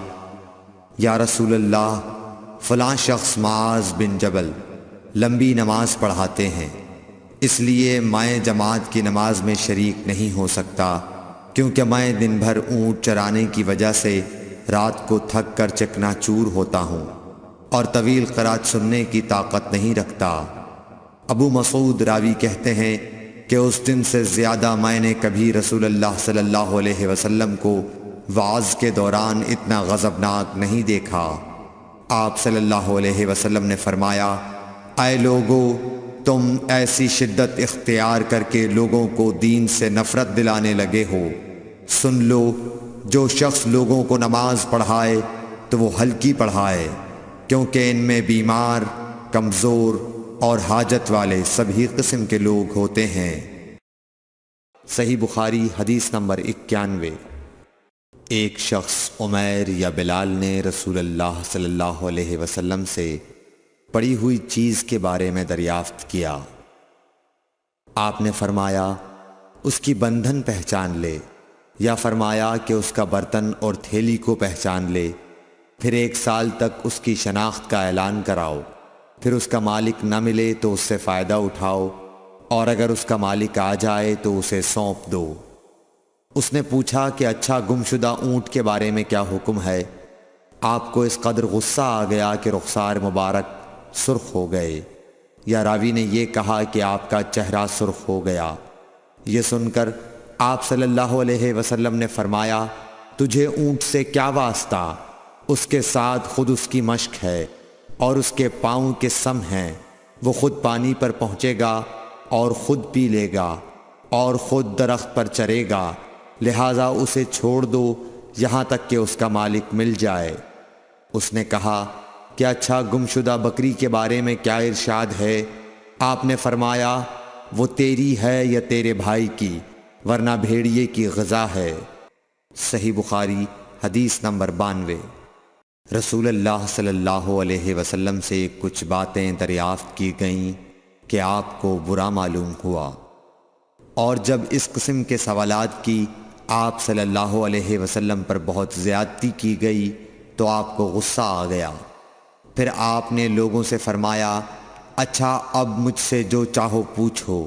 یا رسول اللہ، فلاں شخص معاذ بن جبل لمبی نماز پڑھاتے ہیں، اس لیے میں جماعت کی نماز میں شریک نہیں ہو سکتا، کیونکہ میں دن بھر اونٹ چرانے کی وجہ سے رات کو تھک کر چکنا چور ہوتا ہوں اور طویل قرات سننے کی طاقت نہیں رکھتا۔ ابو مسعود راوی کہتے ہیں کہ اس دن سے زیادہ میں نے کبھی رسول اللہ صلی اللہ علیہ وسلم کو وعظ کے دوران اتنا غضبناک نہیں دیکھا۔ آپ صلی اللہ علیہ وسلم نے فرمایا اے لوگو، تم ایسی شدت اختیار کر کے لوگوں کو دین سے نفرت دلانے لگے ہو۔ سن لو، جو شخص لوگوں کو نماز پڑھائے تو وہ ہلکی پڑھائے، کیونکہ ان میں بیمار، کمزور اور حاجت والے سبھی قسم کے لوگ ہوتے ہیں۔ صحیح بخاری حدیث نمبر 91۔ ایک شخص عمیر یا بلال نے رسول اللہ صلی اللہ علیہ وسلم سے پڑی ہوئی چیز کے بارے میں دریافت کیا۔ آپ نے فرمایا اس کی بندھن پہچان لے، یا فرمایا کہ اس کا برتن اور تھیلی کو پہچان لے، پھر 1 سال تک اس کی شناخت کا اعلان کراؤ، پھر اس کا مالک نہ ملے تو اس سے فائدہ اٹھاؤ، اور اگر اس کا مالک آ جائے تو اسے سونپ دو۔ اس نے پوچھا کہ اچھا گمشدہ اونٹ کے بارے میں کیا حکم ہے؟ آپ کو اس قدر غصہ آ گیا کہ رخسار مبارک سرخ ہو گئے، یا راوی نے یہ کہا کہ آپ کا چہرہ سرخ ہو گیا۔ یہ سن کر آپ صلی اللہ علیہ وسلم نے فرمایا تجھے اونٹ سے کیا واسطہ؟ اس کے ساتھ خود اس کی مشق ہے اور اس کے پاؤں کے سم ہیں، وہ خود پانی پر پہنچے گا اور خود پی لے گا اور خود درخت پر چرے گا، لہٰذا اسے چھوڑ دو یہاں تک کہ اس کا مالک مل جائے۔ اس نے کہا کہ اچھا گمشدہ بکری کے بارے میں کیا ارشاد ہے؟ آپ نے فرمایا وہ تیری ہے یا تیرے بھائی کی، ورنہ بھیڑیے کی غذا ہے۔ صحیح بخاری حدیث نمبر 92۔ رسول اللہ صلی اللہ علیہ وسلم سے کچھ باتیں دریافت کی گئیں کہ آپ کو برا معلوم ہوا، اور جب اس قسم کے سوالات کی آپ صلی اللہ علیہ وسلم پر بہت زیادتی کی گئی تو آپ کو غصہ آ گیا۔ پھر آپ نے لوگوں سے فرمایا اچھا اب مجھ سے جو چاہو پوچھو۔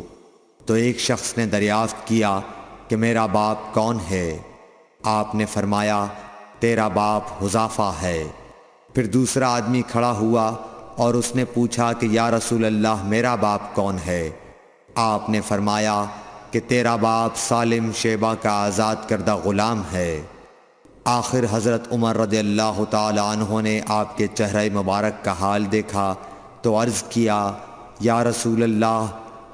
تو ایک شخص نے دریافت کیا کہ میرا باپ کون ہے؟ آپ نے فرمایا تیرا باپ حذافہ ہے۔ پھر دوسرا آدمی کھڑا ہوا اور اس نے پوچھا کہ یا رسول اللہ میرا باپ کون ہے؟ آپ نے فرمایا کہ تیرا باپ سالم شیبہ کا آزاد کردہ غلام ہے۔ آخر حضرت عمر رضی اللہ تعالی عنہ نے آپ کے چہرہ مبارک کا حال دیکھا تو عرض کیا یا رسول اللہ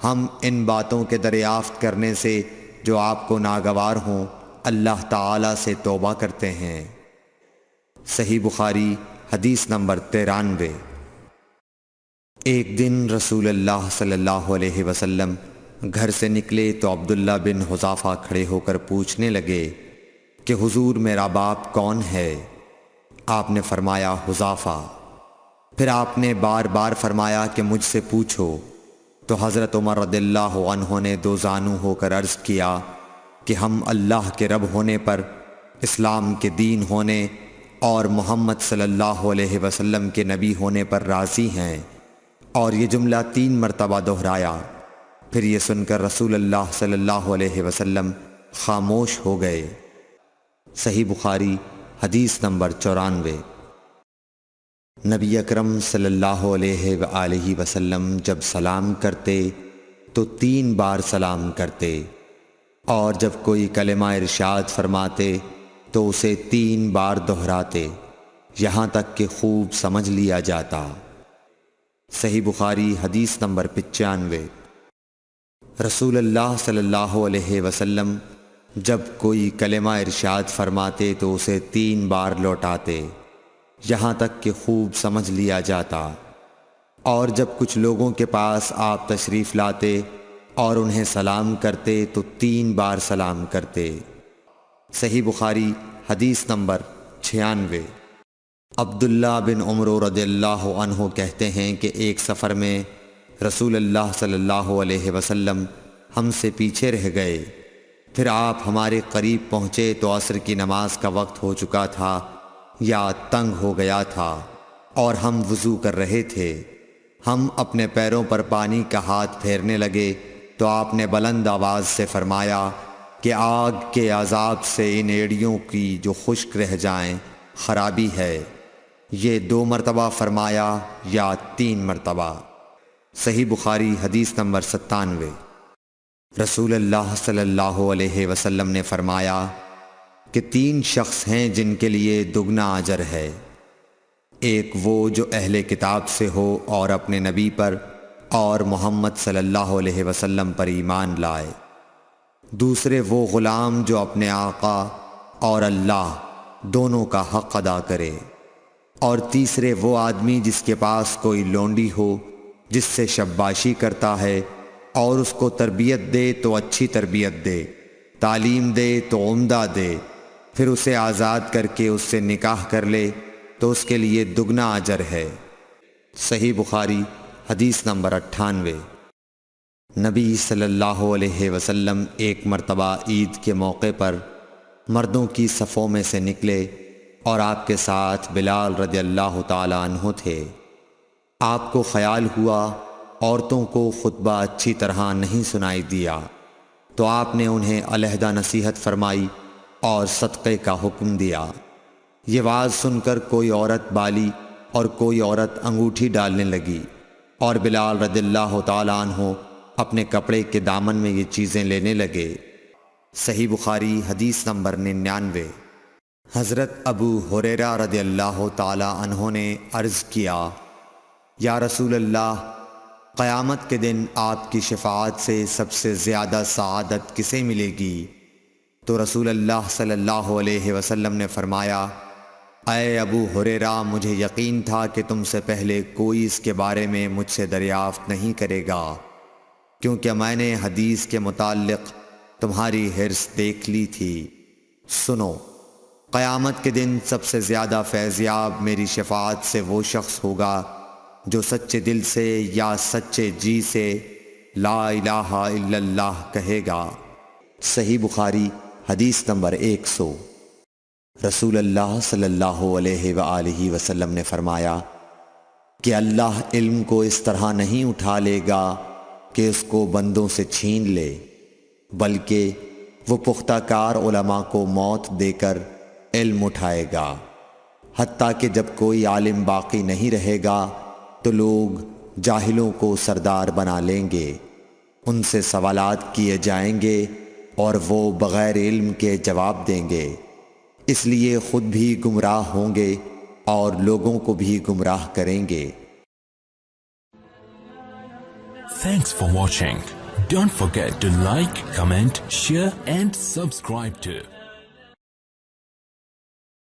ہم ان باتوں کے دریافت کرنے سے جو آپ کو ناگوار ہوں اللہ تعالی سے توبہ کرتے ہیں۔ صحیح بخاری حدیث نمبر 93۔ ایک دن رسول اللہ صلی اللہ علیہ وسلم گھر سے نکلے تو عبداللہ بن حذافہ کھڑے ہو کر پوچھنے لگے کہ حضور میرا باپ کون ہے؟ آپ نے فرمایا حذافہ۔ پھر آپ نے بار بار فرمایا کہ مجھ سے پوچھو۔ تو حضرت عمر رضی اللہ عنہ نے دو زانو ہو کر عرض کیا کہ ہم اللہ کے رب ہونے پر، اسلام کے دین ہونے اور محمد صلی اللہ علیہ وسلم کے نبی ہونے پر راضی ہیں، اور یہ جملہ 3 مرتبہ دہرایا۔ پھر یہ سن کر رسول اللہ صلی اللہ علیہ وسلم خاموش ہو گئے۔ صحیح بخاری حدیث نمبر 94۔ نبی اکرم صلی اللہ علیہ وآلہ وسلم جب سلام کرتے تو 3 بار سلام کرتے، اور جب کوئی کلمہ ارشاد فرماتے تو اسے 3 بار دہراتے یہاں تک کہ خوب سمجھ لیا جاتا۔ صحیح بخاری حدیث نمبر 95۔ رسول اللہ صلی اللہ علیہ وسلم جب کوئی کلمہ ارشاد فرماتے تو اسے 3 بار لوٹاتے یہاں تک کہ خوب سمجھ لیا جاتا، اور جب کچھ لوگوں کے پاس آپ تشریف لاتے اور انہیں سلام کرتے تو 3 بار سلام کرتے۔ صحیح بخاری حدیث نمبر 96۔ عبداللہ بن عمر رضی اللہ عنہ کہتے ہیں کہ ایک سفر میں رسول اللہ صلی اللہ علیہ وسلم ہم سے پیچھے رہ گئے، پھر آپ ہمارے قریب پہنچے تو عصر کی نماز کا وقت ہو چکا تھا یا تنگ ہو گیا تھا اور ہم وضو کر رہے تھے۔ ہم اپنے پیروں پر پانی کا ہاتھ پھیرنے لگے تو آپ نے بلند آواز سے فرمایا کہ آگ کے عذاب سے ان ایڑیوں کی جو خشک رہ جائیں خرابی ہے۔ یہ 2 مرتبہ فرمایا یا 3 مرتبہ۔ صحیح بخاری حدیث نمبر 97۔ رسول اللہ صلی اللہ علیہ وسلم نے فرمایا کہ 3 شخص ہیں جن کے لیے دگنا اجر ہے، ایک وہ جو اہل کتاب سے ہو اور اپنے نبی پر اور محمد صلی اللہ علیہ وسلم پر ایمان لائے، دوسرے وہ غلام جو اپنے آقا اور اللہ دونوں کا حق ادا کرے، اور تیسرے وہ آدمی جس کے پاس کوئی لونڈی ہو جس سے شباشی کرتا ہے اور اس کو تربیت دے تو اچھی تربیت دے، تعلیم دے تو عمدہ دے، پھر اسے آزاد کر کے اس سے نکاح کر لے تو اس کے لیے دگنا اجر ہے۔ صحیح بخاری حدیث نمبر 98۔ نبی صلی اللہ علیہ وسلم ایک مرتبہ عید کے موقع پر مردوں کی صفوں میں سے نکلے اور آپ کے ساتھ بلال رضی اللہ تعالی عنہ تھے۔ آپ کو خیال ہوا عورتوں کو خطبہ اچھی طرح نہیں سنائی دیا، تو آپ نے انہیں علیحدہ نصیحت فرمائی اور صدقے کا حکم دیا۔ یہ واز سن کر کوئی عورت بالی اور کوئی عورت انگوٹھی ڈالنے لگی، اور بلال رضی اللہ تعالیٰ عنہ اپنے کپڑے کے دامن میں یہ چیزیں لینے لگے۔ صحیح بخاری حدیث نمبر 99۔ حضرت ابو ہریرہ رضی اللہ تعالیٰ عنہ نے عرض کیا، یا رسول اللہ، قیامت کے دن آپ کی شفاعت سے سب سے زیادہ سعادت کسے ملے گی؟ تو رسول اللہ صلی اللہ علیہ وسلم نے فرمایا، اے ابو ہریرہ، مجھے یقین تھا کہ تم سے پہلے کوئی اس کے بارے میں مجھ سے دریافت نہیں کرے گا، کیونکہ میں نے حدیث کے متعلق تمہاری حرص دیکھ لی تھی۔ سنو، قیامت کے دن سب سے زیادہ فیضیاب میری شفاعت سے وہ شخص ہوگا جو سچے دل سے یا سچے جی سے لا الہ الا اللہ کہے گا۔ صحیح بخاری حدیث نمبر 100۔ رسول اللہ صلی اللہ علیہ وآلہ وسلم نے فرمایا کہ اللہ علم کو اس طرح نہیں اٹھا لے گا کہ اس کو بندوں سے چھین لے، بلکہ وہ پختہ کار علماء کو موت دے کر علم اٹھائے گا، حتیٰ کہ جب کوئی عالم باقی نہیں رہے گا تو لوگ جاہلوں کو سردار بنا لیں گے، ان سے سوالات کیے جائیں گے اور وہ بغیر علم کے جواب دیں گے، اس لیے خود بھی گمراہ ہوں گے اور لوگوں کو بھی گمراہ کریں گے۔ Thanks for watching. Don't forget to like, comment, share and subscribe to